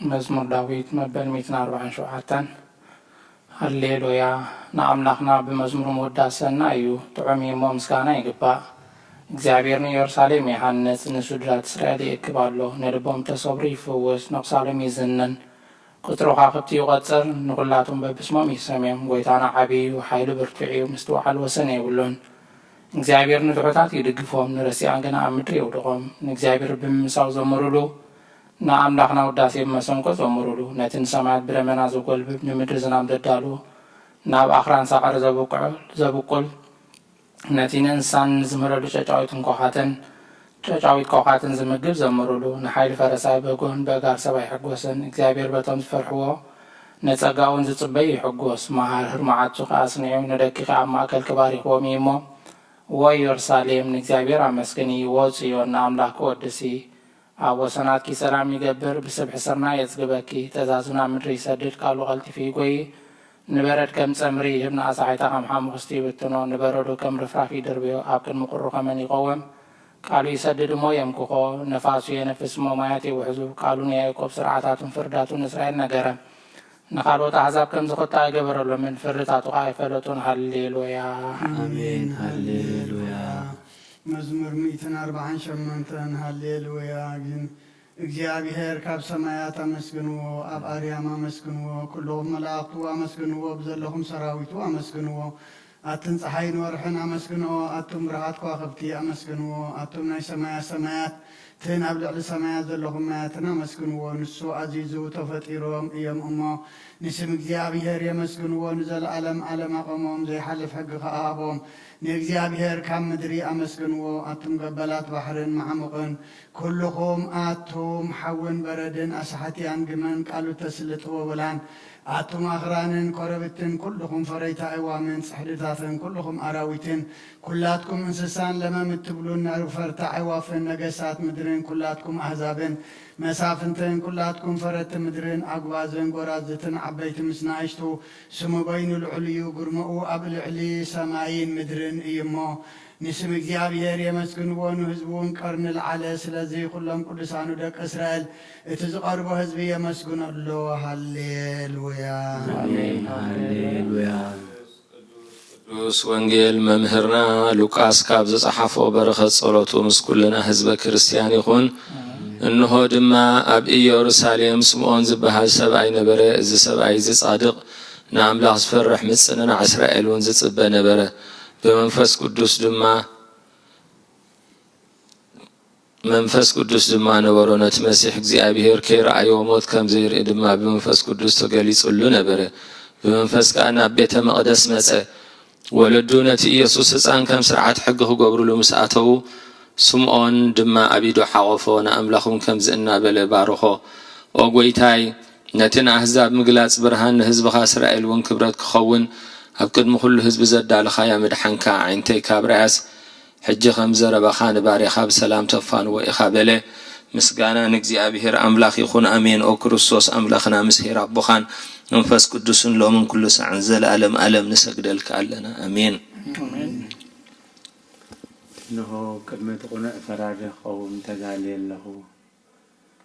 مزمور داويد مبل 147 هللويا نعملخنا بمزمور موداسنا أيو تعمي مسكانا يقبا እግዚአብሔር ኢየሩሳሌም ያሐነጽ ንሱድራት እስራኤል ይክባሎ ነርቦም ተሰብሪ ይፈወስ ነቅሳለም ይዝነን ቁጥሩ ኻፍቲ ይቆጽር ንኹላቱም በብስሞም ይሰሜም ጎይታና ዓቢዩ ኃይሉ ብርቱዕ ምስተዋዓል ወሰን ይብሎን እግዚአብሔር ንድሑታት ይድግፎም ንረሲያን ገና አምድር ይውድቆም እግዚአብሔር ብምሳው ዘመሩሉ ናአምላኽና ውዳሴ መሰንቆ ዘመሩሉ ነትን ሰማያት ብረመና ዘጎልብብ ንምድር ዝናብ ዘዳሉ ናብ አኽራን ሳዕር ዘብቁል نتينا إنسان زمرلو ጨጫዊትን ኮኻትን ዝምግብ ዘመሩሉ ንኃይል ፈረሳይ በጎን በጋር ሰባይ ሕጎስን እግዚአብሔር በቶም ዝፈርሕዎ ነጸጋውን ዝጽበይ ይሕጎስ ማህር ማዓቱ ቃስኔው ነደቂቃ ማከል ከባሪኾም ይሞ ወይ ኢየሩሳሌም ንእግዚአብሔር አመስግኒ ወጽዮን አምላክ ወድሲ አወሰናትኪ ሰላም ይገብር ብስብሕ ሰርና የጽግበኪ ተዛዙና ምድር ይሰድድ ቃሉ ቀልጢፊ ይጎይ نبرد كم تمري هبنا أصحيتا خم حمقستي بتنو نبردو كم رفرافي دربيو أبكن مقرو كمن يقوم قالوا يسدد مو يمكوخو نفاسو ينفس مو ماياتي وحزو قالوا نيايكوب سرعاتات فرداتو نسرائيل نقرم نقالوا تحزاب كم زخطا يقبرلو من فرداتو آيفلتون هللويا آمين هللويا مزمور 140 شمنتن هللويا እግዚአብሔር ካብ ሰማያት አመስግንዎ ኣብ አርያም አመስግንዎ ኩሎም መላእክቱ አመስግንዎ ብዘለኹም ሰራዊቱ አመስግንዎ አትን ፀሐይን ወርሕን አመስግንዎ አቱም ብርሃት ከዋኽብቲ አመስግንዎ አቱም ናይ ሰማያት ትን ኣብ ልዕሊ ሰማያት ዘለኹም ማያትን አመስግንዎ ንሱ አዚዙ ተፈጢሮም እዮም እሞ ንስም እግዚአብሔር የመስግንዎ ንዘለዓለም ዓለም አቆሞም ዘይሓልፍ ሕጊ ከኣቦም ንእግዚአብሔር ካብ ምድሪ አመስግንዎ አቱም ገበላት ባሕርን ማዕሙቕን ኩልኹም አቱም ሓውን በረድን ኣሳሓትያን ግመን ቃሉ ተስልጥዎ ብላን አቱም አኽራንን ኮረብትን ኩልኹም ፈረይታ ዕዋምን ጽሕድታትን ኩልኹም አራዊትን ኩላትኩም እንስሳን ለመም እትብሉን ፈርታ ዕዋፍን ነገሳት ምድርን ኩላትኩም አሕዛብን መሳፍንትን ኩላትኩም ፈረት ምድርን አግባዝን ጎራዝትን ዓበይቲ ምስ ናእሽቱ ስሙ በይኑ ልዑል እዩ ግርምኡ ኣብ ልዕሊ ሰማይን ምድርን እዩሞ ንስም እግዚአብሔር የመስግንዎ ንህዝቡን ቀርኒ ልዓለ ስለዚ ኩሎም ቅዱሳኑ ደቂ እስራኤል እቲ ዝቐርቦ ህዝቢ የመስግነሎ ሃሌሉያ አሜን ሃሌሉያ ቅዱስ ወንጌል መምህርና ሉቃስ ካብ ዘጻሓፎ በረኸት ጸሎቱ ምስ ኩልና ህዝበ ክርስቲያን ይኹን እንሆ ድማ ኣብ ኢየሩሳሌም ስምዖን ዝበሃል ሰብኣይ ነበረ እዚ ሰብኣይ ዝጻድቕ ንኣምላኽ ዝፈርሕ ምጽንና እስራኤል እውን ዝጽበ ነበረ በመንፈስ ቅዱስ ድማ ነበሮ ነቲ መሲሕ እግዚአብሔር ከይረአዮ ሞት ከም ዘይርኢ ድማ በመንፈስ ቅዱስ ተገሊጹሉ ነበረ በመንፈስ ከዓ ናብ ቤተ መቕደስ መጸ ወለዱ ነቲ ኢየሱስ ህፃን ከም ስርዓት ሕጊ ክገብሩሉ ምስ ኣተው ስምዖን ድማ ኣቢዱ ሓቆፎ ንኣምላኹም ከምዚ እናበለ ባርኾ ኦ ጎይታይ ነቲ ንኣሕዛብ ምግላጽ ብርሃን ንህዝብኻ እስራኤል እውን ክብረት ክኸውን ኣብ ቅድሚ ኩሉ ህዝቢ ዘዳልኻያ ምድሓንካ ዓይንተይ ካብ ርያስ ሕጂ ከም ዘረበኻ ንባሪኻ ብሰላም ተፋንዎ ኢኻ በለ ምስጋና ንእግዚአብሔር ኣምላኽ ይኹን ኣሜን ኦ ክርስቶስ ኣምላኽና ምስ ሄር ኣቦኻን መንፈስ ቅዱስን ሎምን ኩሉ ሰዓን ዘለዓለም ዓለም ንሰግደልካ ኣለና ኣሜን እንሆ ቅድሚ ትቁኑዕ ፈራዲ ክኸውን ተጋልየ ኣለኹ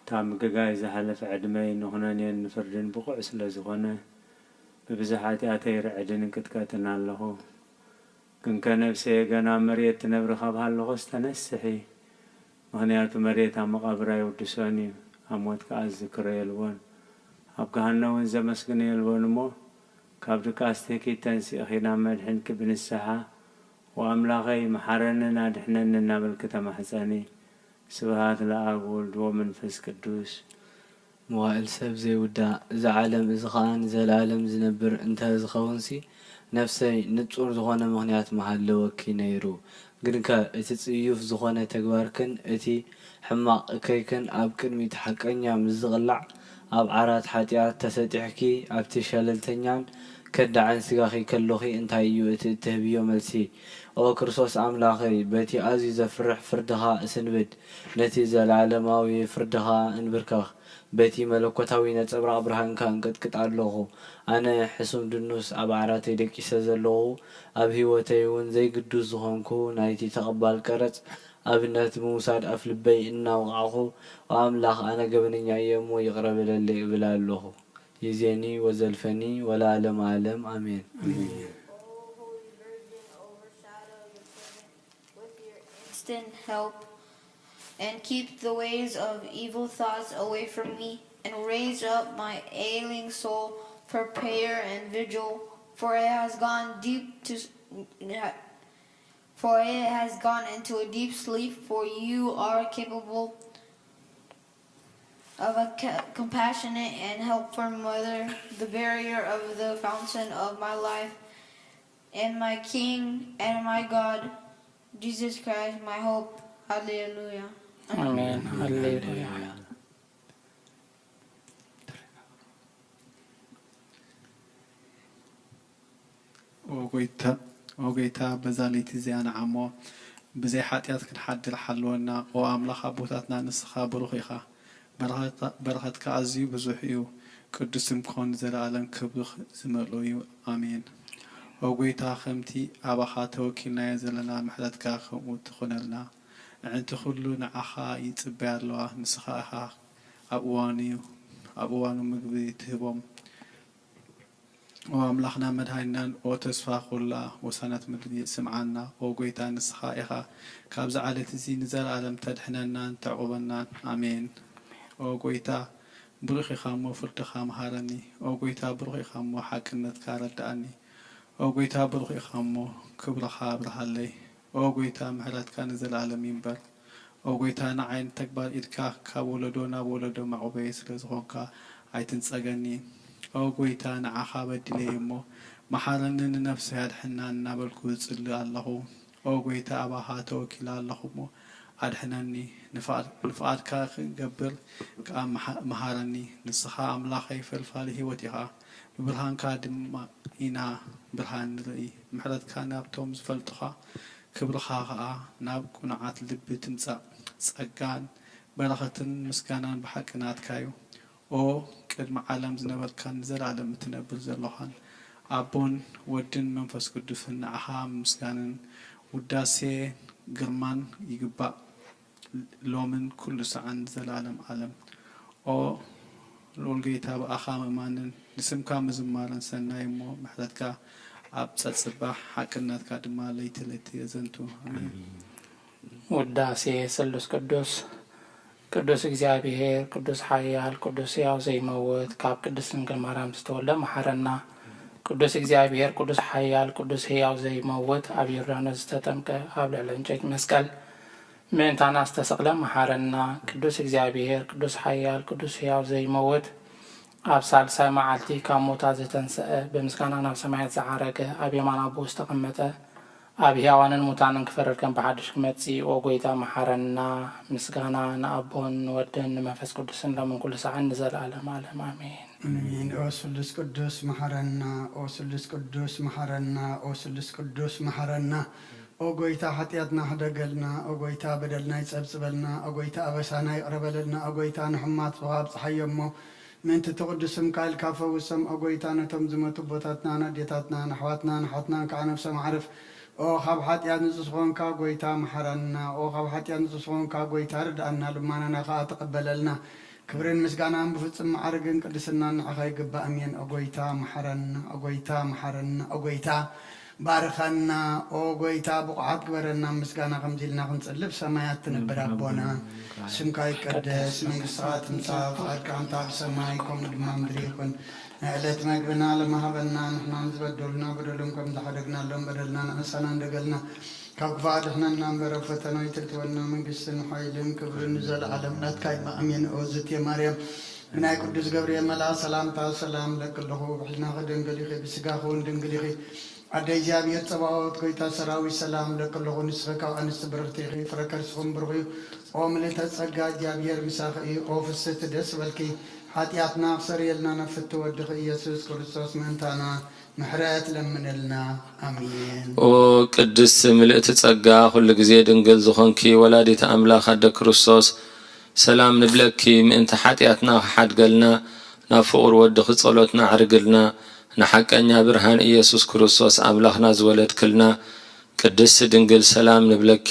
ታብ ምግጋይ ዝሓለፈ ዕድመይ ንኹነኔን ንፍርድን ብቑዕ ስለ ዝኾነ ببزح ኃጢአተይ ርዕድን እንቅጥቀጥን ኣለኹ ግን ከነፍሰየ ገና መሬት ትነብር ካብ ሃለኹስ ተነስሒ ምክንያቱ መሬት ኣብ መቃብር ኣይውድሶን እዩ ኣብ ሞት ከዓ ዝዝክሮ የልዎን ኣብ ገሃነም እውን ዘመስግን የልዎን እሞ ካብ ድቃስተኪ ተንሲእኺ ናብ መድሕንኪ ብንስሓ ወኣምላኸይ መሓረንን ኣድሕነንን እናበልኪ ተማሕፀኒ ስብሃት ለኣብ ወልድ ወመንፈስ ቅዱስ موائل سب زي ودا زعلم إزخان زلالم زنبر انتهى زخونسي نفسي نتصور زخانة مغنيات محلو كينيرو قرنكا اتتصيوف زخانة تقواركن اتي حماق كيكن ابكن ميتحقن يام الزغلع اب عرات حاتيات تساتحكي اب تشاللتنيان كدعان سيغاخي كاللوخي انتايو اتتهبيو ملسي او كرسوس عملاخي باتي عزيز فرح فردها اسنبد نتي زلالماوي فردها انبركاخ بيتي ملكوتاوي نصبرا برهان كان قد ኣለኹ ኣነ ሕሱም ድኑስ ኣብ ዓራተይ ደቂሰ ዘለኹ ኣብ ህይወተይ እውን ዘይግዱስ ዝኾንኩ ናይቲ ተቐባል ቀረጽ ኣብነት ምውሳድ ኣፍ ልበይ እናውቃኹ ወኣምላኽ ኣነ ገበነኛ እየ እሞ ይቕረ በለለይ እብል ኣለኹ ይዜኒ ወዘልፈኒ ወለዓለመ ዓለም ኣሜን። Help and keep the ways of evil thoughts away from me, and raise up my ailing soul for prayer and vigil, for it has gone into a deep sleep. For you are capable of a compassionate and helpful mother, the barrier of the fountain of my life, and my King and my God, Jesus Christ, my hope. Hallelujah. Amen. Hallelujah. وقيتا بزاليتي زيان عمو بزي حاتيات كنحدل حلونا وأملاخ أبوتاتنا نسخا بروخيخا برخت كأزيو بزوحيو قدسم كون زلالم كبرخ زمرلويو آمين. وقيتا خمتي أباخا توكيلنا يزلنا محلتكا خمو تخونلنا انت خلو نعخا يتبير لوا نسخا اخا أبوانو مقبي تهبهم وأملاخنا مدهينا وتسفا خلا وسنة مدري سمعنا وقويتا نسخا إخا كابز على تزين نزال عالم تدحننا تعقبنا آمين. وقويتا بروخي خامو فرتخا مهارني وقويتا بروخي خامو حاكنت كارداني وقويتا بروخي خامو كبرخا برحالي وقويتا محلات كان نزال عالم ينبر وقويتا نعين تكبر إدكا كابولدونا بولدو معوبيس رزقونكا عيتن ساقني وقويتا نعخا بدلي يمو محارنن نفسي أدحنا نابلكو يصلي الله وقويتا أباها توكيل الله مو أدحناني نفعاد كاخ قبل كأم محارني نسخا أملاخي فالفالي هوتيها ببرهان كادم إنا برهان رئي محرد كان أبتوم زفلتخا كبرخا ناب كنعات لبي تنسا سأقان برختن مسكانان بحقنات كايو او قدم عالم زنبر كان زر عالم تنبر زلوحان أبون ودن منفس قدسن أحام مسكانن وداسي قرمان يقبع لومن كل سعان زل عالم او لولقيتا بأخام مانن نسم كام زمارن سناي مو محلتكا أبسط صباح حقناتكا دما ليتي يزنتو وداسي سلس ቅዱስ እግዚአብሔር ቅዱስ ኃያል ቅዱስ ሕያው ዘይመውት ካብ ቅድስት ድንግል ማርያም ዝተወለደ መሐረና ቅዱስ እግዚአብሔር ቅዱስ ኃያል ቅዱስ ሕያው ዘይመውት ኣብ ዮርዳኖስ ዝተጠምቀ ኣብ ልዕሊ ዕንጨይቲ መስቀል ምእንታና ዝተሰቕለ መሐረና ቅዱስ እግዚአብሔር ቅዱስ ኃያል ቅዱስ ሕያው ዘይመውት ኣብ ሳልሳይ መዓልቲ ካብ ሞታት ዝተንስአ ብምስጋና ናብ ሰማያት ዝዓረገ ኣብ የማን ኣቦ ዝተቐመጠ ኣብ ሕያዋንን ሙታንን ክፈርድ በሓድሽ ክመጽእ ወጎይታ መሐረና ምስጋና ንኣቦን ንወድን ንመንፈስ ቅዱስን ሎምን ኩሉ ሰዓት ንዘለዓለም ዓለም አሜን። አሜን። ኦ ስሉስ ቅዱስ መሐረና፣ ኦ ስሉስ ቅዱስ መሐረና፣ ኦ ስሉስ ቅዱስ መሐረና። ኦ ጎይታ ኃጢአትና ሕደገልና፣ ኦ ጎይታ በደልና ይጸብጽበልና፣ ኦ ጎይታ አበሳና ይቅረበልና፣ ኦ ጎይታ ንሕማት ዝሃብ ፀሓየሞ ምንቲ ተቅዱስም ቃል ካፈውሰም፣ ኦ ጎይታ ነቶም ዝመቱ ቦታትና ነዴታትና ንኣሕዋትና ንሓትና ከዓ ነፍሰ ማዕረፍ ኦ ካብ ሓጢአት ንፅስኾንካ ጎይታ መሐረና፣ ኦ ካብ ሓጢአት ንፅስኾንካ ጎይታ ርድአና፣ ልማናና ከዓ ተቀበለልና። ክብርን ምስጋናን ብፍጹም ማዕርግን ቅድስናን ንዓኻ ይግባእ። አሜን። ኦ ጎይታ መሐረና፣ ኦ ጎይታ መሐረና፣ ኦ ጎይታ ባርኸና፣ ኦ ጎይታ ብቑዓት ግበረና። ምስጋና ከምዚልና ክንጽልብ ሰማያት ትነብር ኣቦና ስምካ ይቀደስ፣ መንግሥትካ ትምጻእ፣ ፍቃድካ እንታ ብሰማይ ከምኡ ድማ ምድሪ ይኹን። ዕለት መግብና ለማሃበና ንሕና ዝበደሉና በደሎም ከም ዝሓደግናሎም በደልና ንእሳና እንደገልና ካብ ክፉእ ኣድሕነና እምበር ኣብ ፈተና ይተእትወና። መንግስትን ሓይልን ክብርን ዘለዓለም ናትካ እዩ። ኣሜን። ኦ ዝትየ ማርያም ብናይ ቅዱስ ገብርኤል መልኣክ ሰላምታ ሰላም ለክለኹ ብሕልናኸ ድንግል ኢኺ ብስጋኸ እውን ድንግል ኢኺ ኣደ እግዚኣብሔር ፀባዖት ጎይታ ሰራዊት ሰላም ለክለኹ ንስኸ ካብ ኣንስቲ ብርክቲ ኢኺ ፍረ ከርስኹም ብሩኽ እዩ። ኦ ምልዕተ ጸጋ እግዚኣብሔር ምሳኺ እዩ። ኦ ፍስሕቲ ደስ በልኪ ኃጢአትና ክሰርየልና ነፍቲ ወድኽ ኢየሱስ ክርስቶስ ምእንታና ምሕረት ለምንልና አሜን። ኦ ቅድስት ምልእቲ ጸጋ ኩሉ ግዜ ድንግል ዝኾንኪ ወላዲተ ኣምላኽ ኣደ ክርስቶስ ሰላም ንብለኪ ምእንቲ ኃጢአትና ክሓድገልና ናብ ፍቑር ወድኽ ጸሎትና ኣዕርግልና ንሓቀኛ ብርሃን ኢየሱስ ክርስቶስ ኣምላኽና ዝወለድክልና ቅድስት ድንግል ሰላም ንብለኪ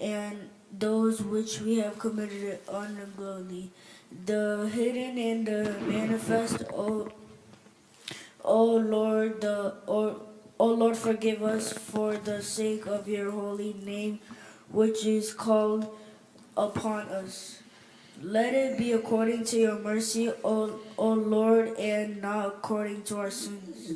and those which we have committed unwillingly, the hidden and the manifest. O Lord, forgive us for the sake of your holy name, which is called upon us. Let it be according to your mercy, O Lord, and not according to our sins.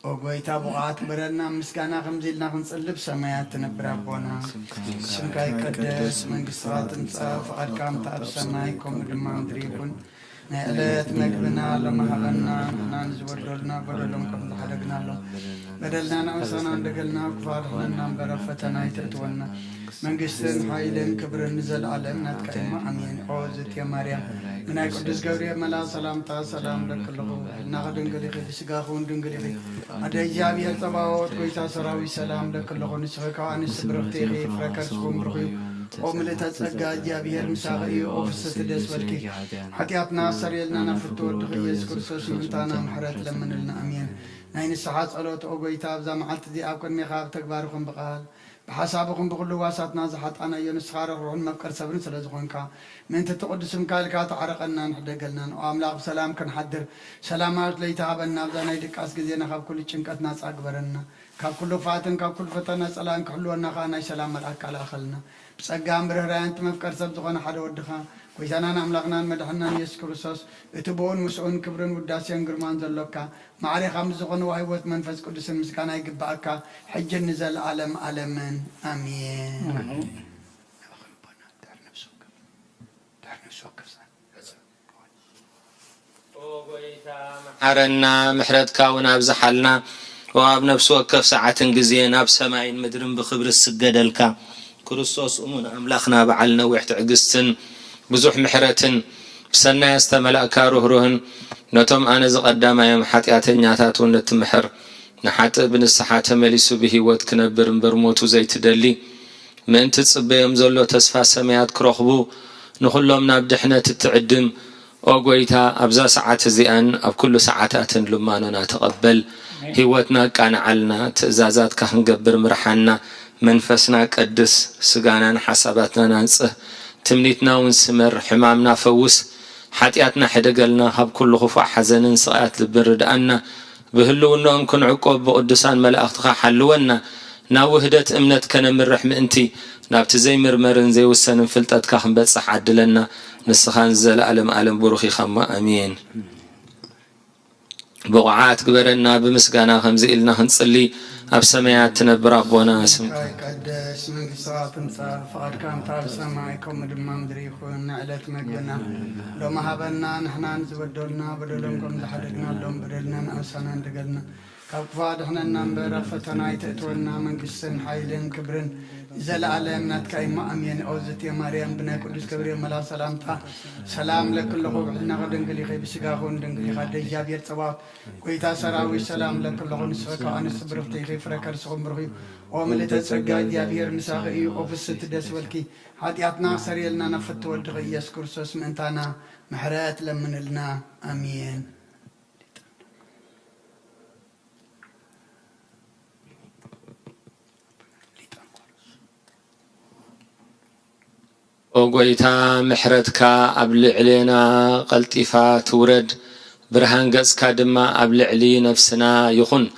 وقويتا بقعات برنا مسكانا خمزيلنا خنصلب سمايات تنبر أبونا سمكاي قدس من قصرات نصاف فقد كام تاب سمايكم لما ندريكم نقلت مقبنا لما هغنا نانزور دولنا بدلهم كم حلقنا له بدلنا نعصنا ندقلنا كفار لنا برفتنا يتأتونا من قصر حايلين كبر نزل على منات كإما أمين عوزت يا مريم من أي قدس قوري ملا سلام تا سلام لك الله ناخد دنقلي خي سقاخون دنقلي خي أدى جابي الطباوت كويتا سراوي سلام لك الله نسخك وانس برختي خي فركرسكم برخي وملتا تسقى جابي المساغي وفست دس والكي حتياتنا سريلنا نفتور دخي يسكر سوسي انتانا محرات لمن لنا أمين ناين الساعات قالوت أوغويتا بزا معلت دي أبكن ميخاب تكباركم بقال بحسابكم بقول واساتنا زحت أنا ينسخار الروحون مبكر صبرين سلازخونكا من تتقدس مكالكا تعرقنا نحدقلنا وأملاق سلام كان حدر سلامات ليتابنا بزانا يدك أسكزينا خاب كل چنكت ناس أكبرنا خاب كل فاتن خاب كل فتنا سلام كحلونا خانا سلام الأك على أخلنا بس أقام برهران تمفكر سبزخونا حدا ودخا ويسانا نملقنا مدحنا يسوع كريستوس اتبون مسؤون كبرن وداسيان غرمان زلوكا معري خمس زغن وهيوت منفس قدس المسكانا يقبعكا حج نزل عالم عالمين امين عرنا محرتك ونابزحلنا واب نفس وكف ساعة جزينا بسماين مدرن بخبر السجدلك كريستوس أمون أملاخنا بعلنا ويحت عقستن بزوح محرتن بسنا يستملأ كاروهرهن نتم أنا قدام يوم حتياتين ياتون نتمحر نحات ابن الصحات مليسو به واتكنبر برموتو زي تدلي من تتصبيهم زلو تسفى سميات كروخبو نخلهم نابدحنا تتعدم أوغويتا أبزا ساعات زيان أب كل ساعات لماننا تقبل هيوتنا كان علنا تزازات كهن قبر مرحنا منفسنا قدس سقانا حساباتنا ننسه تمنيتنا ونسمر حمامنا فوس حتياتنا حدقلنا هب كل خفاء حزن سقات لبرد أنا بهلو إنهم كن عقوب بقدسان ملأختها حلونا ناوهدت امنت كان من رحم انتي نابت زي مرمرن زي والسنن فلتت كاخن بتصح عدلنا نسخان زل ألم بروخي خما أمين بقعات قبرنا بمسقانا خمزي إلنا هنصلي أبسميات تنبر أبونا اسم قدس من قصرات نصاف فقد كام تاب سمايكم دما مدريكم نعلت مقبنا لو ما هبنا نحنا نزودولنا بدلنكم لحدقنا لهم بدلنا نأسنا ندقلنا كفاد احنا ننبر فتنا يتأتونا من قسن حيلين كبرن زل علمنا تكايما أمين أوزت يا مريم بنا قدس كبريم ملا سلامتا سلام لكل خوب حلنا غدن قلي خي بسقاخون دن قلي خد جابير صواب كويتا سراوي سلام لكل خون سفكا أنس برفتي خي فركر سخم برخي وملت تسقى جابير مساقي وفست دس والكي حاتياتنا سريلنا نفت ودغي يسكر سوس منتانا محرات لمن لنا أمين وقويتا محرتك أبلع علينا قلتفا تورد برهان قزكا دما أبلع علي نفسنا يخن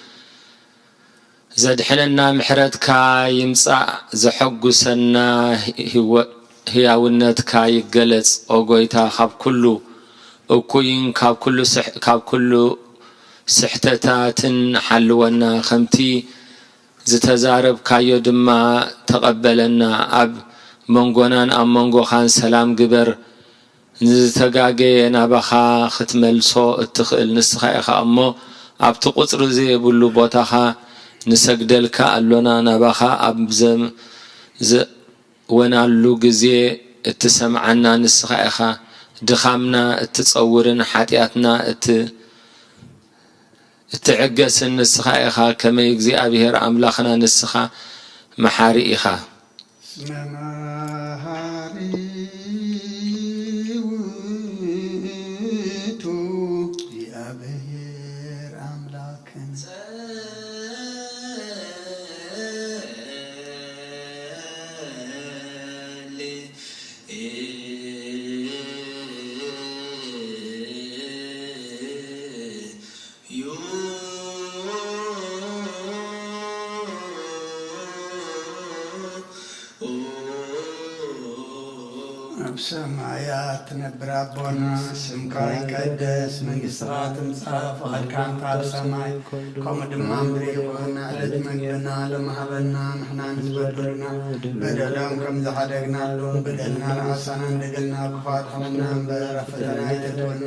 زاد حننا محرتك يمسع زحق سنا هي ونتك يقلت وقويتا خب كله እኩይን ካብ ኩሉ ስሕተታትን ሓልወና ከምቲ ዝተዛረብካዮ ድማ ተቀበለና ኣብ መንጎናን ኣብ መንጎኻን ሰላም ግበር ንዝተጋገየ ናባኻ ክትመልሶ እትኽእል ንስኻ ኢኻ እሞ ኣብቲ ቁፅሪ ዘይብሉ ቦታኻ ንሰግደልካ ኣሎና ናባኻ ኣብ ወናሉ ግዜ እትሰምዓና ንስኻ ኢኻ ድኻምና እትጸውርን ሓጢአትና እትዕገስን ንስኻ ኢኻ ከመይ እግዚአብሔር ኣምላኽና ንስኻ መሓሪ ኢኻ ሰማያት ትነብር አቦና ስምካ ይቀደስ መንግሥትኻ ትምጻእ ፈቃድካ ኣብ ሰማይ ከምኡ ድማ ምድሪ ይኹን ዕለት መግብና ለመሃበና ንሕና ንዝበድሉና በደሎም ከም ዝሓደግናሉ በደልና ንዓሳና እንደገልና ክፋድሐና እምበር ኣብ ፈተና ኣይተትወና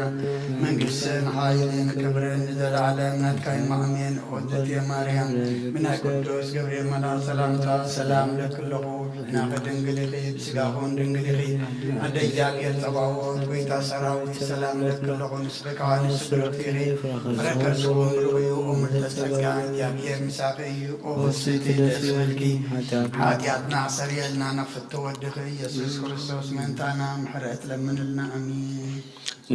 መንግሥትን ሓይልን ክብርን ንዘለዓለም ናትካ ይማዕሜን ወደትየ ማርያም ብናይ ቅዱስ ገብርኤል መልአክ ሰላምታ ሰላም ለክለኹ ናኸ ድንግል ኢኺ ብስጋኹን ድንግል ኢኺ አደ እግዚአብሔር ጸባዖት ጌታ ሰራዊት ሰላም ለክለኹ ንስለ ካህንስ ብሩክቲ ኢኺ ፍረከርስዎም ርኡዩ ምልዕተ ጸጋ እግዚአብሔር ምሳኺ እዩ ኦስቲ ደስ በልኪ ኃጢአትና ሰርየልና ነፍቶ ወድኺ ኢየሱስ ክርስቶስ መንታና ምሕረት ለምንልና አሚን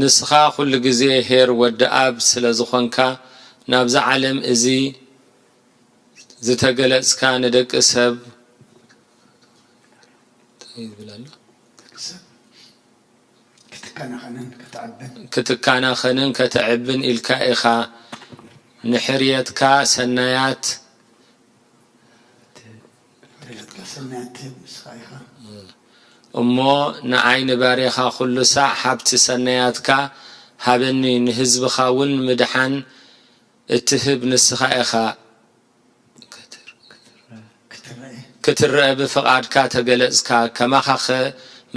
ንስኻ ኩሉ ግዜ ሄር ወዲ ኣብ ስለ ዝኾንካ ናብዛ ዓለም እዚ ዝተገለጽካ ንደቂ ሰብ ክትካናኸንን ከተዕብን ኢልካ ኢኻ ንሕርየትካ ሰናያት እሞ ንዓይኒ ባሪኻ ኩሉ ሳዕ ሓብቲ ሰናያትካ ሃበኒ ንህዝብኻ እውን ምድሓን እትህብ ንስኻ ኢኻ ክትረአ ብፍቓድካ ተገለጽካ ከማኻኸ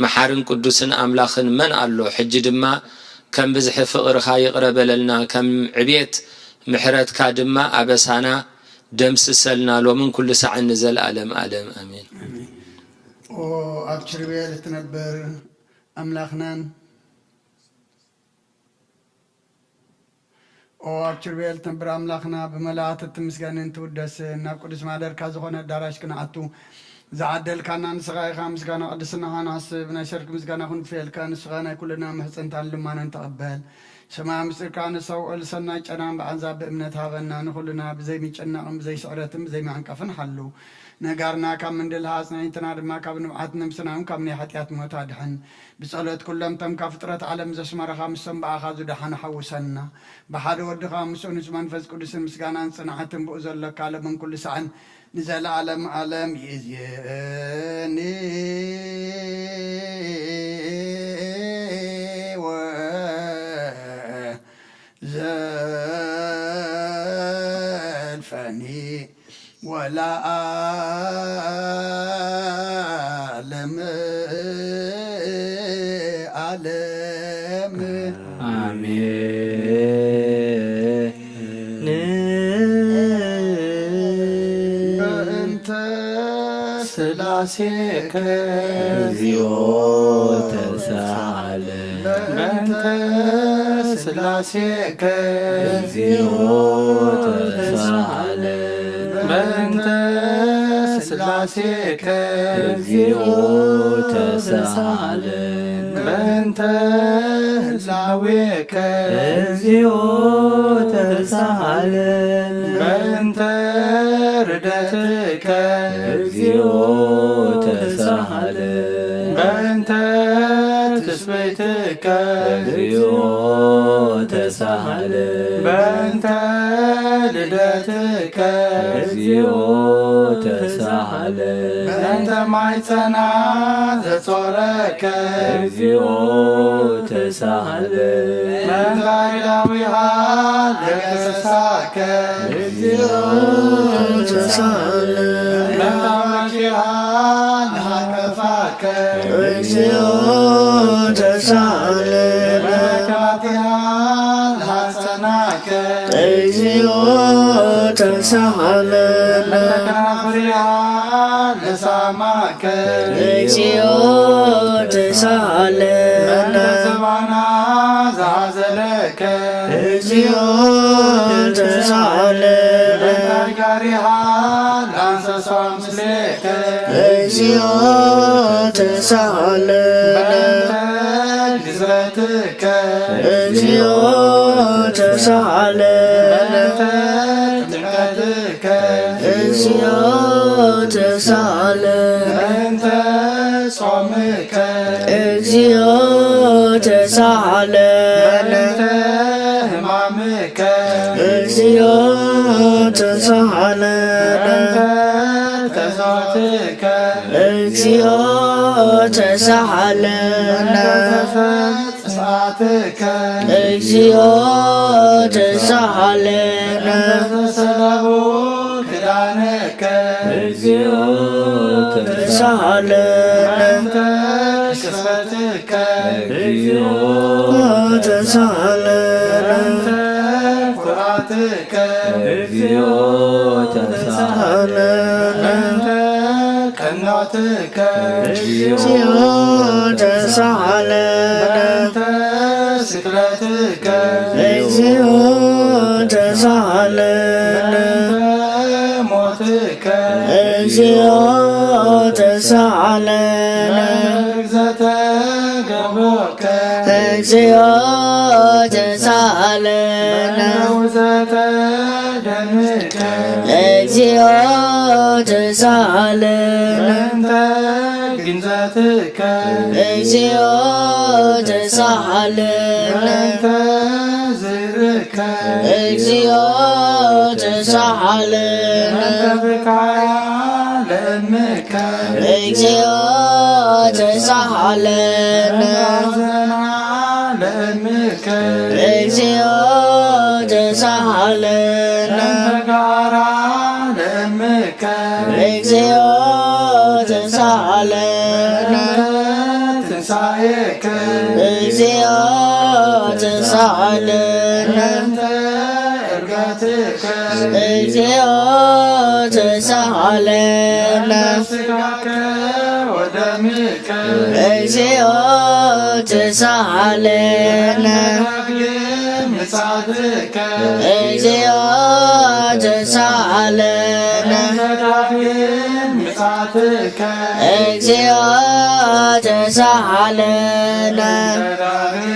መሓርን ቅዱስን ኣምላኽን መን ኣሎ ሕጂ ድማ ከም ብዝሒ ፍቕርኻ ይቕረበለልና ከም ዕብየት ምሕረትካ ድማ ኣበሳና ደምስሰልና ሎምን ኩሉ ሳዕ ንዘለዓለም ዓለም ኣሜን ኣብ ኪሩቤል እትነብር ኣምላኽናን ኣብ ኪሩቤል እትነብር ኣምላኽና ብመላእክት እትምስገንን ትውደስን ናብ ቅዱስ ማደርካ ዝኾነ ኣዳራሽ ክንኣቱ زعدلكنا نسخة خامس كنا قدسنا هناسب نشرك مسكنا خن فيل كان سخنا كلنا محسن تعلم ما نتقبل شما مصر كان سو لسنا جنام بعذاب بإمنتها غنا نخلنا بزي ميجنا بزي شعرتهم بزي ما عنكفن حلو نجارنا كم من دلهاس نيتنا ما كابن عتنا مسنا كم نحتيات متادحن بسألت كلهم تم كفترة علم زشمر خامس سنبع خازو دحنا حوسنا بحد ود خامس ونزمان فز كل سن مسكنا صنعتهم بأزل لك على من كل سعن نزل عالم عالم يزيني و زلفني ولا عالم عالم آمين سلاسك زيوت سالم بنت سلاسك زيوت سالم بنت سلاسك زيوت سالم بنت لاويك زيوت سالم بنت ردتك زيوت سالم بنت تسبيتك زيوت سالم بنت لدتك زيوت سالم ተሳሃለን በእንተ ማኅፀናት ዘጾረከ እግዚኦ ተሳሃለን በእንተ አይላዊሃ ዘገሰሳከ እግዚኦ ተሳሃለን በእንተ አምላኪሃ ለሃቀፋከ እግዚኦ ተሳሃለን በመከራቲሃ ለሃጸናከ እግዚኦ ተሳሃለን በከናፍሪሃ ለሳማከ እግዚኦ ተሳሃለን በእንተ ዘባና ዘሐዘለከ እግዚኦ ተሳሃለን በእንተ አይጋሪሃ ለአንሰሷ ምስሌከ እግዚኦ ተሳሃለን በእንተ ግዝረትከ እግዚኦ ተሳሃለን በእንተ ጥምቀትከ እግዚኦ ተሳሃለን በእንተ ጾምከ እግዚኦ ተሳሃለን በእንተ ሕማምከ እግዚኦ ተሳሃለን በእንተ ተስዋዕትከ እግዚኦ ተሳሃለን ተጸአትከ እግዚኦ ተሳሃለን ተሰለቡ ክዳነከ እግዚኦ ተሳሃለን በእንተ ክስበትከ እግዚኦ ተሳሃለን በእንተ ኩራትከ እግዚኦ ተሳሃለን በእንተ ቀኖትከ እግዚኦ ተሳሃለን በእንተ ስቅለትከ እግዚኦ ተሳሃለን በእንተ ሞትከ እግዚኦ ተሳሃለን እግዘተ ገቦከ እግዚኦ ተሳሃለን ውዘተ ደምከ እግዚኦ ተሳሃለን በእንተ ግንዘትከ እግዚኦ ተሳሃለን በእንተ ዝርእከ እግዚኦ ተሳሃለን በእንተ ብካያ ለእምከ እግዚኦ ተሳሃለን ሐዘና ለእምከ እግዚኦ ተሳሃለን በእንተ ጋራ ለእምከ እግዚኦ ተሳሃለን በእንተ ትንሣኤከ እግዚኦ ተሳሃለን በእንተ ዕርገትከ እግዚኦ ተሳሃለን ሥጋከ ወደምከ እግዚኦ ተሳሃለን ዳግም ምጽአትከ እግዚኦ ተሳሃለን ዳግም ምጽአትከ እግዚኦ ተሳሃለን ዳግም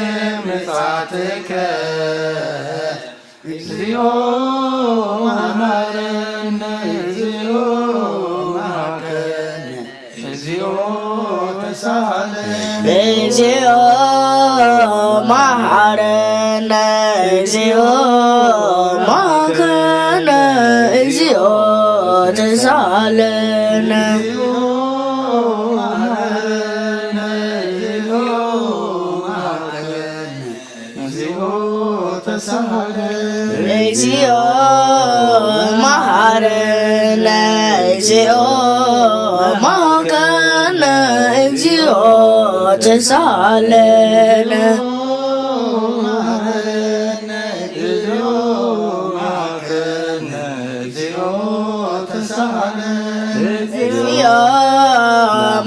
ምጽአትከ እግዚኦ መሐረነ እግዚኦ መሐረነ እግዚኦ ተሳሃለን እግዚኦ መሐረነ እግዚኦ መሐረነ እግዚኦ ተሳሃለን እግዚኦ መሐረነ እግዚኦ መሐረነ እግዚኦ ተሳሃለን እግዚኦ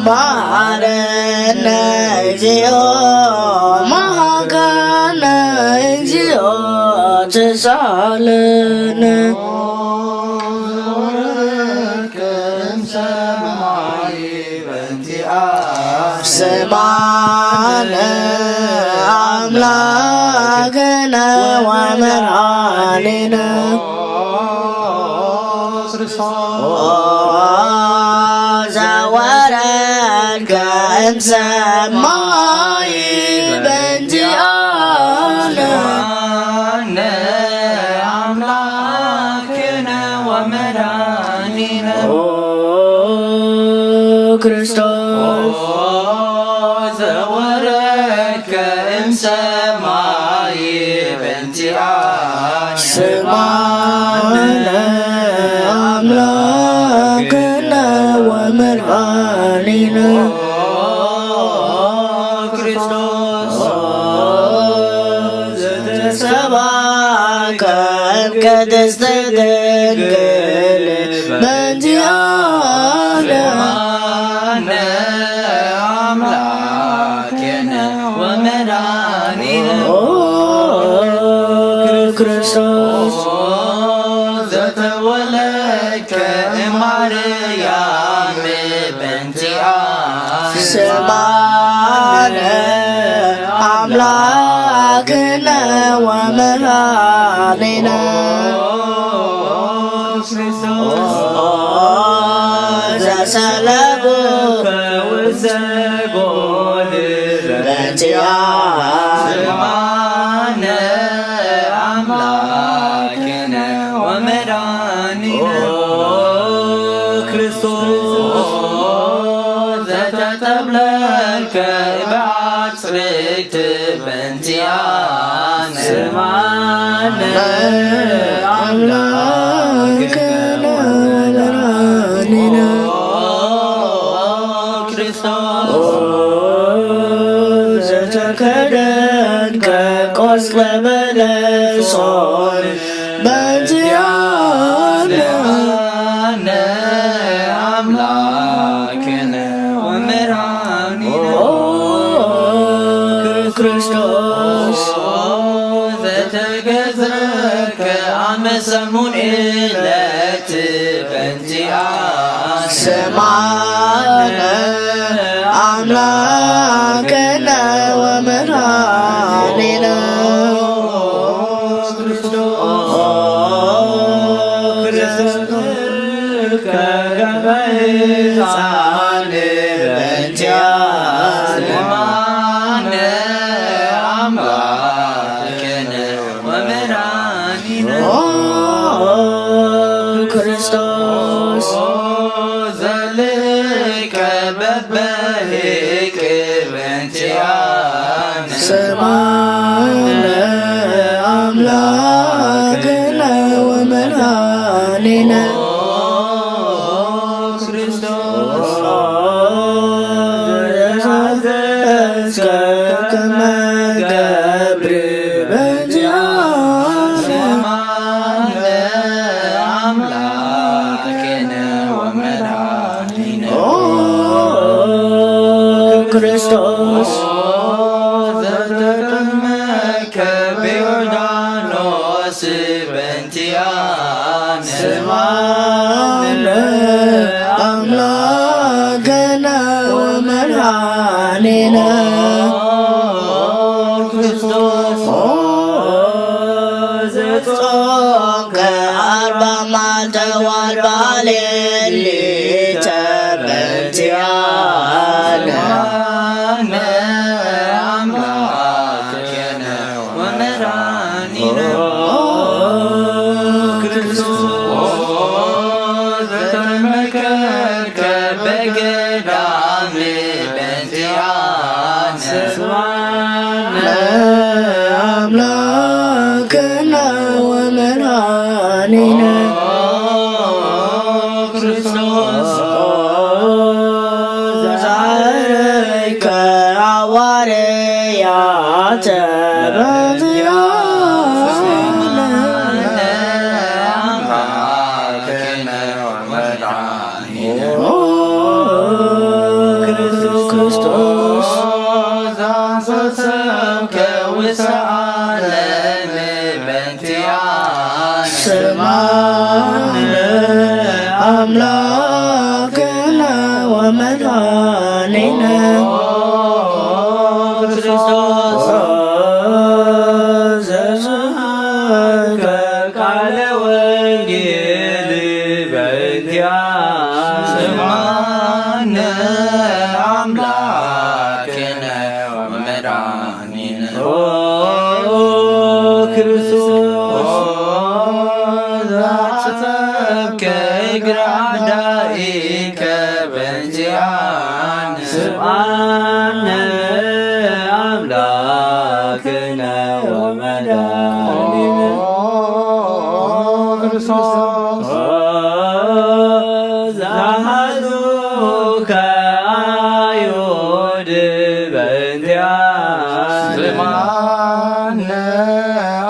መሐረነ እግዚኦ መሐረነ እግዚኦ ተሳሃለን ስማነ አምላክነ ወመድኃኒነ ዘወረድከ እምሰማይ በእንቲአነ አምላክነ ወመድኃኒነ ክርስቶስ ዘወረድከ እምሰማይ በእንቲአነ ስማነ አምላክነ ወመድኃኒነ ክርስቶስ ዘተሰባከ እምቅድስት ድንግል በእንቲአነ አምላክነ ወመድኃኒነ ክርስቶስ ዘተወለድከ እማርያም በእንቲአነ ስማነ አምላክነ ወመድኃኒነ ዘሰለቡከ ወዘጎል በእንቲአነ ስማነ አምላክነ ወመድኃኒነ ክርስቶስ ዘተጠብለልከ በአጽርዕት በእንቲአነ ስማነ አምላክነ ወመድኃኒነ ክርስቶስ ዘተከደንከ ቆስለ በለሶን በእንቲአነ አምላክነ ወመድኃኒነ ክርስቶስ ዘተገዘከ አመ ሰሙን ዕለት በእንቲአነ ስማነ አምላክነ ወመድኃኒነ ከገበ ሕፃን በእንቲአነ ስማነ አምላክነ ወመድኃኒነ ክርስቶስ ዘልከ በበልቅ በእንቲአነ ስማነ አምላክነ ወመድኃኒነ ክርስቶስ ዘዘዝከ ከመ ገብር በእንቲአነ ስማነ አምላክነ ወመድኃኒነ ክርስቶስ ዘተጠመከ በዮርዳኖስ በእንቲአነ ስማነ አምላክነ ወመድኃኒነ ክርስቶስ ዘጾምከ አርባ መዓልተ ወአርባ ሌሊተ በእንቲአነ ስማነ አምላክነ ወመድኃኒነ ክርስቶስ ዘተመከርከ በገዳም በእንቲአነ ስማነ አምላክነ ወመድኃኒነ ክርስቶስ ዘዛረይከ ሐዋርያተ በእንቲአነ አምላክነ ወመድኃኒነ ክርስቶስ ዘአንጸሰብከ ውስተ ዓለም በእንቲአነ ስማነ አምላክነ ወመድኃኒነ ክርስቶስ ዘሰብከ ቃለ ወንጌል በእንቲአነ ስማነ አምላክነ ወመድኃኒነ ክርስቶስ ዘአጽብከ እግረ አዳኢከ በእንቲአነ ስምዓነ አምላክነ ወመድኃኒነ ክርስቶስ ዘአሐዙከ አይሁድ በእንቲአነ ስምዓነ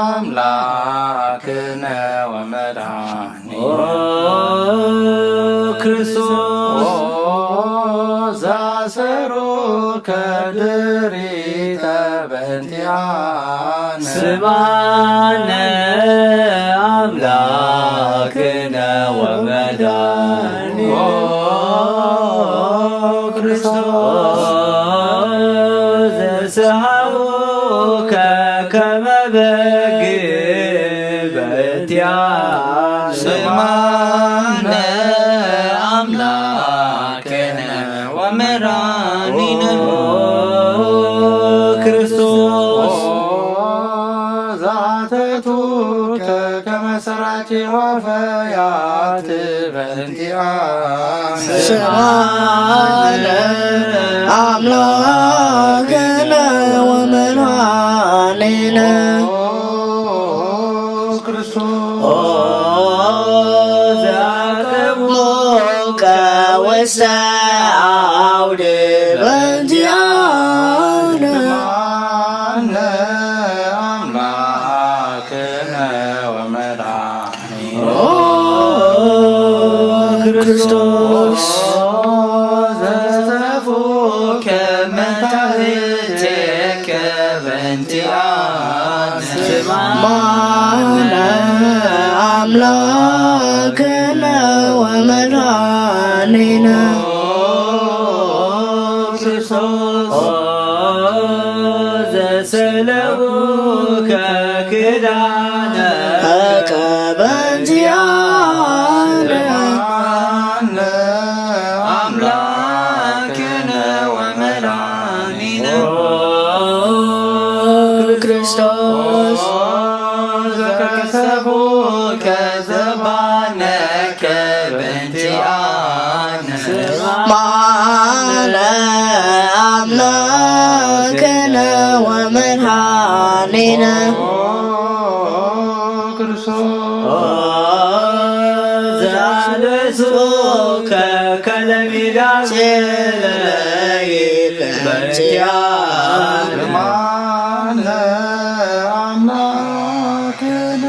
አምላክነ ወመድኃኒነ ክርስቶስ ዘአሰሮከ ድሪተ በእንቲአነ ስምዓነ አምላክነ ወመድኃኒነ ክርስቶስ ዘሰሃቡከ ከመ በግዕ በእንቲአነ ስምዓነ አምላክነ ወመድኃኒነ ክርስቶስ ዛተቱከ ከመ ሰራቲ ወፈያት በእንቲአነ ስምዓነ አምላክነ ወመድኃኒነ ክርስቶስ ዘአቅቦከ ውስተ አውደ በእንቲአነ ስምዓነ አምላክነ ወመድኃኒነ ክርስቶስ ዘተፉከ መታህቴከ በእንቲአነ ስምዓነ አምላክነ ወመድኃኒነ ክርስቶስ ዘሰለቡከ ክዳነ በእንቲአነ ስምዓነ አምላክነ ወመድኃኒነ ክርስቶስ ዘከሰቡከ ዘባነከ በእንቲአነ ስምዓነ አምላክነ ወመድኃኒነ ክርስቶስ ዘአልብሱከ ከለሚዳ ዘለይ በእንቲአነ ስምዓነ አምላክነ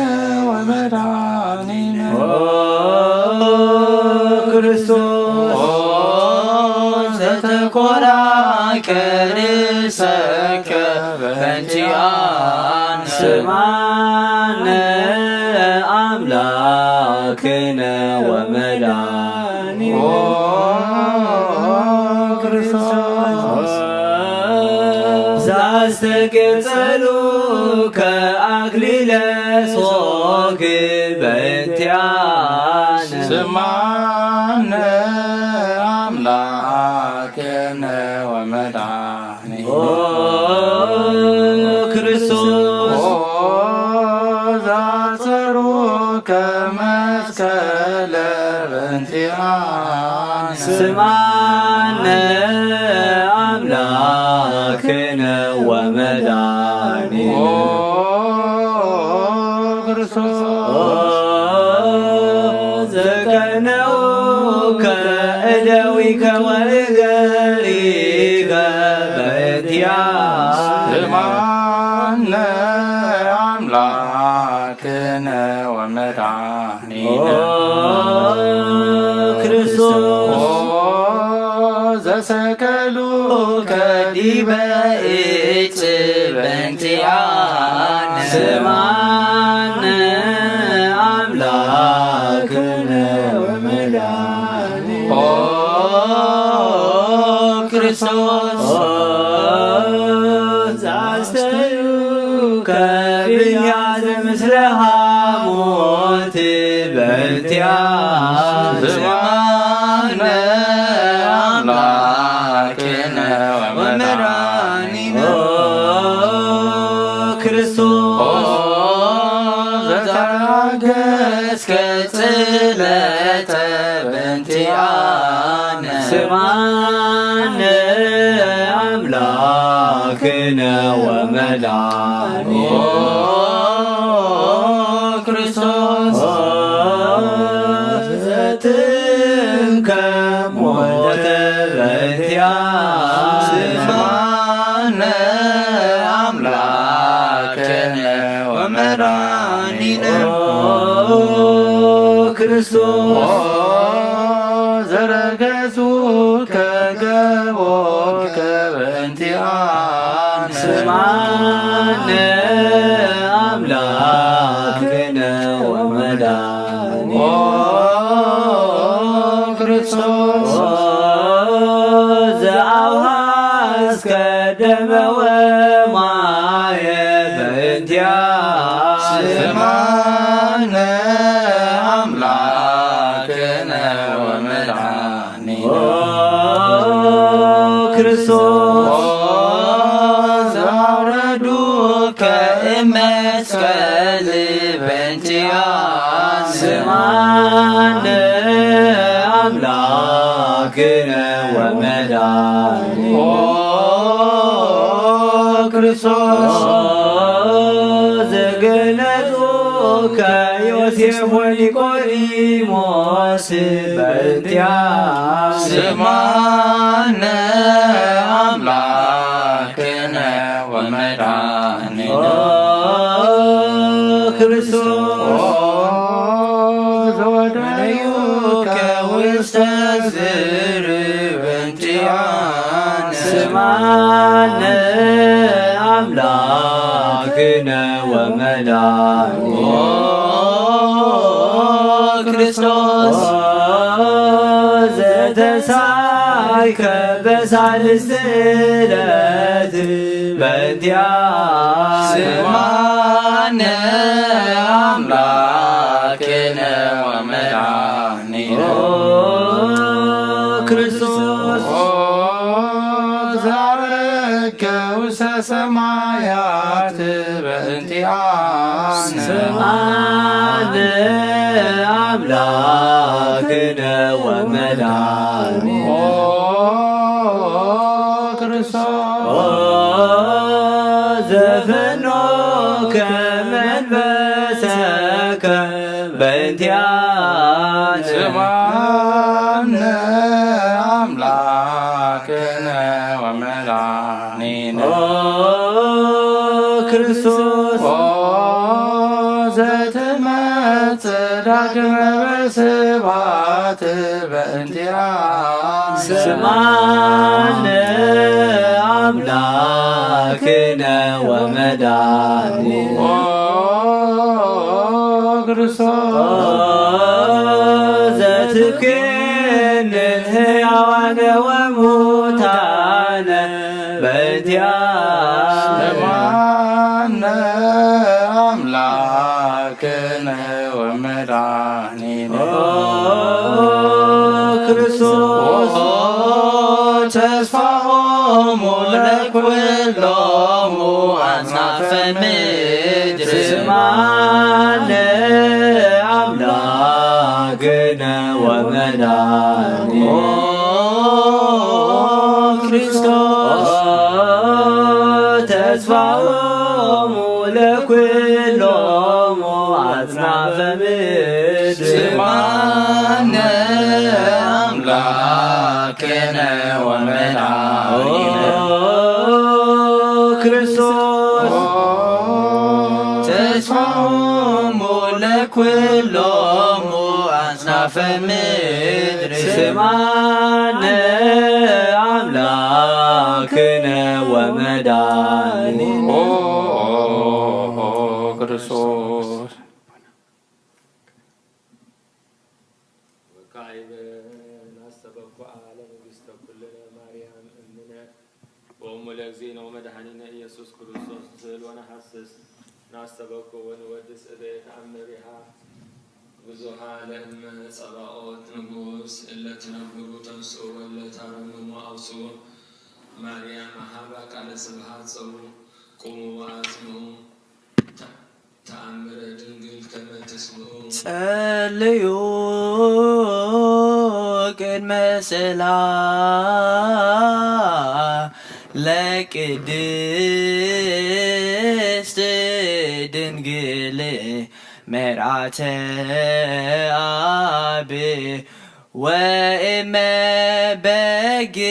ወመድኃኒነ ክርስቶስ ዘተኰራከ ርእሰከ በእንቲአነ ስምዓነ አምላክነ ወመድኃኒነ ክርስቶስ ዘአስተቅጸሉከ አክሊለ ሦክ በእንቲአነ ስምዓነ አምላክነ ወመድኃኒነ ክርስቶስ ዘአጽሩከ መስቀለ በእንቲአነ ስምዓነ አምላክነ ወመድኃኒነ ክርስቶስ ዘቀነውከ እደዊከ ወእገሪከ በእንቲአነ ስምዓነ አምላክነ ወመድኃኒነ ክርስቶስ ዘሰቀሉከ ዲበ ዕፅ በእንቲአነ ስምዓነ አምላክነ ወመድኃኒነ ክርስቶስ ዘአስተዩከ ብንያዘ ምስለ ሐሞት በእንቲአነ ስምዓነ አምላክነ ወመድኃኒነ ክርስቶስ ዘታገስከ ጽለተ በእንቲአነ ስምዓነ ስማነ አምላክነ ወመድኃኒነ ክርስቶስ ዘትንከ ሞተ በእንቲአነ ስማነ አምላክነ ወመድኃኒነ ክርስቶስ ዘረገጹከ ገቦርከ በእንቲአነ ስማነ አምላክነ ወመድኃኒነ ክርስቶስ ዘአውሃዝከ ደመ ወማየ በእንቲአነ ስማነ አምላክነ ወመድኃኒነ ክርስቶስ ዘአውረዱከ እመስቀል በእንቲአነ ስማነ አምላክነ ወመድኃኒነ ክርስቶስ ዘገለጹከ ዮሴፍ ወኒቆዲሞስ በእንቲአነ ስማነ አምላክነ ወመድኃኒነ ክርስቶስ ዘወደዩከ ውስተ ዝር በእንቲአነ ስማነ አምላክነ ወመድኃኒነ ክርስቶስ ዘተሳይከ በሳልስት ዕለት በእንቲአነ ስማነ አምላክነ ወመድኃኒነ ክርስቶስ ዘዐረገ ውስተ ሰማያት በእንቲአነ ስማነ አምላክነ ወመድኃኒነ ክርስቶስ ዘፈኖከ መንፈሰከ በእንቲአነ ስማነ አምላክነ ወመድኃኒነ ክርስቶስ ዘትመጽእ ዳግመ በስብሐት በእንቲአነ ስማነ አምላክነ ወመድኃኒነ ክርስቶስ ዘትኬንን ሕያዋነ ወሙታነ በእንቲአነ ስማነ አምላክነ ወመድኃኒነ ክርስቶስ ተስፋሆሙ ለኵሎሙ አጽናፈ ምድር ስማነ አምላክነ ወመድኃኒነ ክርስቶስ ተስፋሆሙ ለኵሎሙ አጽናፈ ምድር ስማነ አምላክነ ወመድኃኒነ ክርስቶስ ተስፋሆሙ ለኵሎሙ አጽናፈ ምድር ስማነ አምላክነ ወመድኃኒነ ክርስቶስ ለእግዚእነ ወመድኃኒነ ኢየሱስ ክርስቶስ ስእል ወነሐስስ ናስተበኩ ወንወድስ እደ ተአምሪሃ ብዙሃ ለእመ ጸባኦት ንጉሥ እለ ትነብሩ ተንሥኡ ወለ ታረምሙ አውጽኡ ማርያም ሀባ ቃለ ስብሐት ጸው ቁሙ ወአጽምዑ ተአምረ ድንግል ከመ ትስምዑ ጸልዩ ቅድመ ለቅድስት ድንግል መርዓተ አብ ወእመ በግዑ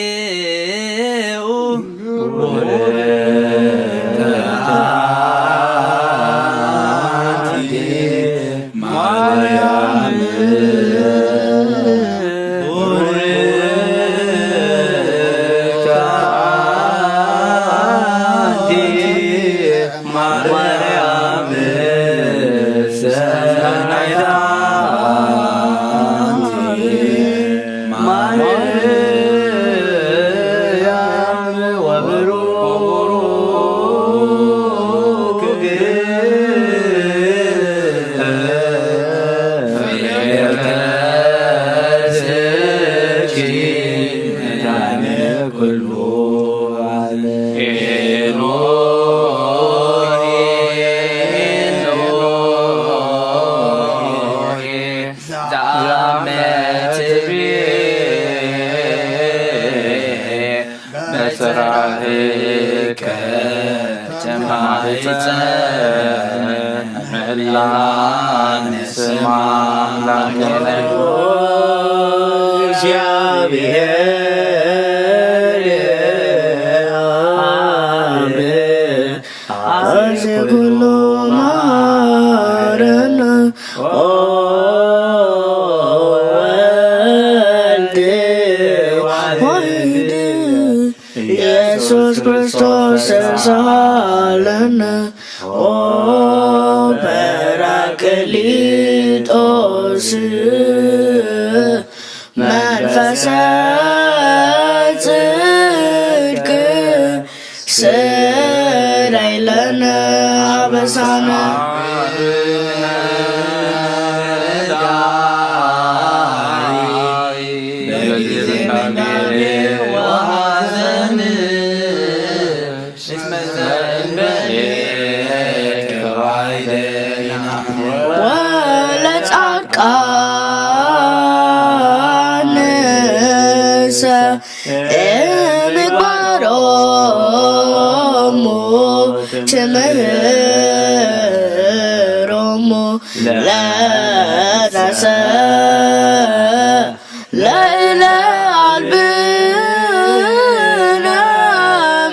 ኢየሱስ ክርስቶስ ተሳለነ ኦ ጰራቅሊጦስ መንፈሰ ጽድቅ ስረይ ለነ አበሳነ ምግባሮሙ ትምህሮሙ ለነሰ ለይለ አልብነ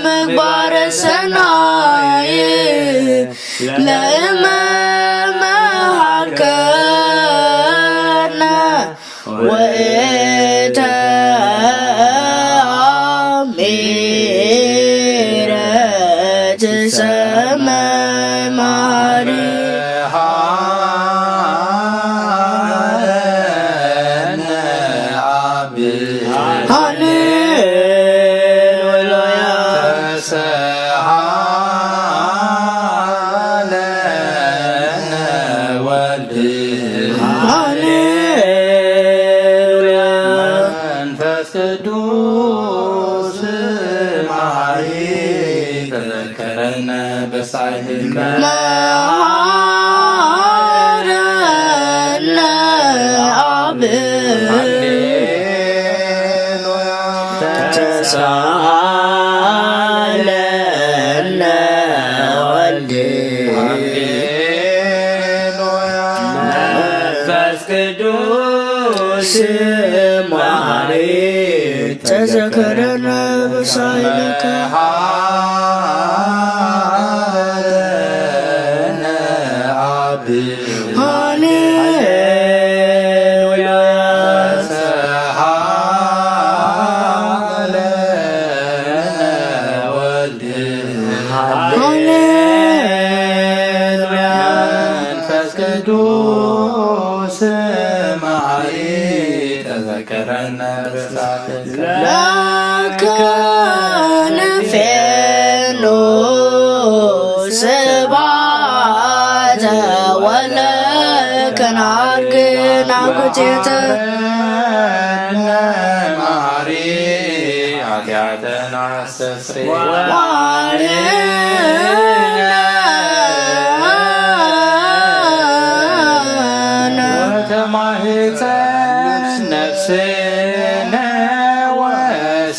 ምግባረ ሰናይ ለመመሃርከነ ወእተ ተሳለነ ወልድ መንፈስ ቅዱስ ማሪ ተዘከረነ በሳይለከ ለከንፌኑ ስብሐተ ወለከናርግና ጉቴተ ማሪ ኃጢአተና አስተስርይ ተማህፀን ነፍሴ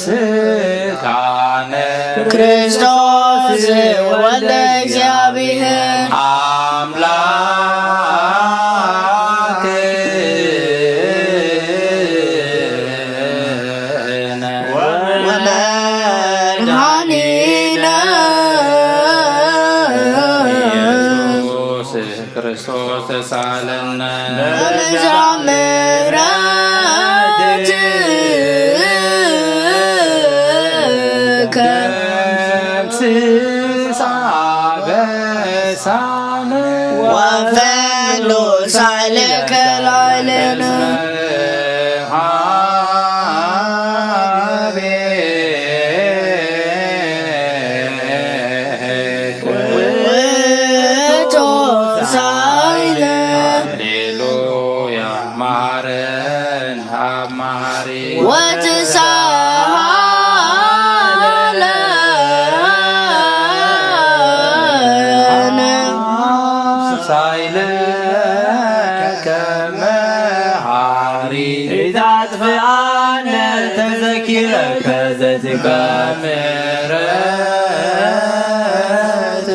ስጋነ ክርስቶስ ወልደ እግዚአብሔር አምላክነ ወመድኃኒነ ኢየሱስ ክርስቶስ ተሳለነ ሳይለከ ላዕሌነ ውእቱ ሳይለ ሃሌሉያ ማረን አብ መሐሪ ወትሳሃለነ ሳይለከ መሐሪ ኢታጥፍአነ ተዘኪረከ ዘትቀም በምሕረት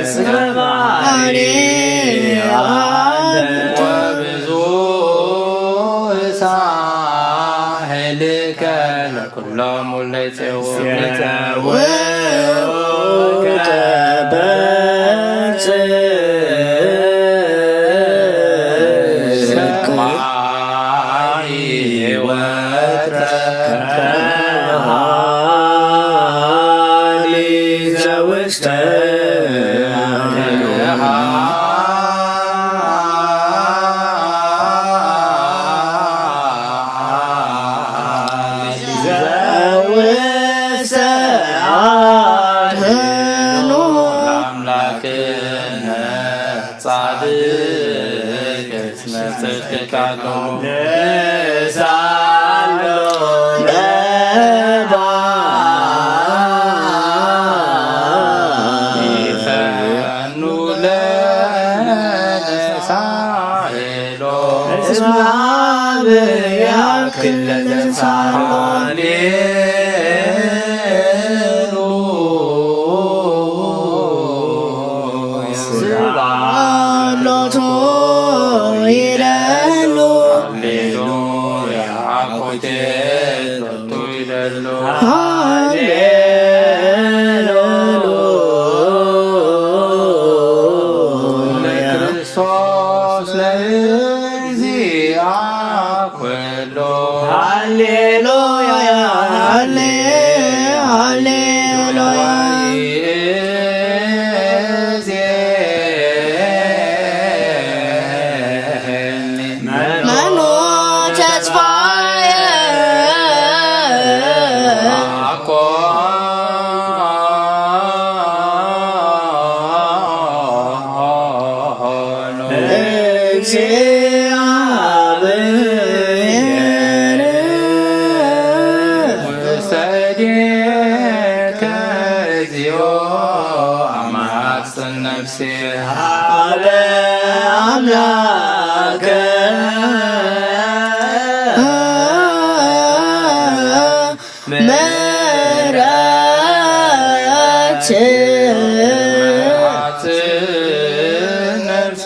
እስመ መሐሪ አንተ ወብዙ ሳህልከ ለኩሎሙ ለይፄውኡ አምላክነ ጻድቅ እስመ ጽድቅከ ሳሎ ይፈኑ ለነሳኤሎ እስመ አብ ያክል ለተሳሎኔ ሎቱ ይደሉ ሃሌሉያ አኮቴት ሎቱ ይደሉ ለክርስቶስ ለእግዚአ ኩሎ ሃሌሉያ ሃሌሉያ መኑ ተስፋየ እግዚአብሔር ውሰዴከ እግዚኦ አማጽን ነፍሴ አለ አምላከ ምሕረት ነፍስ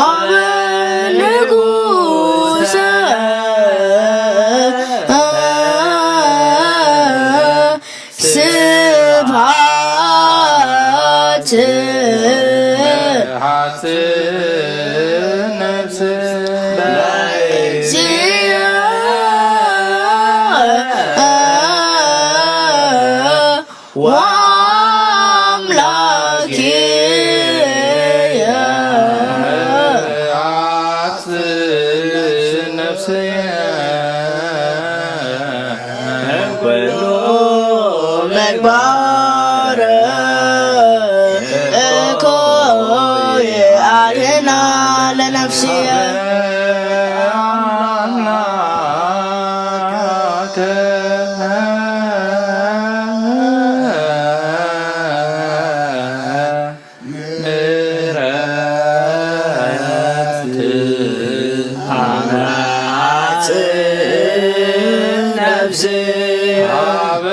አብ ንጉሠ ስብሐት ነፍስ ምግባረ እኮየ አድኅና ለነፍስየ ምሕረት ነፍሴ ሀበ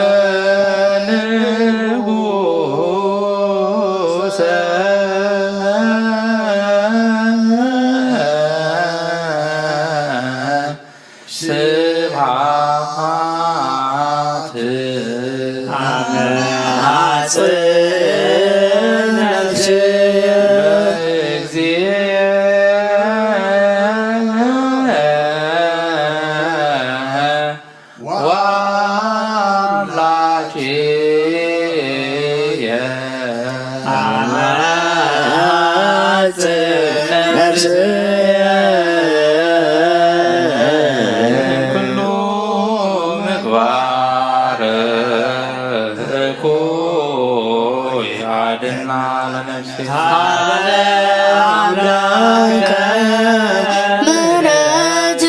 ንጉሠ ስብሐት ነፍሴ ኩሉ ምግባር እኩይ አድኅና ለነፍሴ አምላከ ምሕረት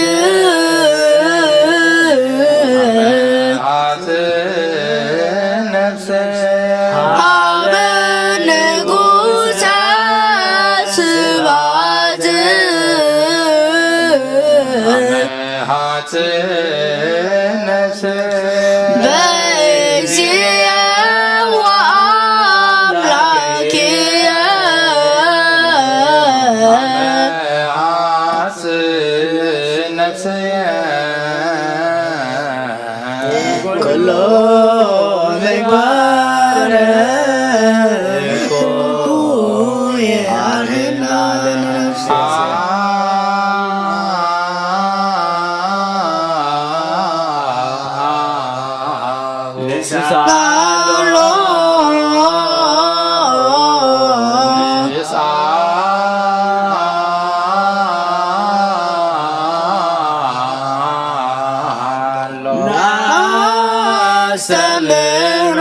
ሀት ነፍሴ ሀበ ንጉሠ ስብሐት ሀት ነፍሴ በእግዚእ ወአምላክየ ሀት ነፍሴ ኩሉ ምግባር እኩይ አድኅና ለነፍሴ ቃሎ አስተምሮ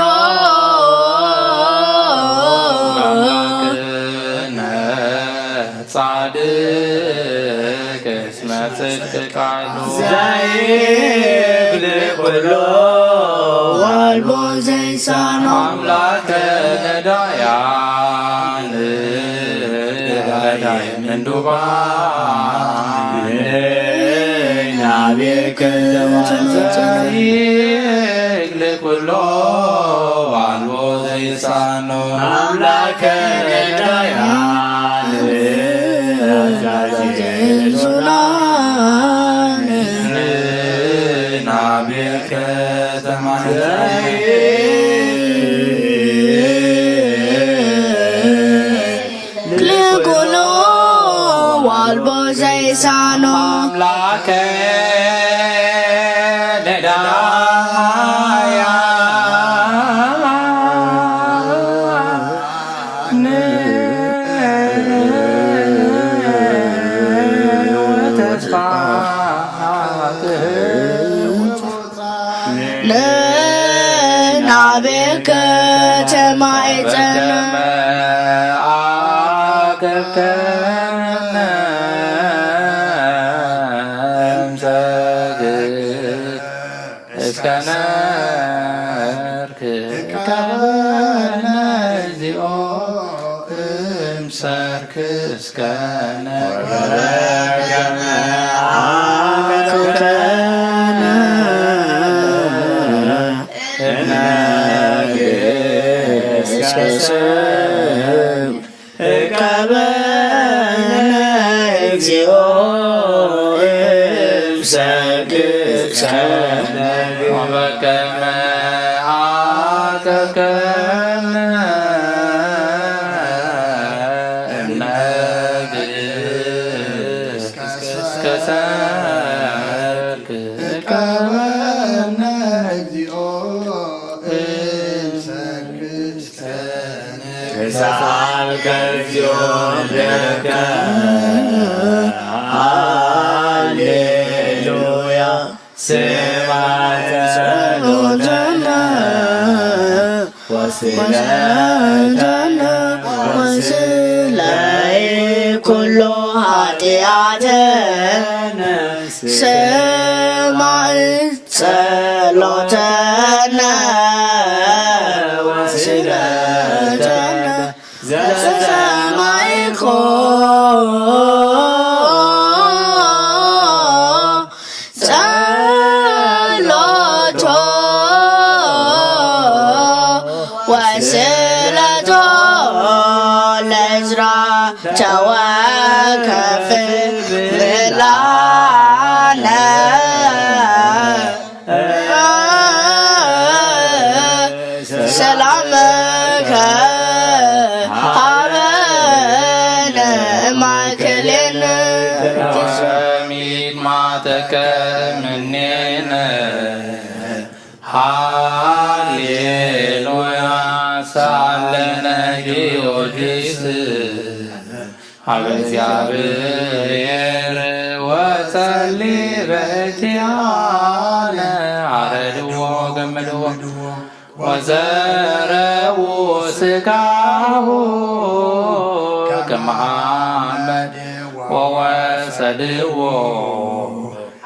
ጻድቅ እስመ ጽድቅ ቃሉ ዘይብል ኩሎ ዋልቦ ዘይሳኖ አምላከ ነዳያን ነዳይ ምንዱባን ናቤከ ዘይብል ኩሎ ዋልቦ ዘይሳኖ አምላከ ነዳያን ዙናን ናቤከ ልኩሎ ዋልቦ ዘይሳኖ አምላከ ለናቤከ ተማይጸነ አገብከነ እምሰግድ እስከ ነርክ ከበነ እግዚኦ እምሰርክ እስከ ወበከመ አከከነ እምነግሥ እስከ ሰርክ ከበነ እግዚኦ እምሰርክ እስከ ተሳልከ እግዚኦ ለከ ሃሌሉያ ስብሐት ጸሎተነ ወስለተነ ወስላይ ኩሎ ኃጢአተነ ሰማዕ ጸሎተነ ወስለተነ ዘሰማዕኮ مننا هاليلويا سالنا جيوجيس እግዚአብሔር ወጸልይ በእንቲአነ አረድዎ ገመድዎ ወዘረው ሥጋሁ ከመሐመድ ወወሰድዎ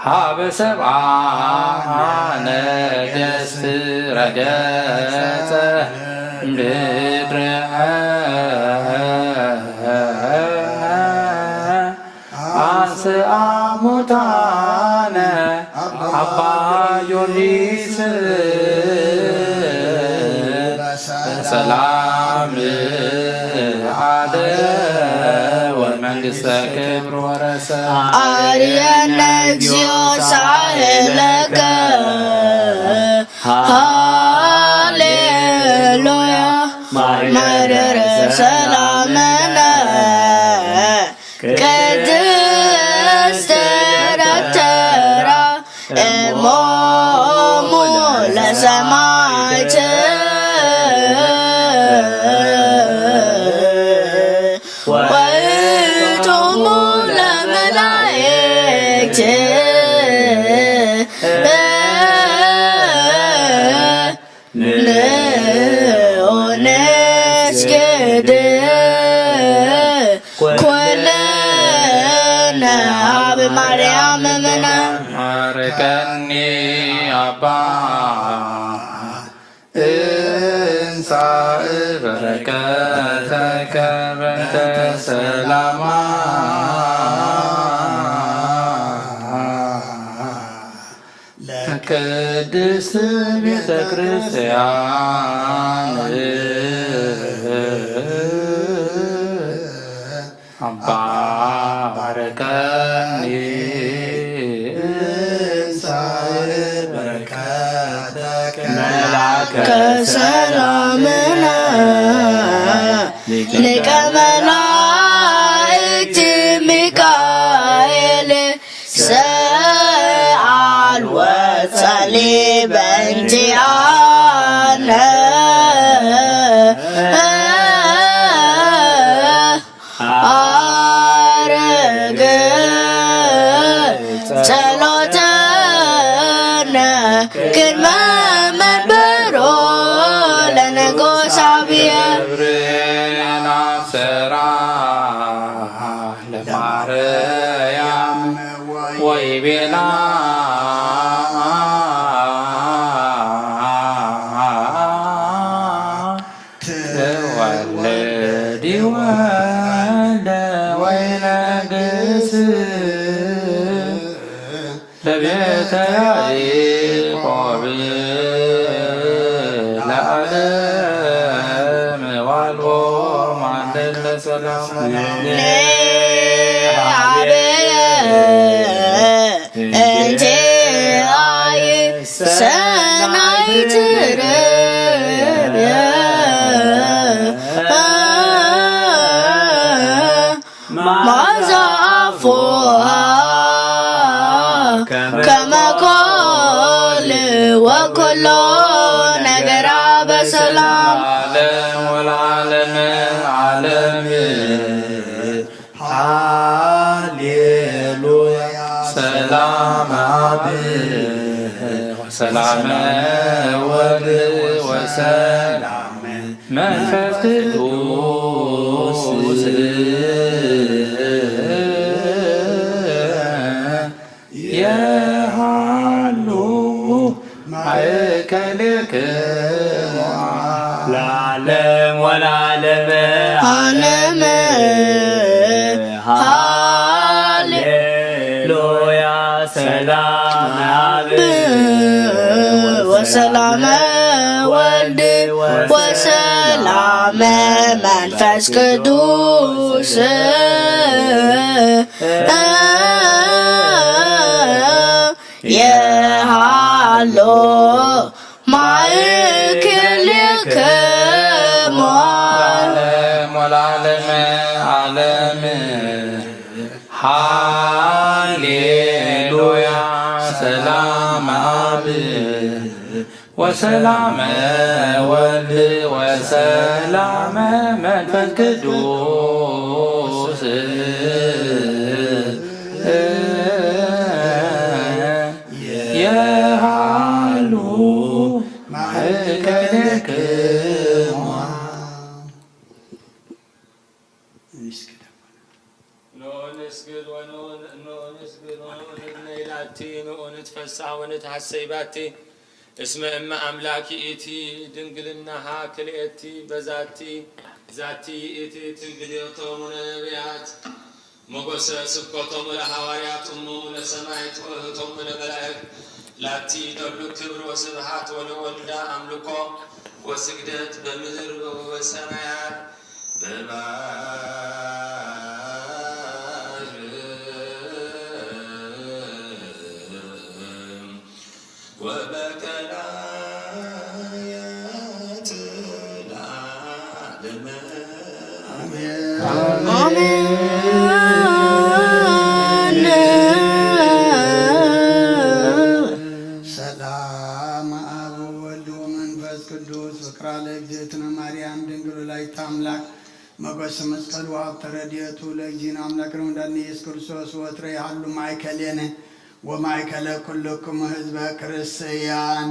ሀበ ሰብአ ነገሥት ረገጸ ምድረ አንሥአ ሙታነ አባ ጊዮርጊስ በሰላም አደ ወመንግሥተ ክብር ወረሰ አርየነ እግዚኦ ሳህለከ ሃሌሉያ ማረረ ሰላመነ ቅድስት ረተራ እሞሙ ለሰማዕት ወእቶሙ ለመላእክት ንስግድ ኩልነ አብ ማርያም እምነ ማረከኒ አባ እንሳእ በረከተከ በእንተ ሰላማ ለቅድስት ቤተ ክርስቲያን አባ ባረከኒ እንሳእ በረከተከ ከሰላምነ ሊቀ መላእክት ሚካኤል ሰአል ወጸልይ በእንቲአነ አረገ ጸሎተነ ቅድመ መንበሮ ለንጉሥ አብየ ብርና ስራ ለማርያም ወይቤላ ትወልድ ወልደ ወይነግሥ ለቤተ ያዕቆብ ለዓለም ዋልቦ ማንደለ ሰላም አብየ እንቲአየ ሰናይት ርብየ ማዛፎሃ ከመ ኮል ወኩሎ ነገራ በሰላም ዓለም ወለዓለመ ዓለም ሃሌሉያ ሰላም አብ ወሰላመ ወልድ ወሰላም መንፈስ ቅዱስ የሃሉ ማእከልክሙ ለዓለም ወለዓለመ ዓለም ሃሌሉያ ሰላም አብ ወሰላመ ወልድ ወሰላመ መንፈስ ቅዱስ የሃሎ ማእከልክሙ ዓለም ወለዓለመ ዓለም ሃሌሉያ ሰላም አብ ወሰላም ወልድ ወሰላም መንፈስ ቅዱስ የሃሉ ማእከለክሙ ንስግድ ወንስግድ ወንትነይላቲ ወንትፈሳሕ ወንትሐሰይባቲ እስመ እመ አምላኪ ኢቲ ድንግልናሃ ክልኤቲ በዛቲ ዛቲ ኢቲ ትንግልቶሙ ነቢያት ሞገሰ ስብከቶሙ ለሐዋርያት እሞሙ ለሰማዕት ወእህቶሙ ለመላእክት ላቲ ነብሉ ክብር ወስብሐት ወለወልዳ አምልኮ ወስግደት በምድር ወበሰማያት ወበከላያት ለዓለመ ሰላም አብ ወወልድ ወመንፈስ ቅዱስ ፍቅራ ለእግዝእትነ ማርያም ድንግል ወላዲተ አምላክ መጎሰ መስቀሉ ሀብተ ረድኤቱ ለእግዚእነ አምላክነ ወመድኃኒነ ኢየሱስ ክርስቶስ ወትረ ያህሉ ማእከሌነ ወማእከለ ኩልክሙ ህዝበ ክርስቲያን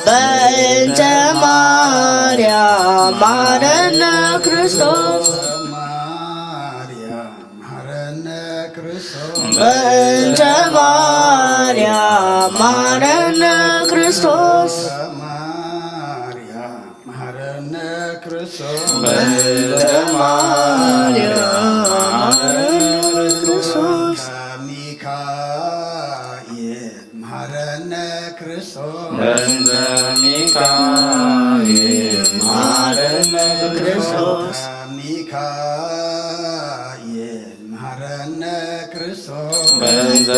በእንተ ማርያም ማረነ ክርስቶስ በእንተ ማርያም ማረነ ክርስቶስ በእንተ ማርያም ማረነ ክርስቶስ በእንተ ሚካኤል ማረነ ክርስቶስ በእንተ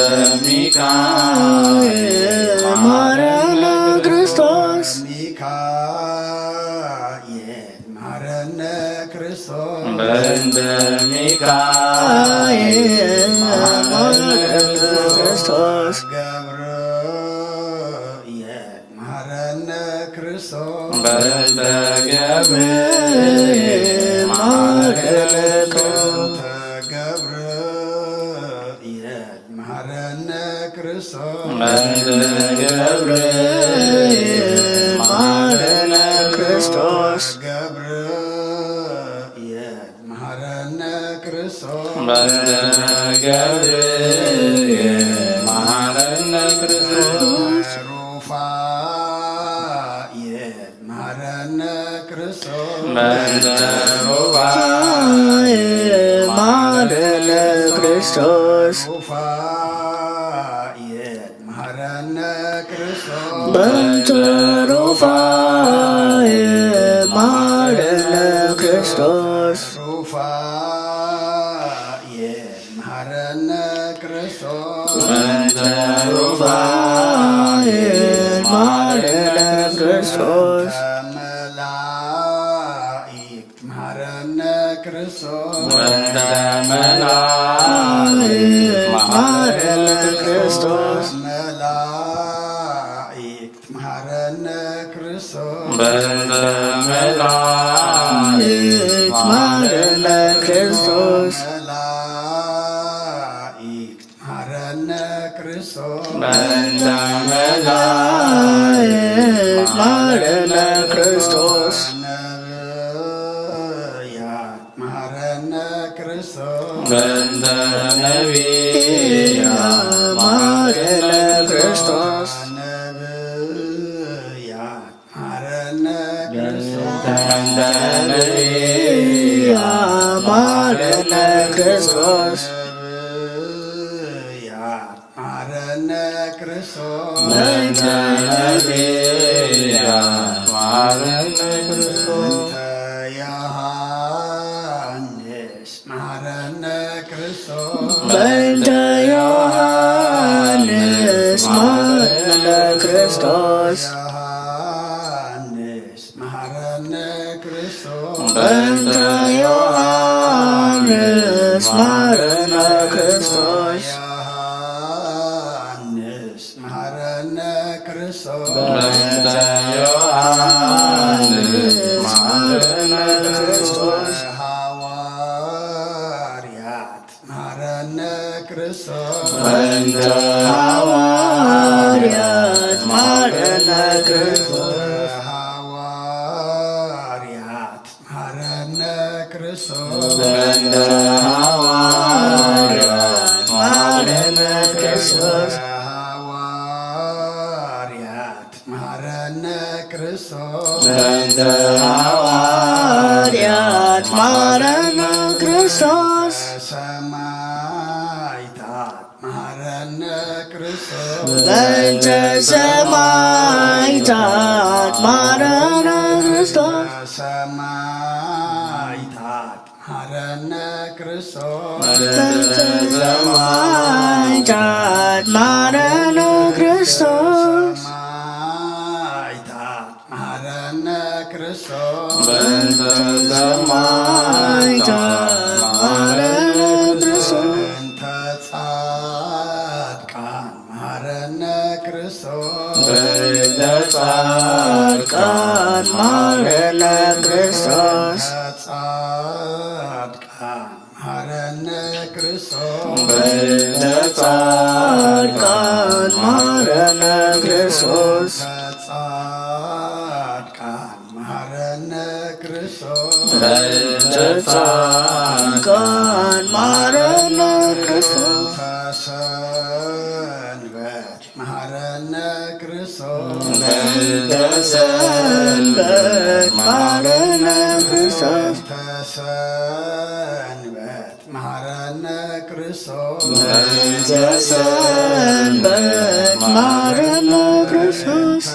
ሚካኤል ማረነ ክርስቶስ በእንተ ሚካኤል ማረነ ክርስቶስ በእንተ ገብርኤል ማረነ ክርስቶስ በእንተ ገብርኤል ማረነ ክርስቶስ በእንተ ገብርኤል ማረነ ክርስቶስ በእንተ ሩፋኤል ማረነ ክርስቶስ በእንተ ሩፋኤል ማረነ ክርስቶስ በእንተ ሩፋኤል ማረነ ክርስቶስ በእንተ መላእክት ማረነ ክርስቶስ በእንተ መላእክት ማረነ ክርስቶስ በእንተ መላእክት ማረነ ክርስቶስ በእንተ ነቢያት ማረነ ክርስቶስ በእንተ ነቢያት ማረነ ክርስቶስ በእንተ ነቢያት ማረነ ክርስቶስ በእንተ ዮሐንስ ማረነ ክርስቶስ በእንተ ዮሐንስ ማረነ ክርስቶስ በእንተ ዮሐንስ ማረነ ክርስቶስ በእንተ ሐዋርያት ማረነ ክርስቶስ በእንተ ሐዋርያት ማረነ ክርስቶስ በእንተ ሐዋርያት ማረነ ክርስቶስ በእንተ ሰማዕታት መሐረነ ክርስቶስ መሐረነ ክርስቶስ በእንተ ሰማዕታት መሐረነ ክርስቶስ መሐረነ ክርስቶስ በእንተ ሰማዕታት መሐረነ ክርስቶስ በእንተ ጻድቃን መሐረነ ክርስቶስ በእንተ ጻድቃን መሐረነ ክርስቶስ በእንተ ጻድቃን መሐረነ ክርስቶስ መሐረነ ክርስቶስ በእንተ ሰንበት መሐረነ ክርስቶስ መሐረነ ክርስቶስ በእንተ ሰንበት መሐረነ ክርስቶስ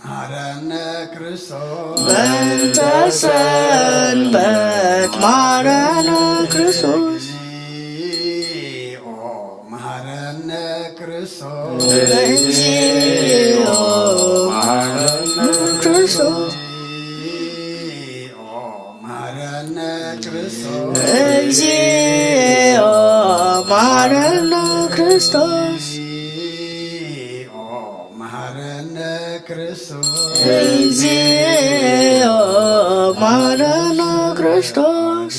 መሐረነ ክርስቶስ በእንተ ሰንበት መሐረነ ክርስቶስ መሐረነ ክርስቶስ እግዚኦ መሐረነ ክርስቶስ መሐረነ ክርስቶስ እግዚኦ መሐረነ ክርስቶስ መሐረነ ክርስቶስ እግዚኦ መሐረነ ክርስቶስ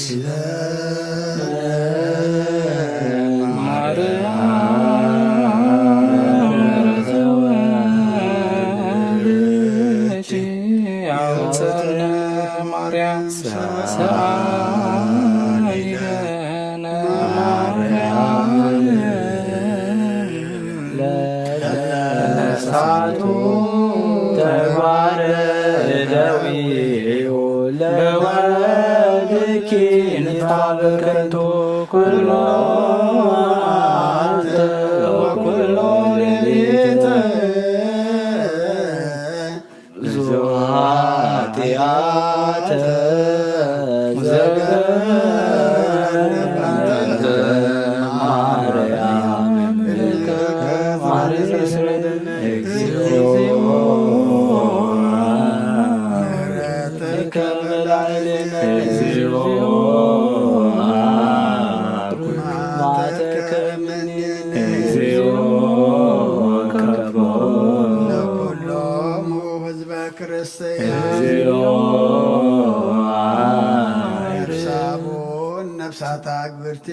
ነፍሳት አግብርቴ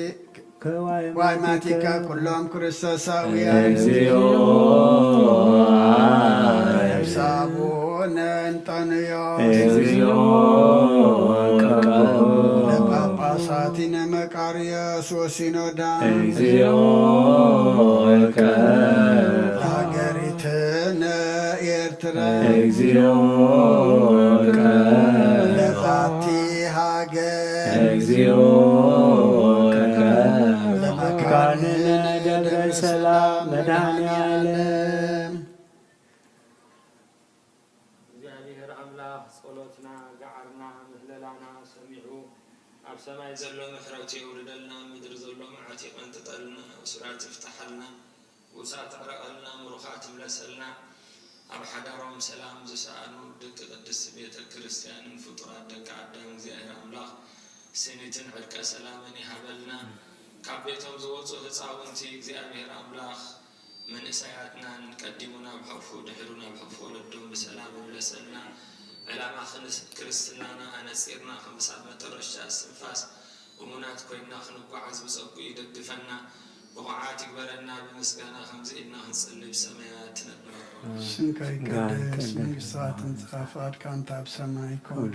ዋይማቲካ ኩሎም ክርስቶሳውያን ነፍሳቡነ እንጠንዮስ ለጳጳሳቲነ መቃርዮስ ወሲኖዳ ሀገሪትነ ኤርትራ ለዛቲ ሀገር ለመካንነ ደብረ ሰላም መድኃኔዓለም እግዚአብሔር አምላክ ጸሎትና ጋዓርና ምህለላና ሰሚዑ ኣብ ሰማይ ዘሎ ምሕረቱ የውርደልና ምድሪ ዘሎ መዓት ይቐንጥጠልና እስራት ይፍታሐልና ውሳት ዕረቐልና ምሩኻት ይምለሰልና ኣብ ሓዳሮም ሰላም ዝሰኣኑ ደቂ ቅድስቲ ቤተ ክርስቲያንን ፍጡራት ደቂ ኣዳም እግዚአብሔር ኣምላኽ ስኒትን ዕርቀ ሰላምን ይሃበልና ካብ ቤቶም ዝወፁ ህፃውንቲ እግዚአብሔር ኣምላኽ መንእሰያትናን ቀዲሙ ናብ ሕርፉ ድሕሩ ናብ ሕርፉ ወለዶም ብሰላም ይምለሰልና ዕላማ ክርስትናና ኣነፂርና ከምሳብ መጨረሻ እስትንፋስ እሙናት ኮይና ክንጓዓዝ ብፀጉ ይደግፈና ብቑዓት ይግበረና ብምስጋና ከምዚ ኢልና ክንፅሊ ብሰማያት ትነብር ስምከ ይቀደስ መንግሥትካ ትምጻእ ፈቃድካ ኣብ ሰማይ ከምኡ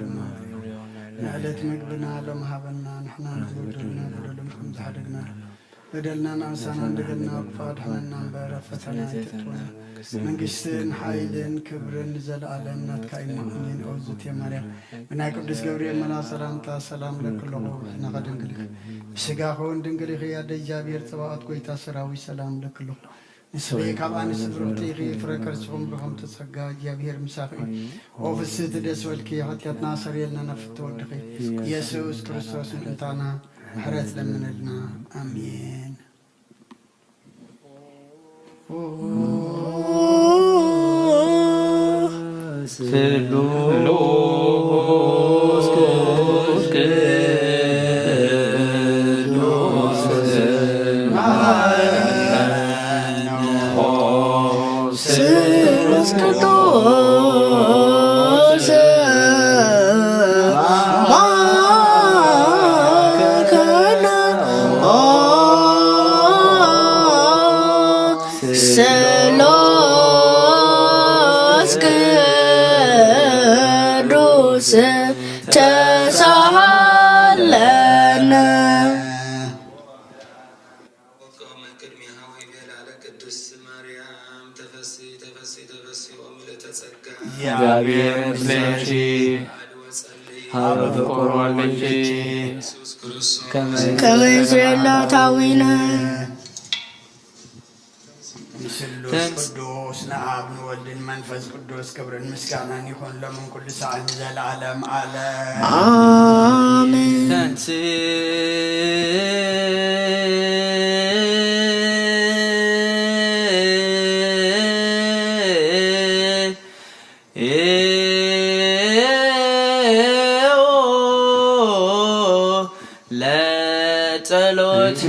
ንዕለት ምግብና ሎም ሃበና ንሕና ንበደልና በደሎም ከም ዝሓደግና بدلنا ننسانا عندنا فادحنا برفتنا تطونا منجستن حيلن كبرن زل عالمنا تكاين مؤمنين أوزت يا مريم من قدس جبريل ملا سلام لك الله نقدم لك سجاهون دنقلي يا دجابير تبعت كويتا سراوي سلام لك الله نسبي كمان سبرتي غي فركرتهم بهم تسجى جابير مسافي وفسد دس والكي حتى ناصر يلنا نفتو دقي يسوع كريستوس انتانا حرت لنا لنا امين قدوس نعم نولد المنفذ قدوس كبر المسكانة يكون لمن كل ساعة زال العالم على آمين لا تلوت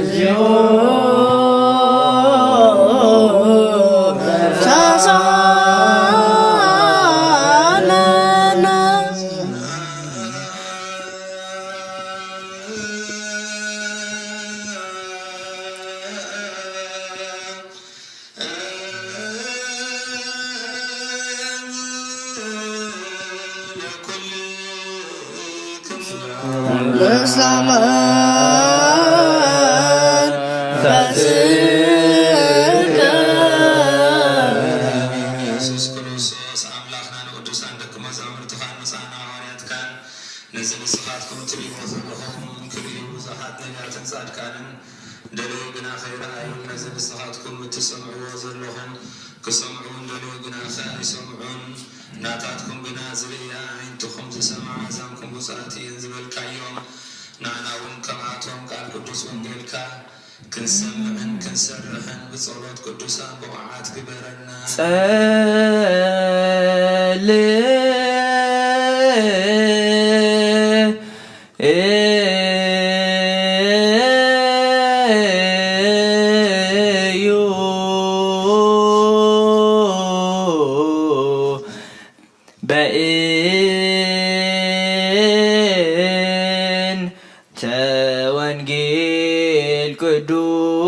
ناتاتكم بنازلية عينتكم زسمع عزامكم بصاتي ينزل الكيوم نعناون كماتهم قال قدوس ونجلكا كنسمعن كنسرحن بصولات قدوسان بوعات كبرنا بإن توانجيل قدوس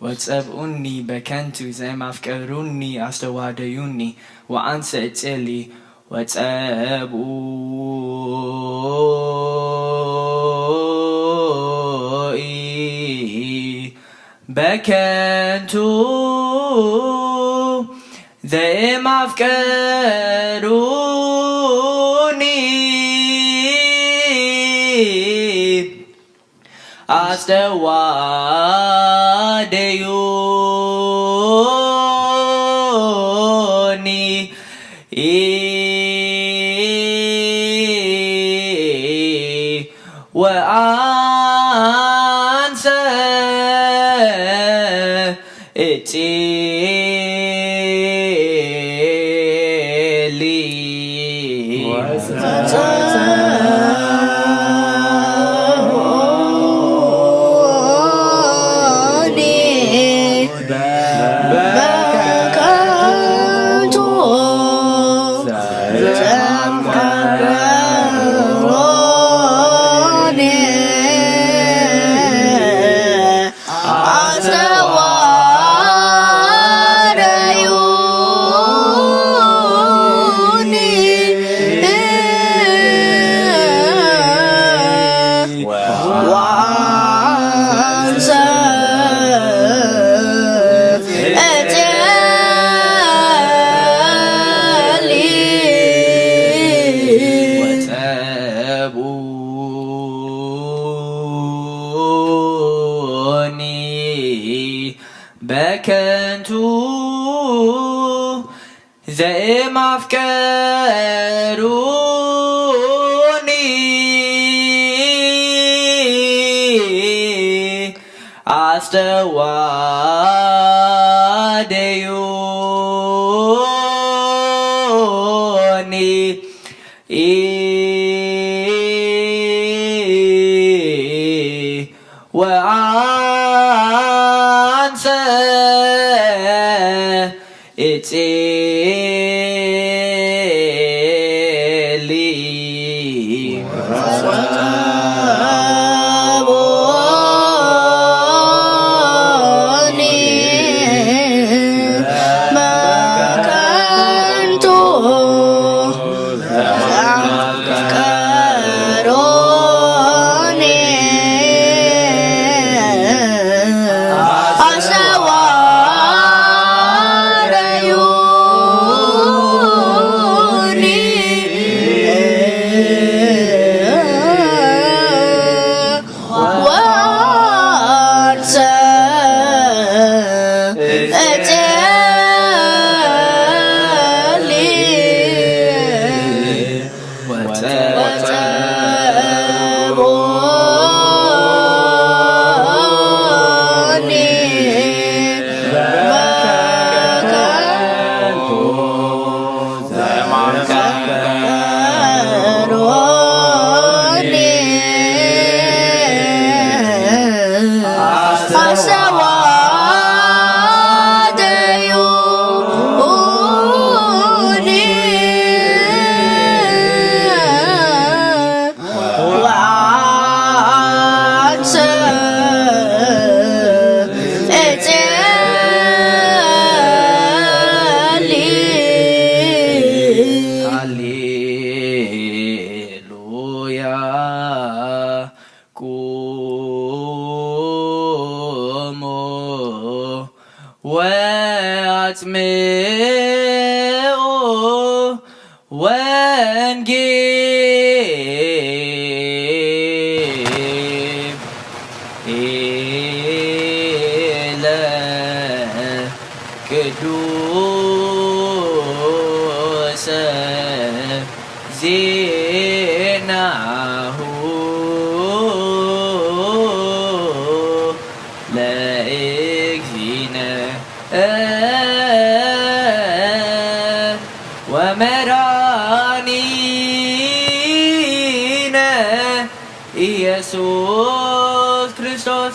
وتسبقوني بكنتو زي ما فكروني استواديوني وأنسى تلي وتسبقوني بكنتو زي ما فكروني استواديوني وأنسى بكنتو زي ما فكروني عستواديوني وعنسى اتسلي واتمئوا وانجيب إلى كدوس زينه لا يكفينا ومرانينا يسوع كريستوس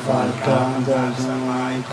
Falcão da Samai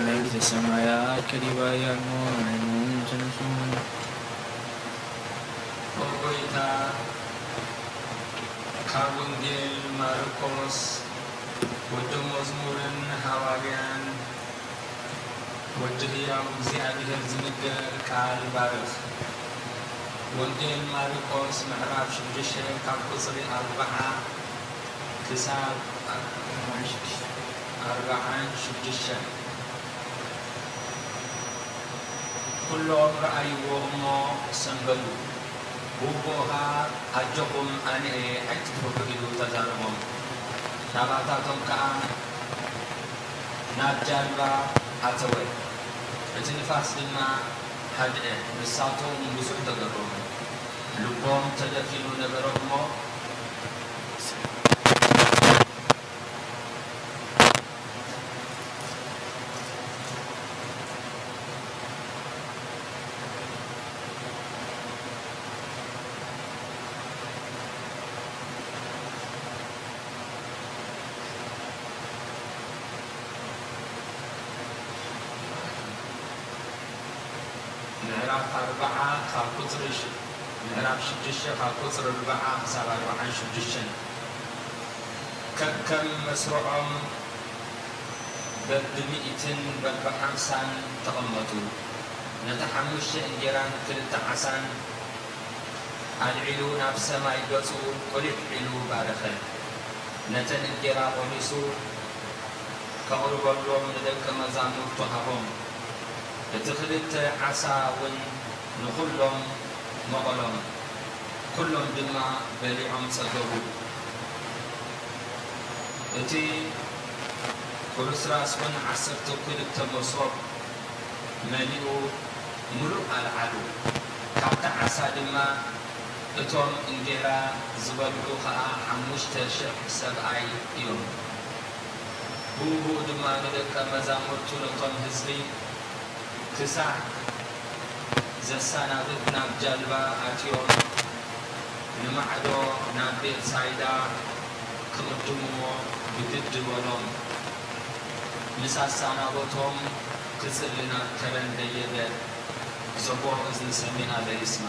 መንግሥተ ሰማያት ከዲባያኑ አይኑን ተነሱን ኦጎይታ ካብ ወንጌል ማርቆስ ወደ መዝሙርን ሐዋርያን ወደ ሕያው እግዚአብሔር ዝንገር ቃል ባርኽ ወንጌል ማርቆስ ምዕራፍ 6 ካብ ቁፅሪ 40 ክሳብ 46 ኩሎም ረአይዎ እሞ ሰንበዱ ውቦኻ ኣጀኹም ኣነ ኣይትትረኩ ኢሉ ተዛረቦም ናባታቶም ከዓ ናብ ጃልባ ኣተወ እቲ ንፋስ ድማ ሃድአ ንሳቶም ብዙሕ ተገረሙ ልቦም ተደፊኑ ነበረ እሞ ምዕራፍ 4 ካብ ቁፅሪ ምዕራፍ 6 ካብ ቁፅሪ 4 ክሳብ 46 ከከም መስርዖም በብ100 በብ50 ተቐመጡ ነቲ 5 እንጀራን 2 ዓሳን ኣልዒሉ ናብ ሰማይ ገጹ ቆሊሕ ዒሉ ባረኸ ነተን እንጀራ ቆሚሱ ከቕርበሎም ንደቀ መዛሙርቱ ሃቦም እቲ 2 ዓሳ እውን ንኹሎም መቐሎም ኩሎም ድማ በሊዖም ፀገቡ እቲ ቁርስራስ እውን 12 መሶብ መሊኡ ሙሉእ ኣልዓሉ ካብቲ ዓሳ ድማ እቶም እንጀራ ዝበልዑ ከዓ 5,000 ሰብኣይ እዮም ብኡኡ ድማ ንደቀ መዛሙርቱ ነቶም ህዝቢ ክሳዕ ዘሳናብት ናብ ጃልባ ኣትዮም ንማዕዶ ናብ ቤትሳይዳ ክቅድምዎ ብግድ በሎም ምስ ኣሳናበቶም ክጽልና ከረንደየለ ዘቦ እዝኒ ሰሚዓ ለይስማ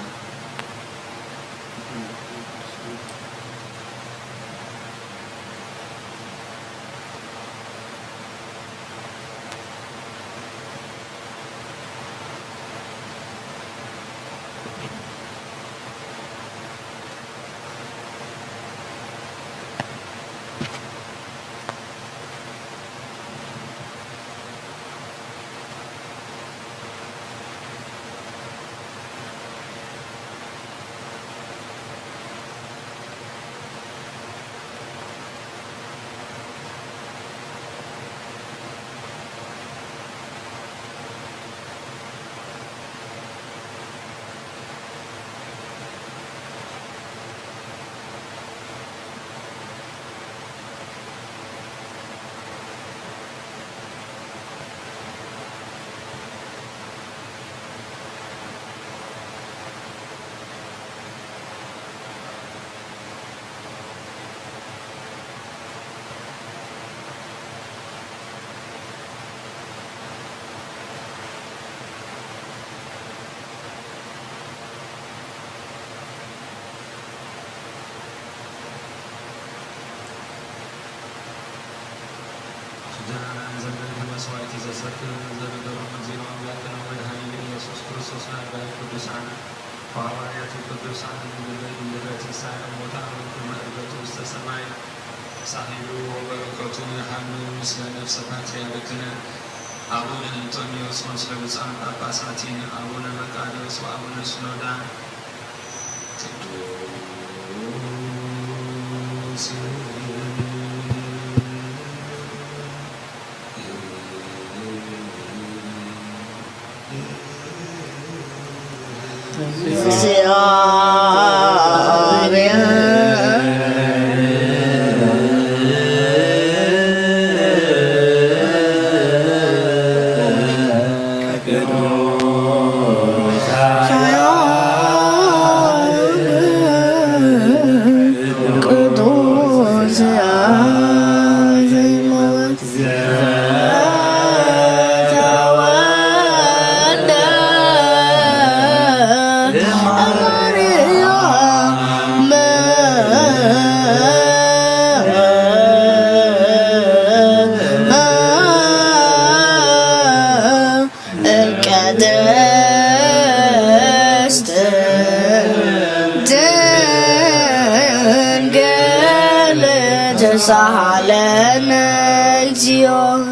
መስዋዕት ይዘሰክር ዘነገሮም እግዚኦ አምላክነ መድኃኒነ ኢየሱስ ክርስቶስ ናባይ ቅዱሳን وحواليات القدوسان بالبيت السائر وتعمل المائدة وسط السماء صاحبه وبركاته يحمل مثل نفسات يابتنا أبونا أنطونيوس مسلم بسان باباساتين أبونا مكادوس وأبونا سنودا Sahalana Exio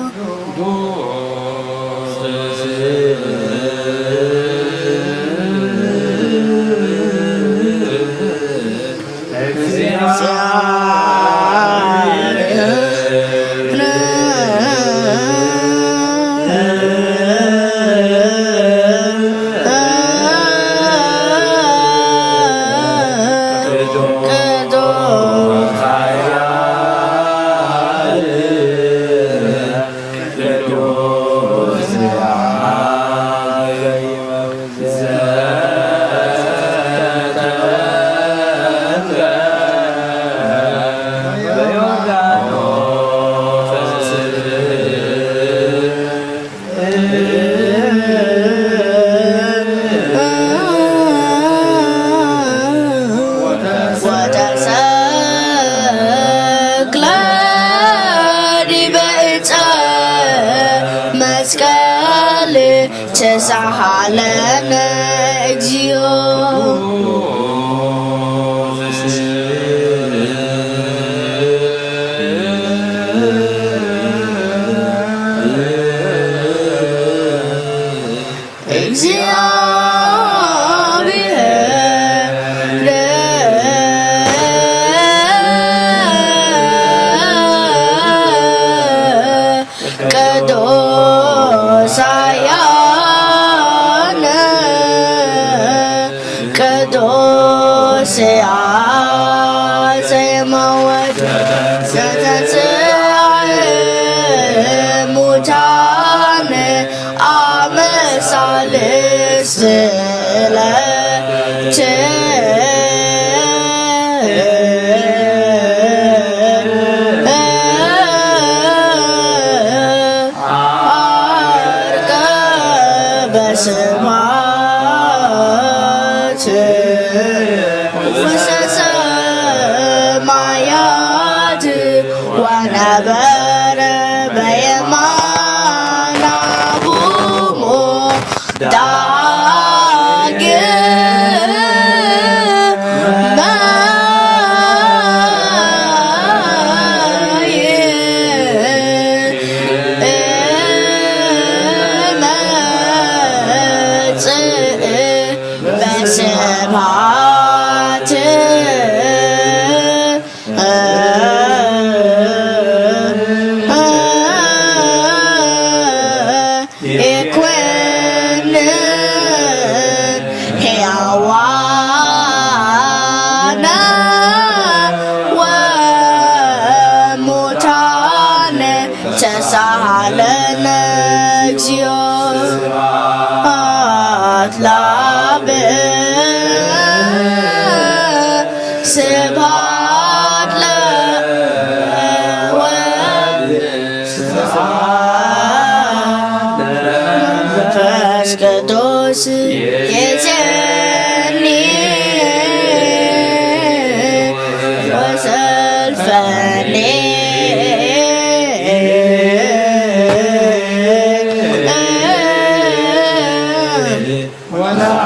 Sahalana Exio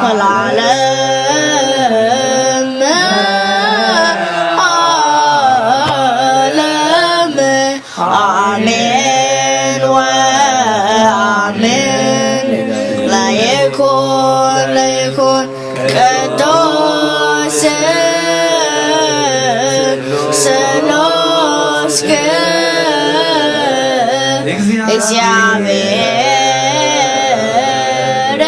والعالم ተመስገን እግዚአብሔር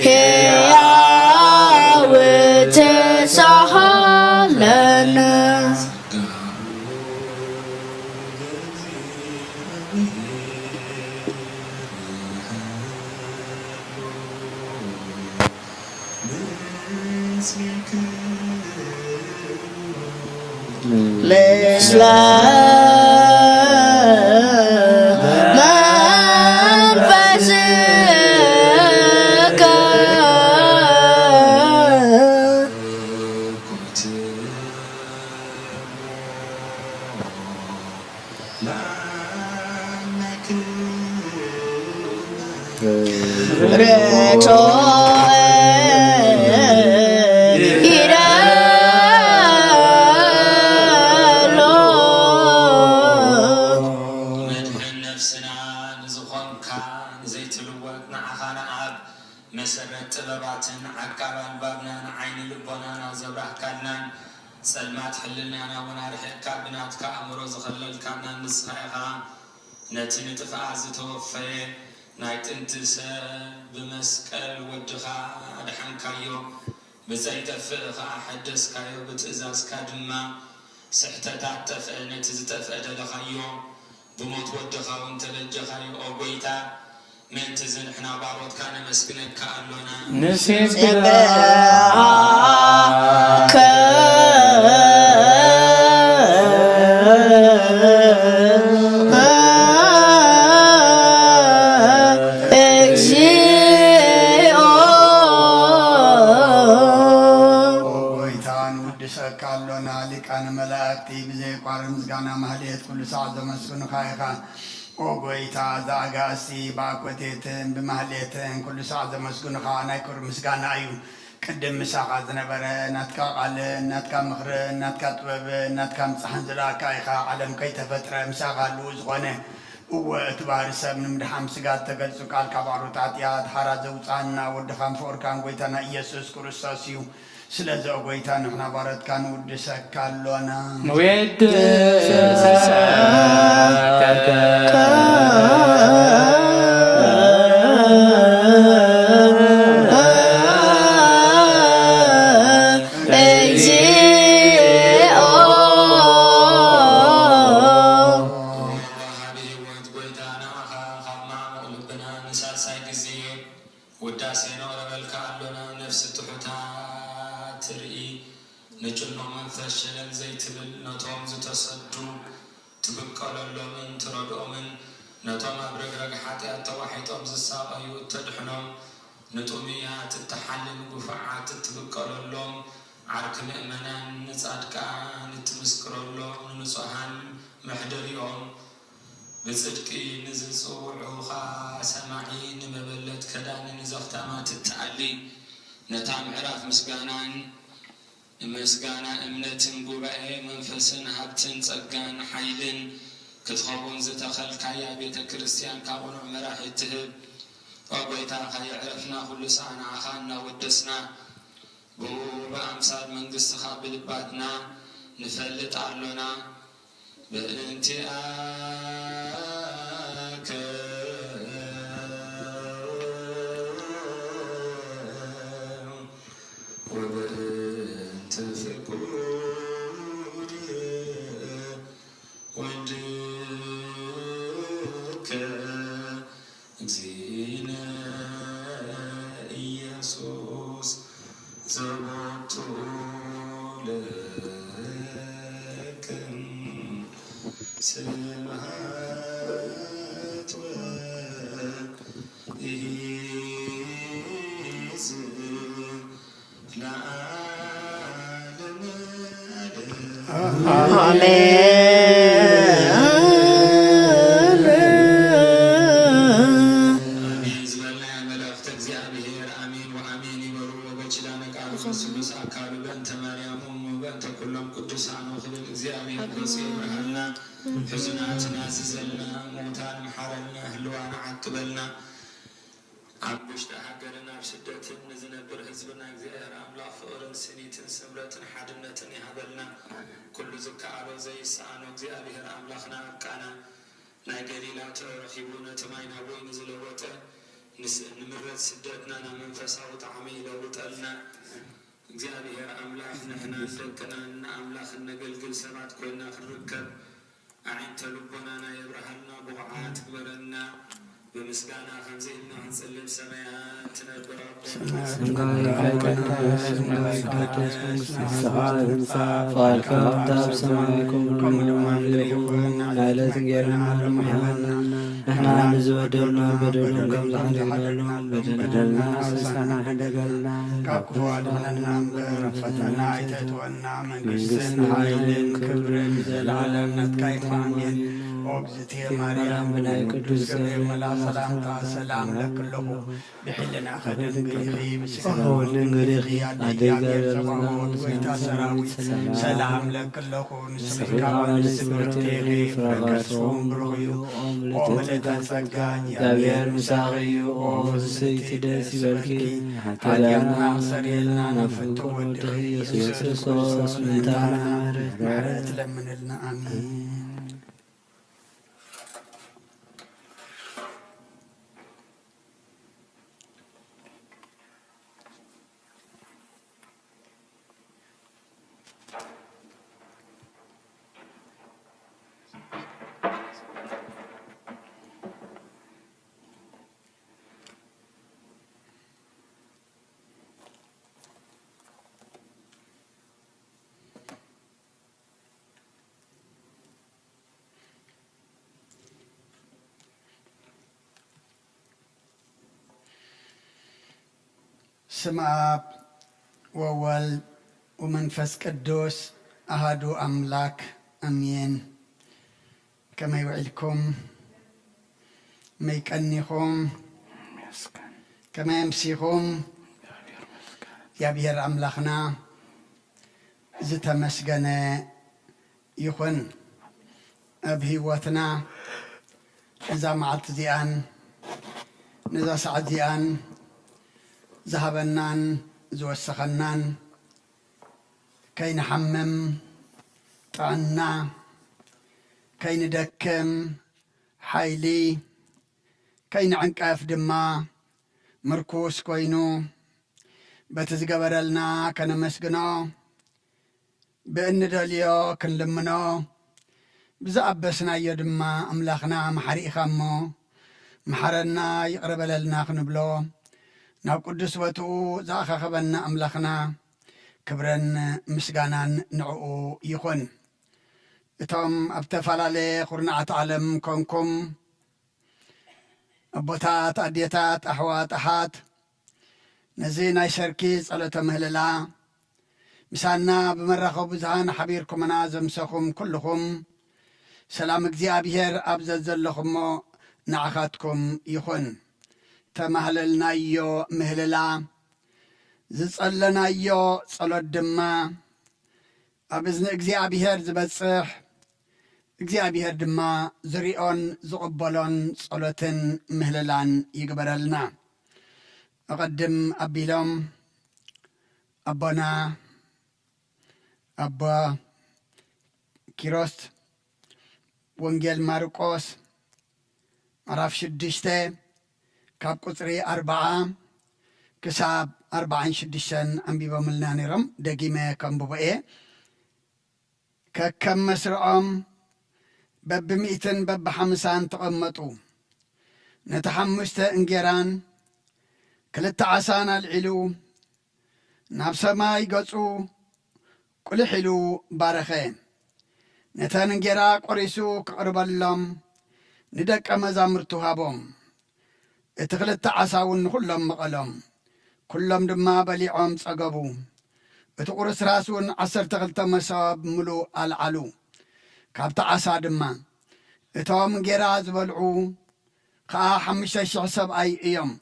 ሕያው ተሳሃለነ መሰረት ጥበባትን ዓቃባን ባብናን ዓይኒ ልቦናና ዘብራህካልናን ጸልማት ሕልልናና ወናርሕካ ብናትካ ኣእምሮ ዝኸለልካና ንስኻ ኢኻ ነቲ ንጥፍኣት ዝተወፈየ ናይ ጥንቲ ሰብ ብመስቀል ወድኻ ኣድሓንካዮ ብዘይጠፍእ ኸዓ ሓደስካዮ ብትእዛዝካ ድማ ስሕተታት ጠፍአ ነቲ ዝጠፍአ ደለኻዮ ብሞት ወድኻ እውን ተለጀኻዮ ኦ ጐይታ ምእንቲ ዝንሕና ባሮትካ ነመስግነካ ኣሎና ንሴብካ እግዚኦ ጐይታን ውድሰካ ኣሎና ሊቃነ መላእክቲ ብዘይቋር ምስጋና ማህሌት ኩሉ ሰዓት ዘመስግኑካ ኢኻ ኦ ጐይታ ዛጋሲ ባኮቴትን ብማህሌትን ኩሉ ሰዓት ዘመስግኑኻ ናይ ክብሪ ምስጋና እዩ ቅድም ምሳኻ ዝነበረ ናትካ ቃልን ናትካ ምኽርን ናትካ ጥበብን ናትካ ምፅሓን ዝለኣካ ኢኻ ዓለም ከይተፈጥረ ምሳኻ ኣለዉ ዝኾነ እወ እቲ ባህሪ ሰብ ንምድሓን ስጋት ተገልጹ ቃልካ ባዕሩ ኃጢአት ሓራ ዘውፃና ወድኻን ፍቅርካን ጐይታና ኢየሱስ ክርስቶስ እዩ ስለዚ ኦ ጐይታ ንሕና ባሮትካ ንውድሰካ ኣሎና ንወድሰካ ውዳሴና ወረበልካ ኣሎና ነፍሲ ትሑታት ትርኢ ንጭኖ መንፈስ ሸለል ዘይትብል ነቶም ዝተሰዱ ትብቀለሎምን ትረድኦምን ነቶም ኣብ ረግረግ ሓጢአት ተዋሒጦም ዝሳቐዩ እተድሕኖም ንጡምያት እተሓልም ጉፉዓት እትብቀለሎም ዓርኪ ምእመናን ንጻድቃን እትምስክረሎም ንንጹሃን መሕደሪኦም ብጽድቂ ንዝጽውዑኻ ሰማዒ ንመበለት ከዳኒ ንዘኽታማት እትዓሊ ነታ ምዕራፍ ምስጋና እምነትን ጉባኤ መንፈስን ሃብትን ጸጋን ሓይልን ክትኸውን ዝተኸልካያ ቤተ ክርስቲያን ካብ ቁኑዕ መራሒ ትህብ ኦ ጐይታ ኸየዕረፍና ኩሉ ሰዓት ንዓኻ እናወደስና ብኡ ብኣምሳል መንግሥትኻ ብልባትና ንፈልጥ ኣሎና በእንቲአከ ወበእንተ ፍቁር ወልድከ እግዚእነ ኢየሱስ ዘቦቱ ስብሐት ወኢዝ ለዓለመ አሜን ዝበልና መላእክተ እግዚአብሔር አሜን ወአሜን ይበሉ ወበችላነ ቃል ስሉስ አካሉ በእንተ ማርያም በእንተ ኩሎም ቅዱሳን ወክብል እግዚአብሔር ገጽ ይብርሃልና حزناتنا زلنا موتان محرنا هلوانا عقبلنا عبش تهجرنا بشدة نزنبر حزبنا እግዚአብሔር አምላክ ፍቅርን ስኒትን ስምረትን ሓድነትን ይሃበልና ኩሉ ዝከኣሎ ዘይሰኣኖ እግዚአብሔር አምላክና አብቃና ናይ ገሊላ ተረኺቡ ነቲ ማይ ናብ ወይኒ ዝለወጠ ንምረት ስደትና ናብ መንፈሳዊ ጣዕሚ ይለውጠልና እግዚአብሔር አምላክ ንሕና ደቅናና አምላክ ነገልግል ሰባት ኮይና ክንርከብ አዒንተ ልቦናና የብርሃልና ብቑዓት ግበረና በምስጋና ከምዘይልና ክንጸልም ሰማያት ትነብር وبزتي مريم بناي قدوس ገብርኤል መልአክ ሰላምታ ሰላም ለክለሁ ብሕልና ኸደን ገሊኺ ምስክረውን ገሊኺ አደጋር ሰማዖት ወይታ ሰራዊት ሰላም ለክለሁ ንስብካውን ንስብርቴኺ ፍረጋሶም ብሩዩ ኦ ምልዕተ ጸጋ እግዚአብሔር ምሳኺዩ ኦ ዝሰይቲ ደስ ይበልኪ ሓጢአትና ሰሪልና ነፍቱ ወድኺ ኢየሱስ ክርስቶስ ምንታና ምሕረት ለምንልና አሜን ስመ አብ ወወልድ ወመንፈስ ቅዱስ አሐዱ አምላክ አሜን። ከመይ ውዒልኩም መይ ቀኒኹም ከመይ አምሲኹም እግዚአብሔር አምላኽና ዝተመስገነ ይኹን። ኣብ ህይወትና እዛ መዓልቲ እዚኣን ነዛ ሰዓት እዚኣን ዝሃበናን ዝወሰኸናን ከይንሓምም ጥዕና ከይንደክም ሓይሊ ከይንዕንቀፍ ድማ ምርኩስ ኮይኑ በቲ ዝገበረልና ከነመስግኖ ብእንደልዮ ክንልምኖ ብዝኣበስናዮ ድማ ኣምላኽና መሓሪ ኢኻ እሞ መሓረና ይቕር በለልና ክንብሎ ናብ ቅዱስ ቦትኡ ዝኣኸኸበና ኣምላኽና ክብረን ምስጋናን ንዕኡ ይኹን። እቶም ኣብ ተፈላለየ ኩርናዓት ዓለም ኮንኩም ኣቦታት ኣዴታት ኣሕዋት ኣሓት ነዚ ናይ ሰርኪ ጸሎተ ምህልላ ምሳና ብመራኸቢ ብዙሃን ሓቢርኩምና ዘምሰኹም ኩልኹም ሰላም እግዚአብሔር ኣብ ዘለኹሞ ንዓኻትኩም ይኹን። ተማህለልናዮ ምህልላ ዝጸለናዮ ጸሎት ድማ ኣብ እዝኒ እግዚአብሔር ዝበጽሕ እግዚአብሔር ድማ ዝሪኦን ዝቕበሎን ጸሎትን ምህልላን ይግበረልና። أقدم أبيلوم أبونا أبا كيروس وانجيل ماركوس عرف شدشته كاب قطري 4 كساب 40 شدشن أنبي بملنا نرم دقيمة كم ببئي كم مسرعهم بب 200 بب 50 تقمطوا نتحمست انجيران كلتا عسانا العلو ناب سماي قصو كل حلو بارخين نتان انجرا قريسو كقرب اللهم ندك مزامرتو هابوم اتخلتا عساون كلهم مقلهم كلهم دما بليعهم صقبو اتقرس راسون 10 مساب ملو العلو كابتا عسا دما اتوام انجرا زبلعو خا 5,000 سبعي ايام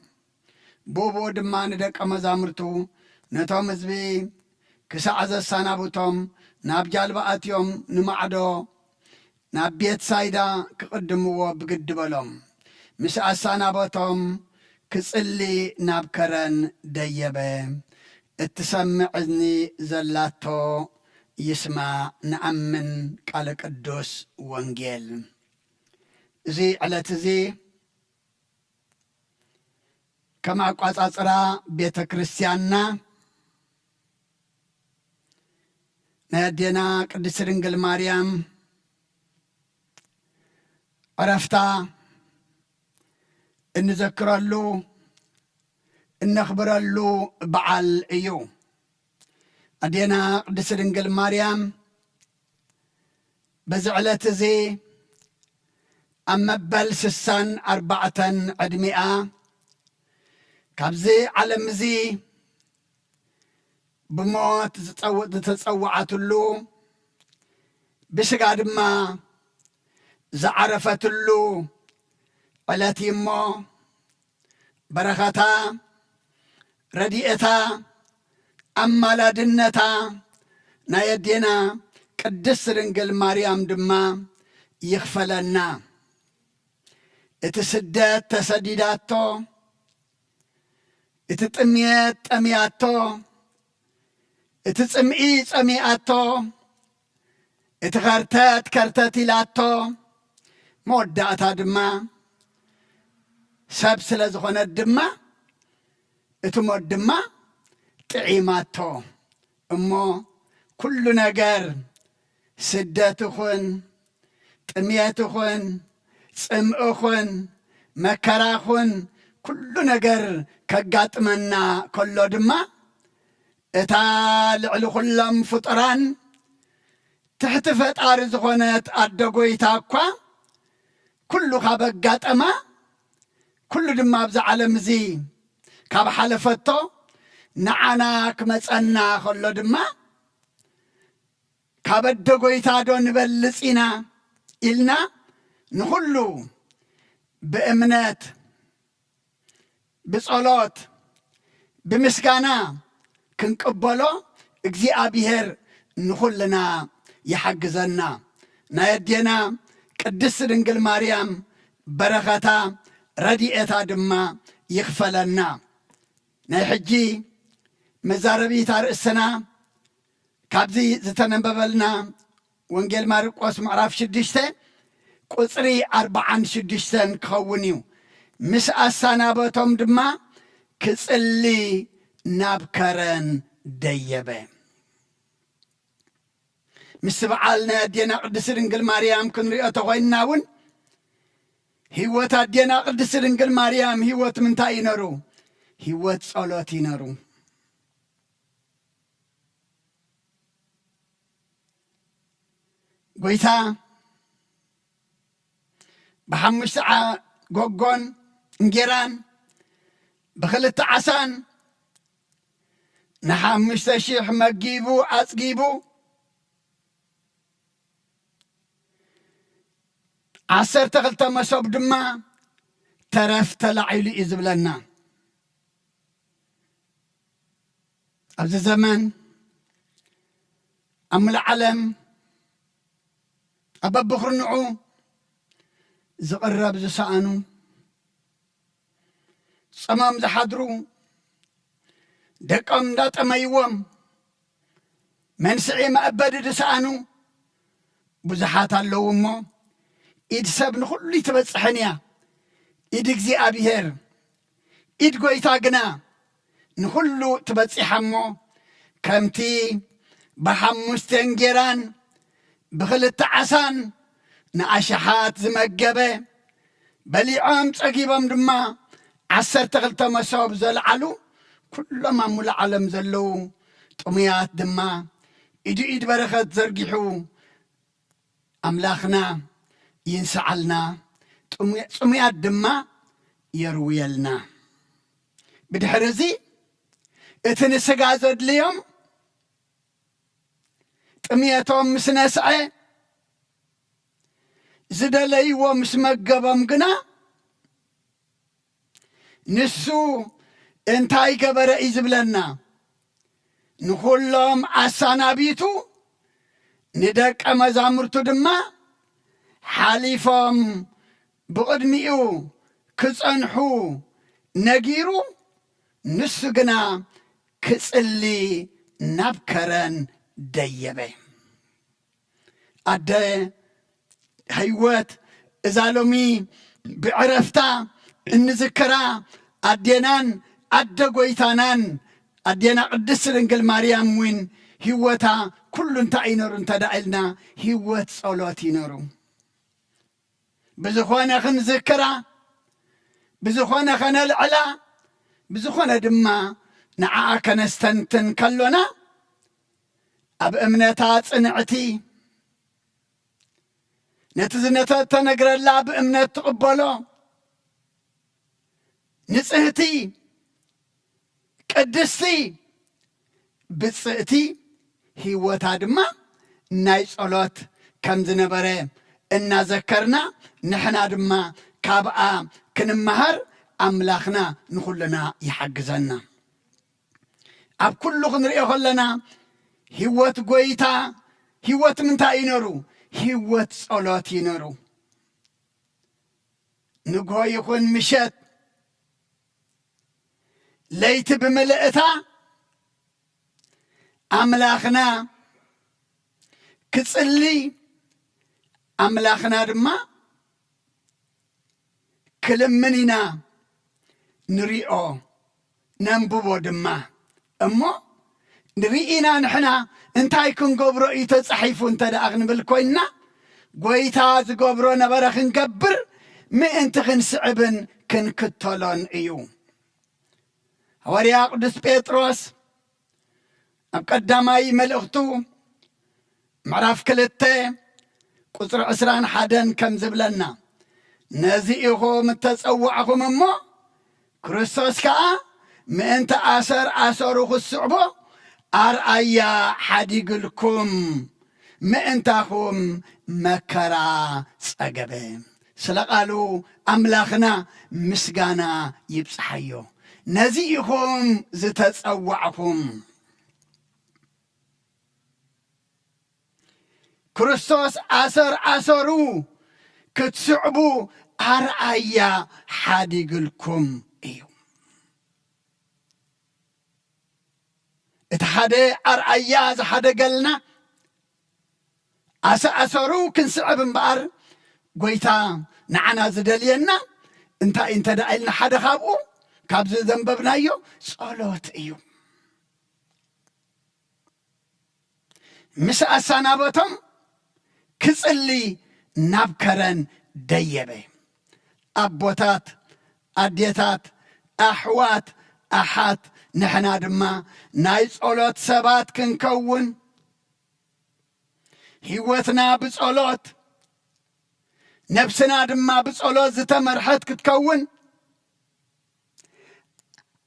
بوبو دما ندك مزامرتو نتوم زبي كسعز السنابوتهم ناب جالباتيوم نمعدو ناب بيت سايدا كقدموا بقد بلوم مسع السنابوتهم ክጽሊ ናብ ከረን ደየበ እትሰምዕኒ ዘላቶ ይስማዕ ንኣምን ቃል ቅዱስ ወንጌል እዚ ዕለት እዚ ከም ኣቋጻጽራ ቤተ ክርስቲያንና ናይ ኣዴና ቅድስት ድንግል ማርያም ዕረፍታ እንዘክረሉ እነኽብረሉ በዓል እዩ። ኣዴና ቅድስት ድንግል ማርያም በዚ ዕለት እዚ ኣብ መበል 64 ዕድሚኣ ካብዚ ዓለም እዚ ብሞት ዝተጸውዓትሉ ብስጋ ድማ ዝዓረፈትሉ ዕለት እሞ በረኸታ ረድኤታ ኣማላድነታ ናይ ኣዴና ቅድስት ድንግል ማርያም ድማ ይኽፈለና። እቲ ስደት ተሰዲዳቶ፣ እቲ ጥምየት ጠሚያቶ፣ እቲ ጽምኢ ጸሚኣቶ፣ እቲ ኸርተት ከርተት ኢላቶ፣ መወዳእታ ድማ ሰብ ስለ ዝኾነት ድማ እቲ ሞት ድማ ጥዒማቶ እሞ ኩሉ ነገር ስደት ይኹን ጥምየት ይኹን ጽምኢ ይኹን መከራ ይኹን ኩሉ ነገር ከጋጥመና ከሎ ድማ እታ ልዕሊ ኩሎም ፍጡራን ትሕቲ ፈጣሪ ዝኾነት ኣደ ጐይታ እኳ ኩሉ ካብ ኣጋጠማ ኩሉ ድማ ኣብዚ ዓለም እዚ ካብ ሓለፈቶ ንዓና ክመጸና ከሎ ድማ ካብ ኣደ ጐይታ ዶ ንበልጽ ኢና ኢልና ንኹሉ ብእምነት ብጸሎት ብምስጋና ክንቅበሎ እግዚኣብሔር ንኹልና ይሓግዘና። ናይ ኣዴና ቅድስት ድንግል ማርያም በረኸታ ረድኤታ ድማ ይኽፈለና። ናይ ሕጂ መዛረቢት ኣርእስና ካብዚ ዝተነበበልና ወንጌል ማርቆስ ምዕራፍ 6 ቁጽሪ 46 ክኸውን እዩ። ምስ ኣሳናበቶም ድማ ክጽሊ ናብ ከረን ደየበ። ምስ በዓል ናይ ኣዴና ቅድስት ድንግል ማርያም ክንሪኦ ተኾይንና እውን ህይወት ኣዴና ቅድስት ድንግል ማርያም ህይወት ምንታይ ይነሩ? ህይወት ጸሎት ይነሩ። ጐይታ ብ5 ጎጎን እንጌራን ብ2 ዓሳን ን5,000 መጊቡ ኣጽጊቡ 12 መሶብ ድማ ተረፍ ተላዒሉ እዩ ዝብለና። ኣብዚ ዘመን ኣብ ሙሉእ ዓለም ኣብ በብኽርንዑ ዝቕረብ ዝሰኣኑ ጸሞም ዝሓድሩ ደቆም እንዳጠመይዎም መንስዒ መእበዲ ዝሰኣኑ ብዙሓት ኣለዉ እሞ ኢድ ሰብ ንኹሉ ይትበጽሐን እያ። ኢድ እግዚኣብሔር ኢድ ጐይታ ግና ንኹሉ ትበጺሐ እሞ ከምቲ ብ5 እንጌራን ብ2 ዓሳን ንኣሽሓት ዝመገበ በሊዖም ጸጊቦም ድማ 12 መሶብ ዘለዓሉ ኩሎም ኣብ ሙሉእ ዓለም ዘለዉ ጥሙያት ድማ ኢዱ ኢድ በረኸት ዘርጊሑ ኣምላኽና ይንስዓልና፣ ጽሙያት ድማ የርውየልና። ብድሕሪ እዚ እቲ ንስጋ ዘድልዮም ጥምየቶም ምስ ነስዐ ዝደለይዎ ምስ መገቦም ግና ንሱ እንታይ ገበረ እዩ ዝብለና? ንኹሎም ኣሳናቢቱ ንደቀ መዛሙርቱ ድማ ሓሊፎም ብቕድሚኡ ክጸንሑ نجيرو نسجنا كسلي نبكرن ديبه أدى هيوت إزالومي بعرفتا النذكرة أدينان أدى قويتانان أدينا قدس رنجل مريم وين هيوتا كل تعينر تدعلنا هيوت صلاتي نورو بزخوانا خنذكرة بزخوانا خنالعلا بزخوانا دما نعاك نستنتن كلنا أب أمنتات صنعتي نتزنتات تنقر الله بأمنت تقبلو نصهتي قدستي بصئتي هيوتا دما ناي صلوت كم زنبره إنا ذكرنا نحنا دما كابعا كنمهر أملاخنا نخلنا يحجزنا أب كله خنرئي خلنا هيوت قويتا هيوت منتا ينرو هيوت صلات ينرو نقو يكون مشت ليت بملئتا أملاخنا كتصلي أملاخنا دما كلمنينا نريئو ننبوبو دما أمو نريئنا نحنا انتاي كن قبرو ايتا صحيفو انتا دا اغن بالكوينا قويتا قبرو نبرا خنقبر ما انت خنسعبن كن كتولون ايو هوريا قدس بيتروس قداماي ملأختو معرف كلتة قصر عسران حدن كم زبلنا نزيئهم متسوعهم امو كريستوس كا ما انت آسر الصعبة أرأيا حديقلكم ما انتاكم مكرا سأقبه سلقالو أملاخنا مسقانا يبصحيو نزيئهم زتسوعهم كريستوس آسرو كتسعبو أرأيا حديقلكم إيو اتحدى أرأيا زحدى قلنا أسرو كنسعب مبار قويتا نعنا زدلينا انت دعيلنا حدا خابو كابز ذنببنا ايو صلوت ايو مس أسانابتهم كسلي نابكرن ديبه أبوتات أديتات أحوات أحات نحنا دما نايز صلوت سبات كنكون هيوتنا بصلوت نفسنا دما بصلوت زتمرحت كتكون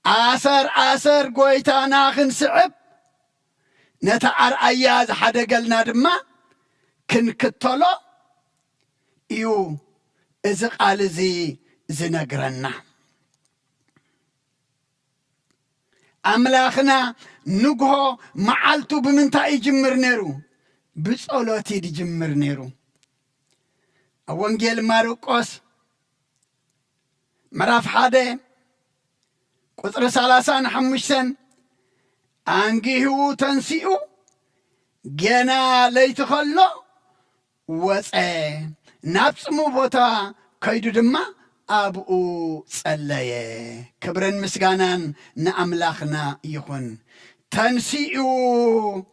آسر قويتانا خنسعب نتعر أياز حدا قلنا دما كنكتلو إيو إذا قال زي زنقرنا أملاخنا نقهو معالتو بمنتا يجمر نيرو بصلوتي دي جمر نيرو أوانجيل مارقوس مراف حادي قطر 35 أنجيهو تنسيئو جنا ليتخلو وصي نابسمو بوتا كيدو دما أبو صليه كبرن مسغانان نأملاخنا يخون تنسيئو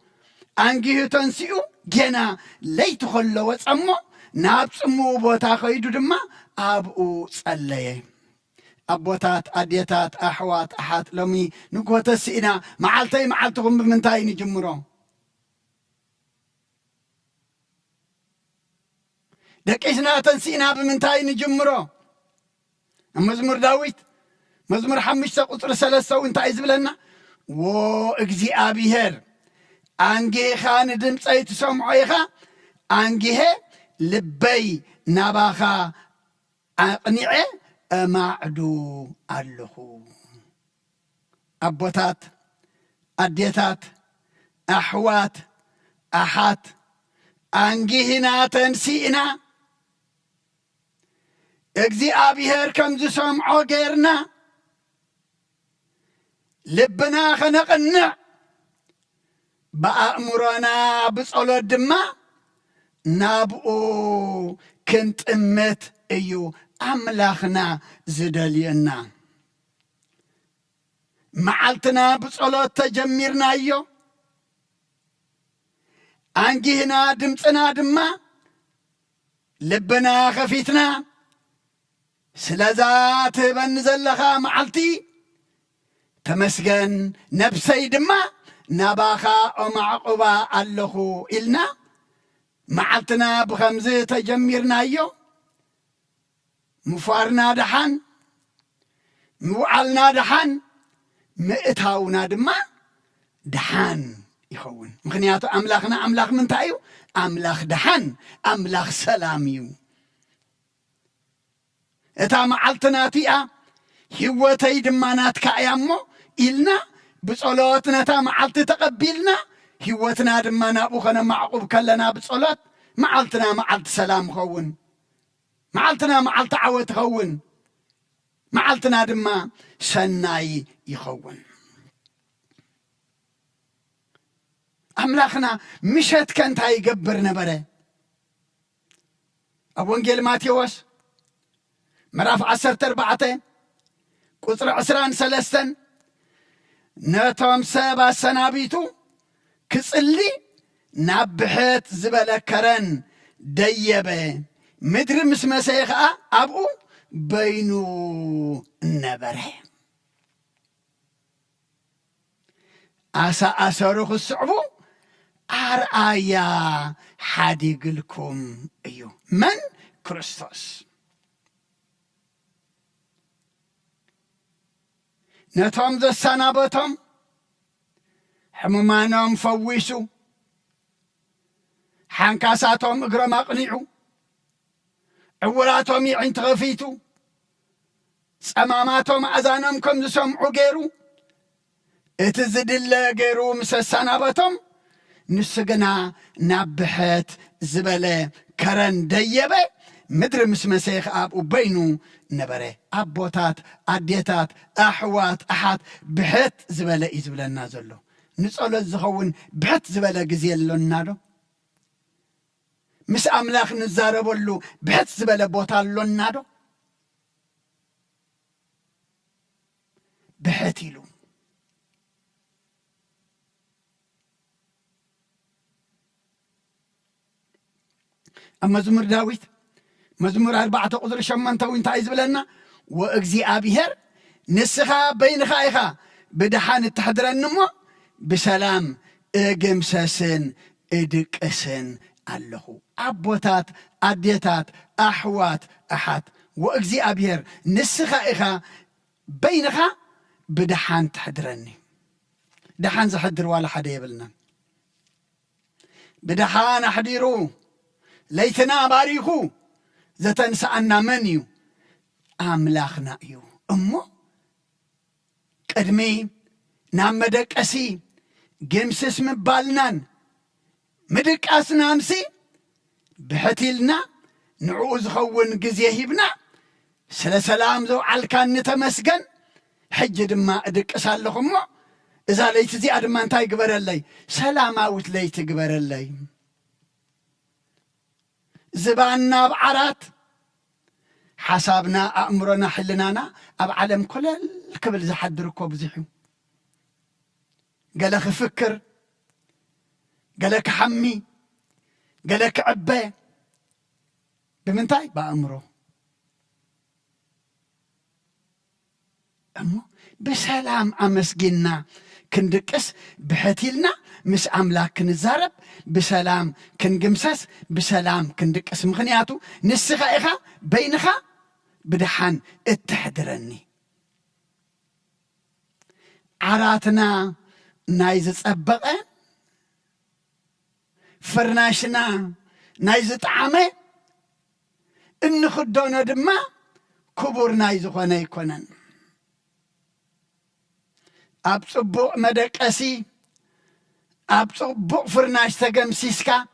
أنجيهو تنسيئو جنا ليتخلو وصمو نابسمو بوتا كيدو دما أبو صليه أبوتات أديتات أحوات أحات لومي نقوة السئنا معالتهم بمنتاي نجمرو دكيسنا تنسينا بمنتاي نجمرو مزمور داويت مزمور 5 قطر 3 انت عايز بلنا و اجزي ابيهر انجي خان دمصي تسمعو يخا انجي لبي نباخا اقنعه أمعدو اللخو أبوتات أديتات أحوات أحات أنجيهنا تنسينا اجزي أبيهر كم زسمعو غيرنا لبنا خنقنع بأمرنا بصلوت دما نابؤو كنت أمت أيو أملاخنا زدلينا معلتنا بصلوت تجميرنا أيو أنجينا دمتنا دما لبنا خفيتنا سلازات بنزلخا معلتي تمسجن نبسي دما نباخا ومعقوبة اللخو إلنا معلتنا بخمزة تجميرنا أيو مفارنا دحان موعلنا دحان مئتاونا دما دحان يخون مخنياتو أملاخنا أملاخ من تايو أملاخ دحان أملاخ سلاميو إتا معلتنا تيا هوتي دمانات كايامو إلنا بصلواتنا تا معلت تقبلنا هوتنا دمانا بوخنا معقوب كلنا بصلوات معلتنا معلت سلام خون معلتنا معلت عوت خون معلتنا دما سناي يخون أملاخنا مشت كانت يقبر نبره أبونجيل ماتيوس مراف 14 قصر 23 نتوم سبا سنابيتو كسلي نابحت زبلكرن ديبه مدر مسمسيخا أبو بينو نبره أسا أسرخ الصعبو أرآيا حديق لكم أيو من كريستوس نتوم ذا السنابتهم حمومانهم فويسو حانكاساتهم اقرم اقنعو عوراتهم يعين تغفيتو سأماماتهم أذانهم كم سمعو غيرو اتزد الله غيرو مس السنابتهم نسقنا نابحت زبالة كرن ديبه مدر مسمسيخ أب وبينو نبره أبوتات أديتات أحوات أحد بحت زبالة إزبالة نازلو نسأل الزخون بحت زبالة جزيل لنادو مس أملاخ نزاربولو بحت زبالة بوتال لنادو بحتيلو أما زمر داويت مزمور 4 قدر شمانتا وانت عايز بلنا وأجزي أبيهر نسخة بينخا إخا بدحان التحضر النمو بسلام اجمسسن ادقسن الله أبوتات أديتات أحوات أحد وأجزي أبيهر نسخة إخا بينخا بدحان تحضرني دحان زحضر ولا حدا يبلنا بدحان أحضرو ليتنا باريخو زتنسأنا منيو أملاخنا يو أمو قدمي نام مدك أسي جمسس مبالنان مدك أسنامسي بحتيلنا نعوز خون قزيهبنا سلام زو عالكان نتمسكن حجد ما أدك أسال لخمو إذا ليت زي أدمان تاي قبر اللي سلاماوت ليت قبر اللي زباننا بعرات حسابنا أمرنا حلنانا أب عالم كل الكبل زحد ركوب زحيو قالك فكر قالك حمي قالك عباي بمنتاي بأمره أمو بسلام أمسجنا كندقس بحتيلنا مس أملاك كنزارب بسلام كنجمسس بسلام كندقس مخنياتو نسخة إخا بينخا بدحان اتحدرني عراتنا نايز تصبقه فرناشنا نايز طعمه إن خدونا دما كبور نايز خونه يكونن أب صبوع مدقسي أب صبوع فرناش تجمسيسكا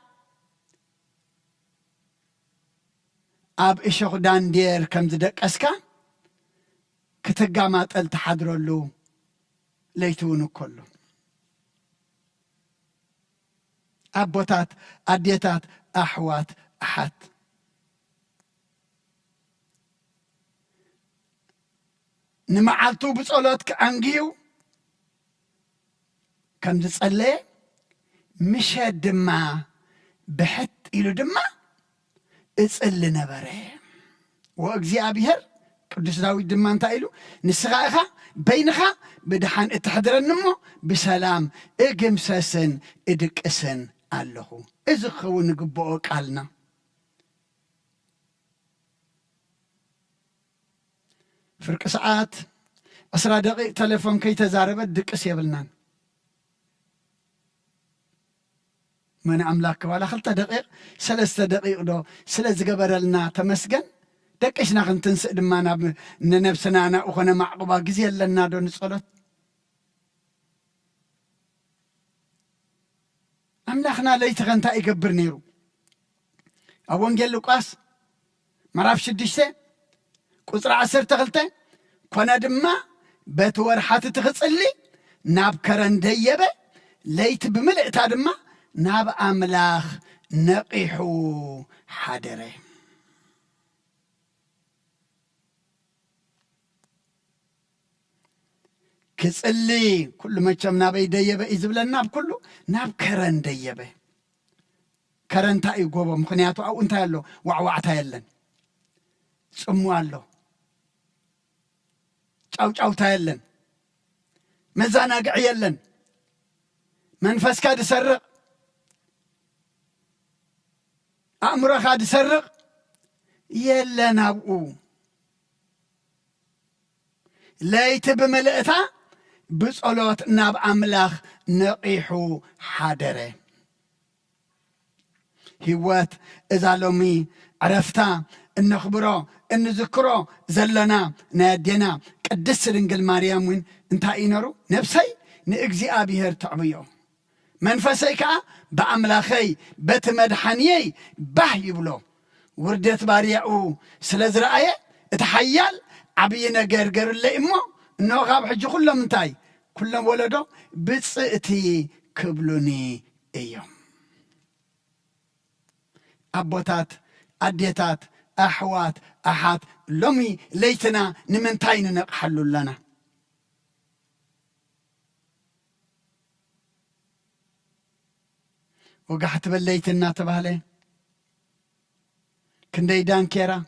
أب إشوخ دان دير كم زدقسكا كتقامات التحضروا له ለይትውን كله أبوتات أديتات أحوات أحد نمعلتو بصلوت كأنجيو كم تصلي مش دما بحت إلو دما اصلي نبره وأجزيابيهر قدس داوود دما انت إلو نسخاخا بينخا بدحان اتحضرنمو بسلام اقمسسن ادقسن ኣለኹ እዚ ኸውን ግብኦ ቃልና ፍርቂ ሰዓት 10 ደቂቕ ቴሌፎን ከይተዛረበት ድቅስ የብልናን መን ኣምላክ ባላ 2 ደቂቕ 3 ደቂቕ ዶ ስለ ዝገበረልና ተመስገን ደቅሽና ክንትንስእ ድማ ናብ ነነብስና ናኡ ኾነ ማዕቁባ ግዜ የለና ዶ ንጸሎት أملاخنا ليت غنتا يقبر نيرو أونجل لقاس مراف شدشته قصر 10 تغلته كنا دما بتور حات تغصلي ناب كرن ديبه ليت بملئتا دما ناب أملاخ نقيحو حادره كسلي كل ما كم نابي ديبه إزبل الناب كله ناب كرن ديبه كرن تاي جوبا مخنياتو أو أنت يالله وعوعتا يلن سمو الله أو تايلن مزانا قعيلن منفس كاد سرق أمر كاد سرق يلن أبو ليت بملئتا بصلوت ناب أملاخ نقيحو حادره هوات إذا لومي عرفتا النخبرو النذكرو زلنا نادينا قدس رنجل مريم وين انتا ينرو نفسي نأجزي أبيهر تعبيو منفسيكا بأملاخي بتمدحنيي بحي بلو وردت باريعو سلز رأيه اتحيال عبينا جرجر اللي إمه إنه غاب حجي كلهم انتاي كلهم ولدو بصئتي كبلوني ايوم أبوتات أديتات أحوات أحات لومي ليتنا نمنتاين نقحلو لنا وقحت بالليتنا تبالي كندي دان كيرا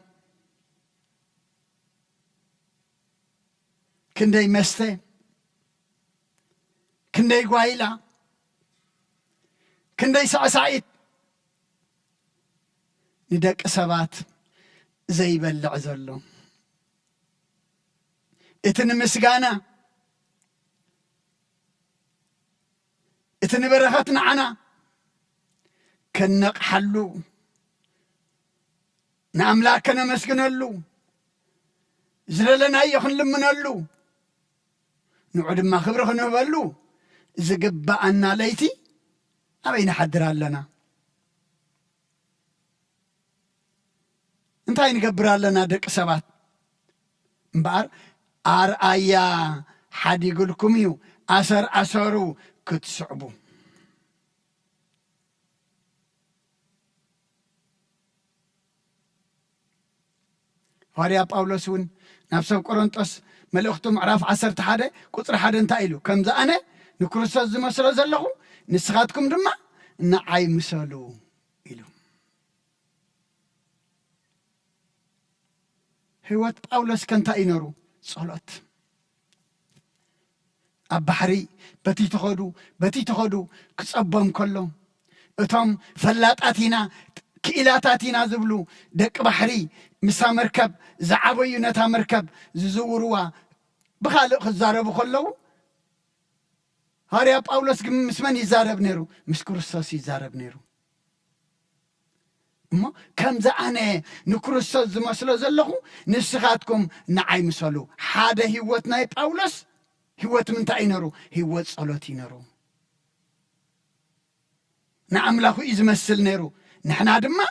كندي مستي كندي قوايلا كندي سعسعيد ندك سبات زي بلع زلو اتن مسقانا اتن برختنا عنا كنق حلو نعملاكنا مسقنلو زللنا يخن لمنلو نعود ما خبره نبلو زقبا أنا ليتي أبين حدر لنا انتهي نقبر لنا دك سبات مبار آيا حد يقول كميو أسرو كتسعبو هاريا باولوسون نفسه قرنطس ملأختم عراف 11 قطر 1 انتايلو كم ذا أنا نكرسوس زمسلو زلخو نسخاتكم دما نعاي مسلو إلو هوات باولوس كنتا ينرو صلوت أبحري بتي تخدو كصبهم كلهم اتم فلاتاتينا كإلاتاتينا زبلو دك بحري مسا مركب زعبوي نتا مركب ززوروا بخالق الزارب كلو هاريا باولوس مسمن يزارب نيرو مسكرسوس يزارب نيرو ما كم ذا أنا نكرسوس زمسلو زلخو نسخاتكم نعاي مسلو حدا هيوتنا باولوس هيوت من تاينرو هيوت صلوتي نرو نعملاخو يزمسل نيرو نحنا دما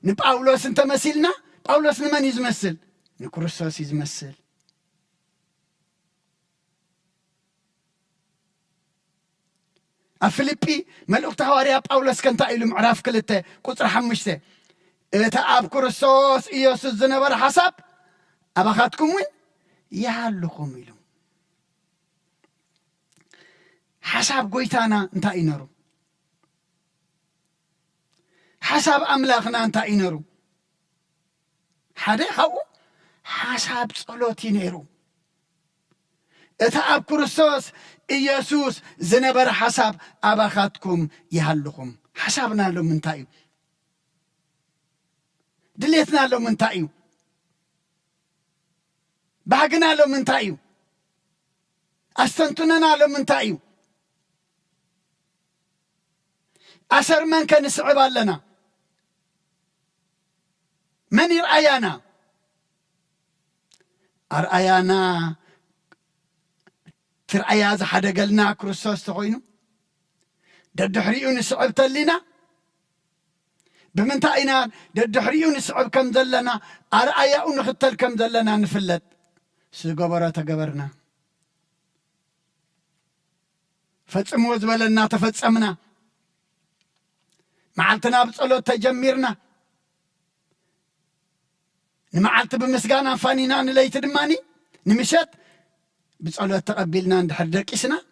نباولوس انت مسيلنا باولوس نمن يزمسل نكرسوس يزمسل أفليبي ملؤكت حواريا باولس كنت إلو معرف كلته قطر حمشته أب كرسوس إيوس الزنبر حسب أبخاتكم وين يهلكم إلو حسب قويتانا انتا إنرو حسب أملاخنا انتا إنرو حدا خاو حسب صلوتي نيرو أب كرسوس إيسوس زنبر حسب أبخاتكم يهلكم حسبنا له من تايو دليتنا له من تايو باقنا له من تايو أستنتنا له من تايو أسر من كان يصعب لنا من يرأينا أرأينا ترأيا ذا حدا قلنا كرسوس تغينو ددحريون يصعب تلنا بمنتاينا ددحريون يصعب كم ذلنا أرأيا ونختل كم ذلنا نفلت سقبرة تقبرنا فتسمو زبلنا تفتسمنا معلتنا بصلوت تجميرنا نمعلت بمسقانا فانينا نليت دماني نمشت بصلوت تقبلنا ندحر دقيسنا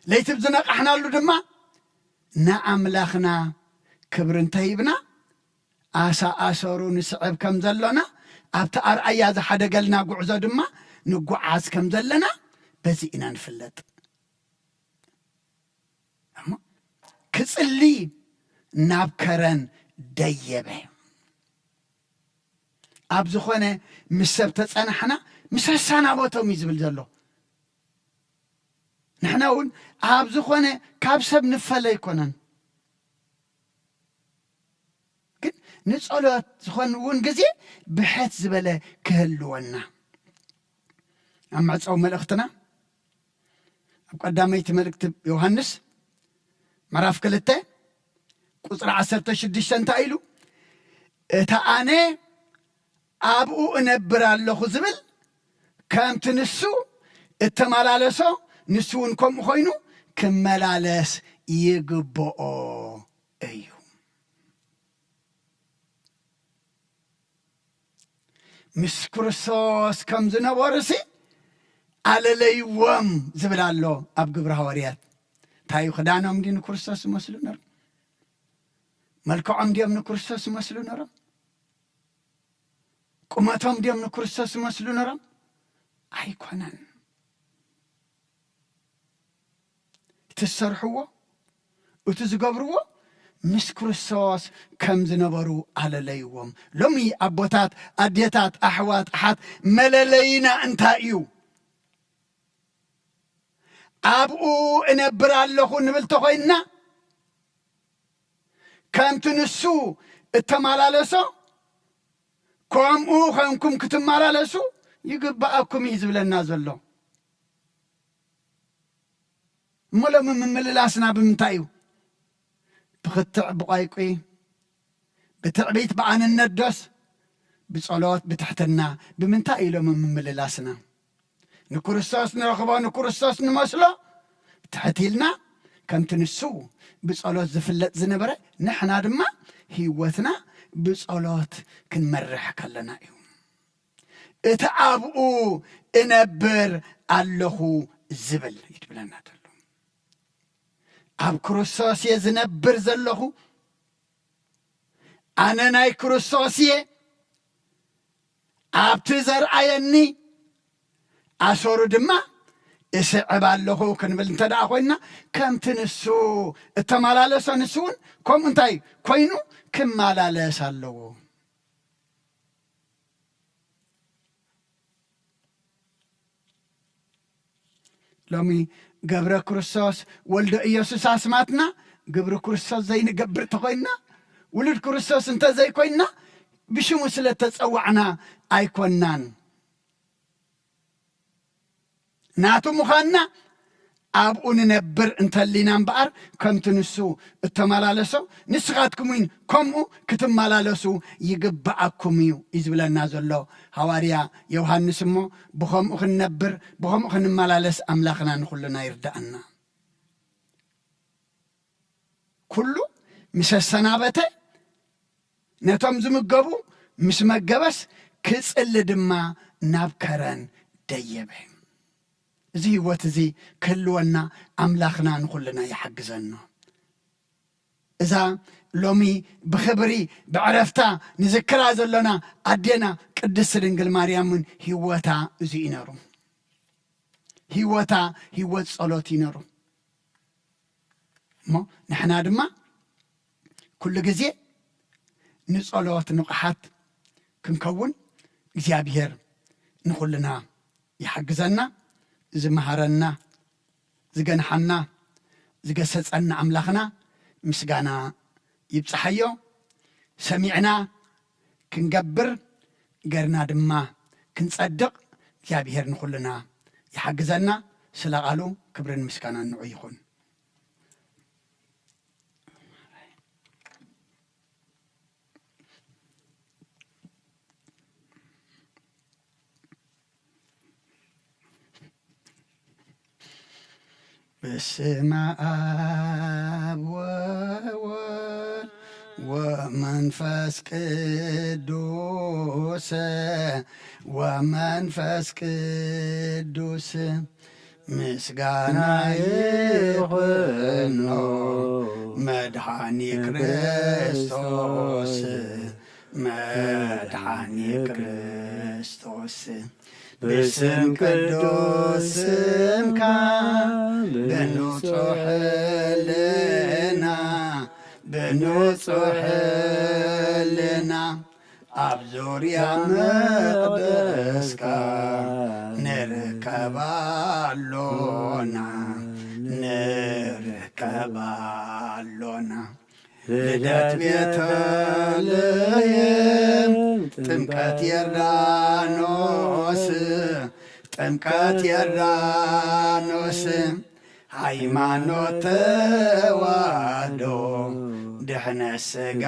ليت بزنق احنا له دما نأملاخنا كبر انتهيبنا آسا آسورو نسعب كم زلنا أبتا أرأيا ذا حدا قلنا قعزة دما نقعاز كم زلنا بزينا نفلت كسلي نابكرن ديبه أبزخونه مسبتت أنا حنا مسسانا بوتهم يزبل زلو نحناون أبزخونه كابسب نفلا يكونن نسأله زخون ونجزي بحث زبالة كهلونا أما تصوم ملأختنا قدامي تملكت يوحنس معرف كلته قصر 16 تايلو تااني أبو نبر الله زبل كم تنسو التمالالسو نسونكم خوينو كمالالس يقبؤو أيو مسكرسوس كم زنبورسي على ليوم زبل الله أبقبر هوريات تايو خدانهم دين كرسوس مسلو نرم ملكوهم ديهم كرسوس مسلو نرم قمتهم ديهم كرسوس مسلو نرم أيكونن تسرحوا وتزقبروا مس كرسوس كم زنبروا على ليوم لمي أبوتات أديتات أحوات أحد مللينا انتايو أبو نبر الله نبلتو خوينا كم تنسو التمالالسو كم خنكم كتمالالسو يقبأكم يزبل الناس الله ملا من مللاسنا بمنتايو بخطع بقايقي بتعبيت بعن الندس بصلوات بتحتنا بمنتاي لو من مللاسنا نكرساس نرخبا نكرساس نمسلا تحتيلنا كم تنسو بصلوات زفلت زنبره نحنا دما هيوتنا بصلوات كنمرح كلنا يوم اتعابو انبر اللهو زبل يتبلنا دلو أب كرساس يزنبر زلهو أنا ناي كرساسي أب تزر عيني أسور دما إسعب اللهو كنبل انتدع خوينا كم تنسو التمالالس نسون كم انتاي كوينو كم مالالس اللهو لومي قبر كرسوس ولد إيسوس أسماتنا قبر كرسوس زي نقبر تخوينا ولد كرسوس انت زي كوينا بشو مسلة تسوعنا أي كونان ناتو مخانا أبقون نبر انت اللي ننبقر كم تنسو التمالالسو نسخاتكمين كمو كتمالالسو يقبعكميو إزبلا نازل الله هواريا يوحنس مو بخم أخن نبر بخم أخن مالالس أملاخنا نخلنا يردأنا ኩሉ ምስ ሰናበተ ነቶም ዝምገቡ ምስ መገበስ ክጽሊ ድማ ናብ ከረን ደየበ እዚ ህይወት እዚ ክህልወና ኣምላኽና ንኹልና ይሓግዘና እዛ ሎሚ ብኽብሪ ብዕረፍታ ንዝክራ ዘለና ኣዴና ቅድስት ድንግል ማርያምን ህይወታ እዚ ይነሩ ህይወታ ህይወት ጸሎት ይነሩ እሞ ንሕና ድማ ኩሉ ግዜ ንጸሎት ንቕሓት ክንከውን እግዚአብሔር ንኹልና ይሓግዘና ዝመሃረና ዝገንሓና ዝገሰጸና ኣምላኽና ምስጋና ይብጽሐዮ ሰሚዕና ክንገብር ገርና ድማ ክንጸድቕ እግዚአብሔር ንኹልና ይሓግዘና ስለ ቃሉ ክብርን ምስጋና ንዑ ይኹን በስመ አብ ወወልድ ወመንፈስ ቅዱስ ወመንፈስ ቅዱስ ምስጋና ይሁን መድኃኒ ክርስቶስ መድኃኒ ክርስቶስ በስም ቅዱስ ስምካ በንጹሕ ሕሊና ኣብ ዙርያ መቅደስካ ንርከባሎና ልደት ቤተልሔም ጥምቀት ዮርዳኖስ ሃይማኖት ተዋህዶ ድሕነት ሥጋ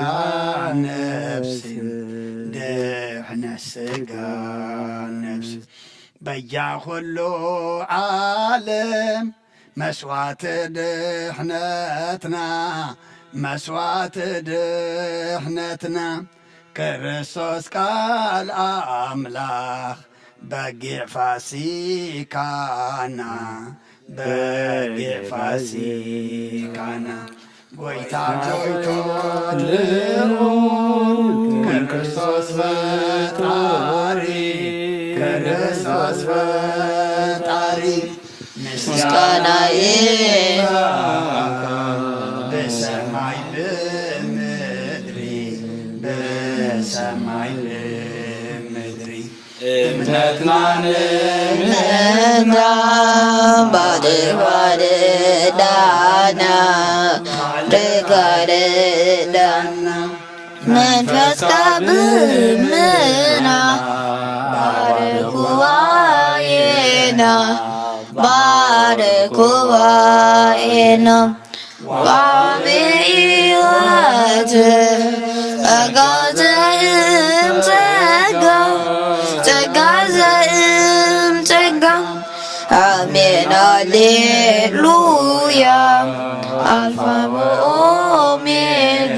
ነፍሲ በያኹሉ ዓለም መስዋዕት ድሕነትና ክርስቶስ ቃል አምላኽ በጊዕ ፋሲካና ጎይታ ልዑል ክርስቶስ ፈጣሪ ምስጋና በሰማይ በምድሪ እምነትና ባድባድዳና ርጋርዳና መንፈስ ቅዱስና ባርኩዋዬና ባብኢወት ጸጋዘእም ጸጋ አሜን አሌሉያ አልፋ ወኦሜጋ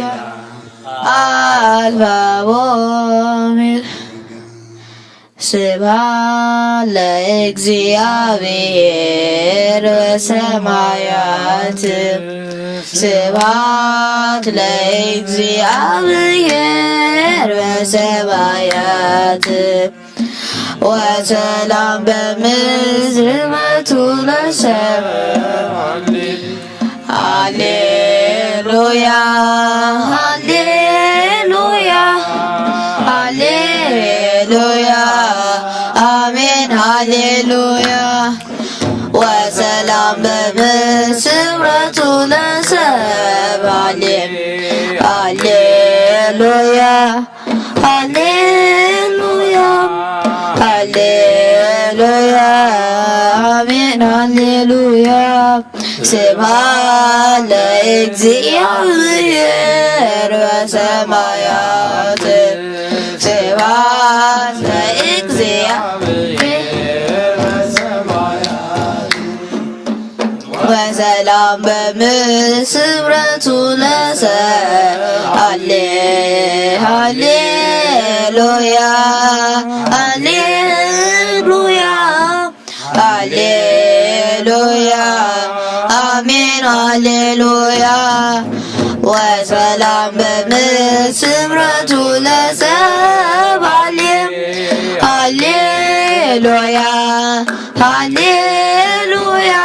ስብሐት ለእግዚአብሔር በሰማያት ስብሐት ለእግዚአብሔር በሰማያት ወሰላም በምድር መቱ ለሰብእ ሃሌሉያ ሃሌሉያ ሃሌሉያ አሜን ሃሌሉያ ወሰላም በምስረቱ ለሰብእ ሃሌሉያ ሃሌሉያ ሃሌሉያ አሜን ሃሌሉያ ስብሐት ለእግዚአብሔር በሰማያት ስብሐት ለእግዚአብሔር በሰማያት ወሰላም وسلام بمسبرة لسه هاليلويا هاليلويا هاليلويا آمين هاليلويا وسلام بمسبرة لسه هاليلويا هاليلويا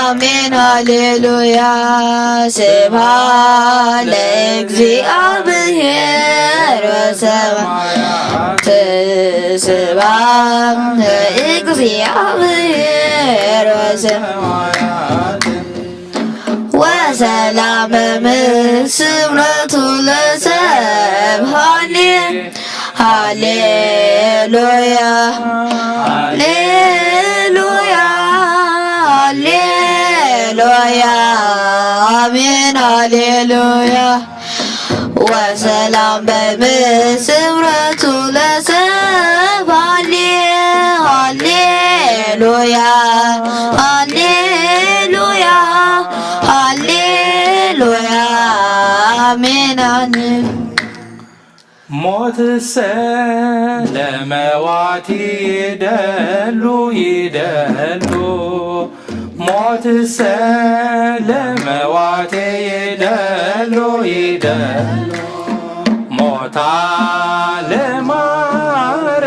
آمين هاليلويا سبحان لእግዚአብሔር ወሰማያት ስብሐት ለእግዚአብሔር ወሰማያት ወሰላም በምስብረቱ ለሰብ ሃሌሉያ ሃሌሉያ ሃሌሉያ አሜን ሃሌሉያ ወሰላም በምስብረቱ ለሰብ ሃሌሉያ ሃሌሉያ ሃሌሉያ አሜን አሜን ሞትሰ ለመዋቲ ይደሉ ይደሉ ሞትሰ ለመዋቴ ይደሉ ይደሉ ሞታ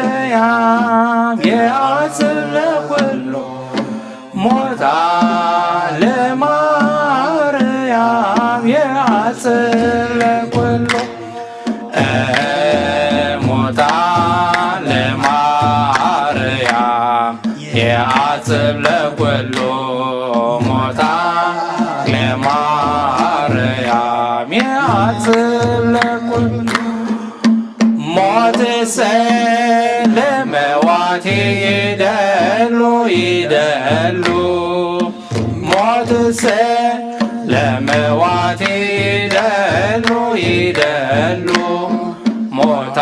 ለማርያም የአጽብ ለኩሉ ሞታ ለማርያም የአጽብ ለኩሉ ሞታ ለማርያም የአጽብ ለኩሉ ሞታ ለማርያም የአጽብ ለኩሉ ሞትሰ ለመዋቴ ይደሉ ይደሉ ሞትሰ ለመዋቴ ይደሉ ይደሉ ሞታ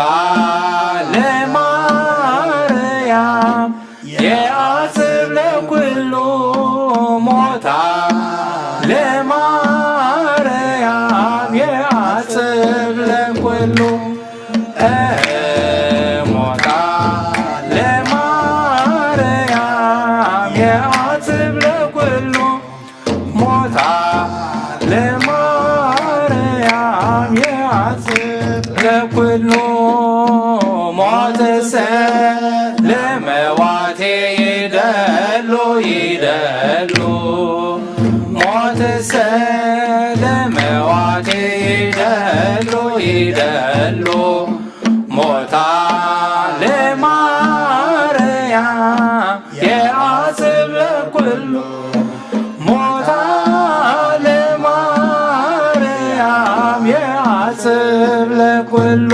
ለማርያም የአጽብ ለኩሉ ሞታ ለማርያም የአጽብ ለኩሉ ሞታ ለማርያም የአጽብ ለኩሉ ሞታ ለማርያም የአጽብ ለኩሉ ሞትሰ ለመዋቴ ይደሉ ይደሉ ሞትሰ ለመዋቴ ይደሉ ይደሉ ሞታ ለማርያም የአጽብ ለኩሉ ሞታ ለማርያም የአጽብ ለኩሉ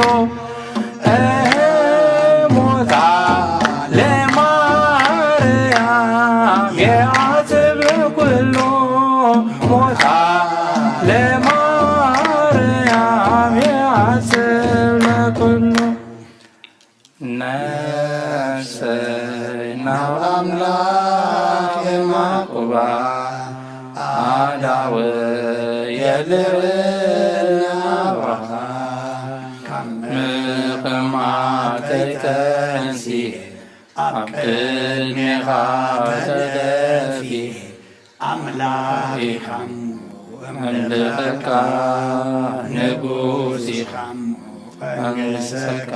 ሞታ ለማርያም የአጽብ ለኩሉ ሞታ ለማርያም የአጽብ ለኩሉ ነፍሰና አምላክ የማቁባ አዳወ የልዕልና ብርሃ ምቕማተይተንሲ ኣብ ቅድሜኻ ተደፊ ኣምላኺኻ ኣምልኸካ ንጉሲኻ መንግሥትካ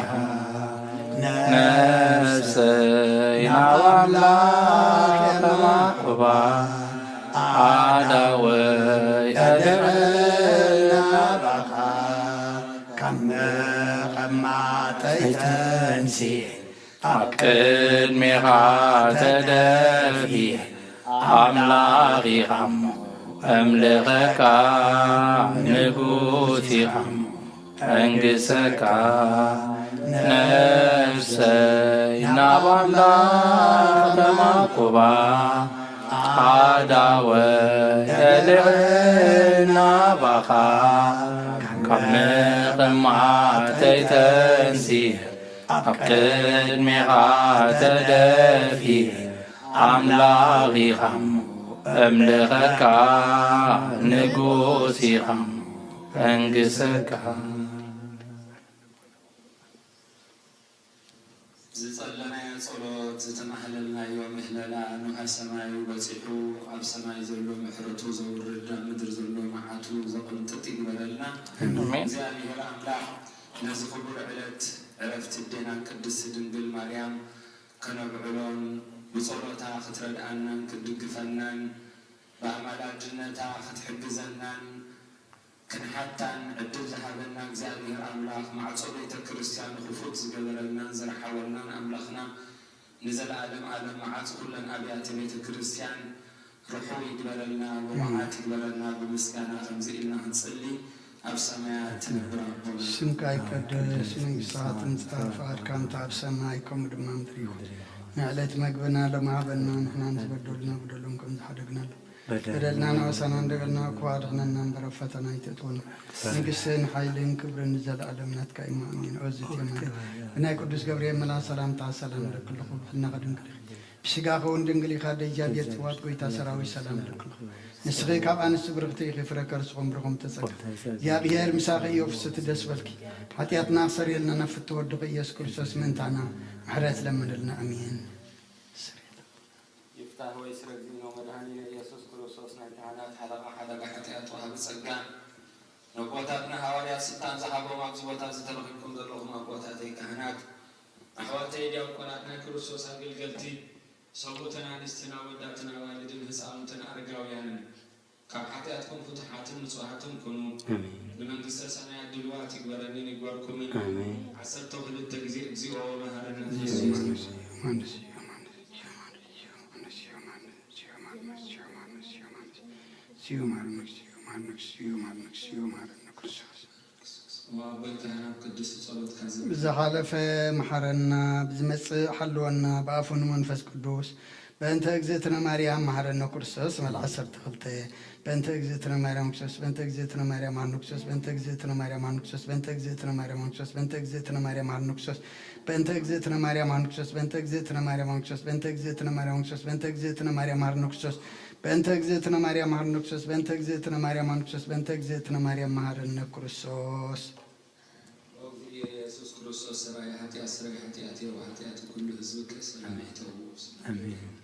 ነፍሰይ ናብ ኣምላኽ የማቁባ ኣዳወይ የልዕልና ብርሃ ካብ ምቕማተይተንሲ ኣብ ቅድሜኻ ተደፊ ኣምላኺኻ ኣምልኸካ ንጉሲኻ መንግሥትካ ነፍሰይ ናብ ኣምላኽ ተማቁባ ኣዳወይ የልዕልና ብርሃ ካብ ምቕማተይ ተንሲእ ኣብ ቅድሜኻ ተደፊ አምላኺኻ እምልኸካ ንጉስ ኢኻ እንግሰካ ዝጸለናዮ ጸሎት ዝተማህለልናዮ ምህለላ ንውሃ ሰማይ በፂሑ ኣብ ሰማይ ዘሎ ምሕረቱ ዘውርድ ኣብ ምድሪ ዘሎ መዓቱ ዘቕንጥጥ ይግበረልና እግዚኣብሔር ኣምላኽ ነዚ ክቡር ዕለት ዕረፍቲ እዴና ቅድስቲ ድንግል ማርያም ከነብዕሎን ብጸሎታ ክትረድኣናን ክትድግፈናን ብኣማላጅነታ ክትሕግዘናን ክንሓታን ዕድል ዝሃበና እግዚኣብሔር ኣምላኽ ማዕጾ ቤተ ክርስቲያን ክፉት ዝገበረልናን ዝረሓወልናን ኣምላኽና ንዘለኣለም ዓለም መዓጽ ኩለን ኣብያተ ቤተ ክርስቲያን ርሑቕ ይግበረልና ብመዓት ይግበረልና ብምስጋና ከምዚ ኢልና ክንጽሊ ኣብ ሰማያት ትነብር ኣቦና ስምካ ይቀደስ መንግሥትካ ትምጻእ ፈቃድካ እንተ ኣብ ሰማይ ከምኡ ድማ ምድሪ ይኹን ንዕለት መግብና ሎማሃበና ንሕና ንዝበደሉና በደሎም ከም ዝሓደግናሉ በደልና ናወሳና እንደገልና ክዋድኽነና እምበር ኣብ ፈተና ይተእትወና መንግሥትን ሓይልን ክብርን ዘለኣለም ናትካ ኢማ ኣሚን ዖዝት የማን ብናይ ቅዱስ ገብርኤል መልኣክ ሰላምታ ሰላም ለክልኹ ብሕናኸ ድንግል ብስጋኸ እውን ድንግል ኢኻ ደጃብየት ጽዋት ጎይታ ሰራዊት ሰላም ለክልኹ ንስኺ ካብ ኣንስቲ ብርኽቲ ኢኺ ፍረ ከርስኹም ብርኹም ተጸጋ እግዚኣብሔር ምሳኺ እዮ ፍስቲ ደስ በልኪ ሓጢኣትና ክሰሪየልና ነፍቲ ወድኺ ኢየሱስ ክርስቶስ ምንታና ምሕረት ለምንልና ኣሚን ይፍታሕ ወይ ስረግዝኖ መድኃኒነ ኢየሱስ ክርስቶስ ናይ ካህናት ሓለቓ ሓደጋ ሓጢኣት ወሃቢ ጸጋ ነቦታትና ሃዋርያት ስልጣን ዝሃቦም ኣብዚ ቦታ ዝተረኺብኩም ዘለኹም ኣቦታተይ ካህናት ኣሕዋተይ ዲያቆናት ናይ ክርስቶስ ኣገልገልቲ ሰቡትን ኣንስትን ኣወዳትን ኣዋልድን ህፃውንትን ኣረጋውያንን ካብ ሓጢኣትኩም ፍቱሓትን ንጹሓትን ኩኑ ንመንግሥተ ሰማያት ድልዋት ይግበረኒን ይግበርኩምን 12 ግዜ እግዚኦ መሃረነ ብዝሓለፈ መሓረና ብዝመጽእ ሓልወና ብኣፉን መንፈስ ቅዱስ በእንተ እግዝእትነ ማርያም መሓረነ ክርስቶስ መልዓ 12 በእንተ እግዝእትነ ማርያም ክርስቶስ በእንተ እግዝእትነ ማርያም መሓረነ ክርስቶስ በእንተ እግዝእትነ ማርያም መሓረነ ክርስቶስ በእንተ እግዝእትነ ማርያም መሓረነ ክርስቶስ በእንተ እግዝእትነ ማርያም መሓረነ ክርስቶስ በእንተ እግዝእትነ ማርያም መሓረነ ክርስቶስ በእንተ እግዝእትነ ማርያም መሓረነ ክርስቶስ በእንተ እግዝእትነ ማርያም ክርስቶስ በእንተ እግዝእትነ ማርያም መሓረነ ክርስቶስ በእንተ እግዝእትነ ማርያም መሓረነ ክርስቶስ በእንተ እግዝእትነ ማርያም መሓረነ ክርስቶስ በእንተ እግዝእትነ ማርያም መሓረነ ክርስቶስ ኢየሱስ ክርስቶስ ሰራይ ኃጢአት ሰራይ ኃጢአት የው ኃጢአት ኩሉ ህዝብ ከሰላም ይተው አሜን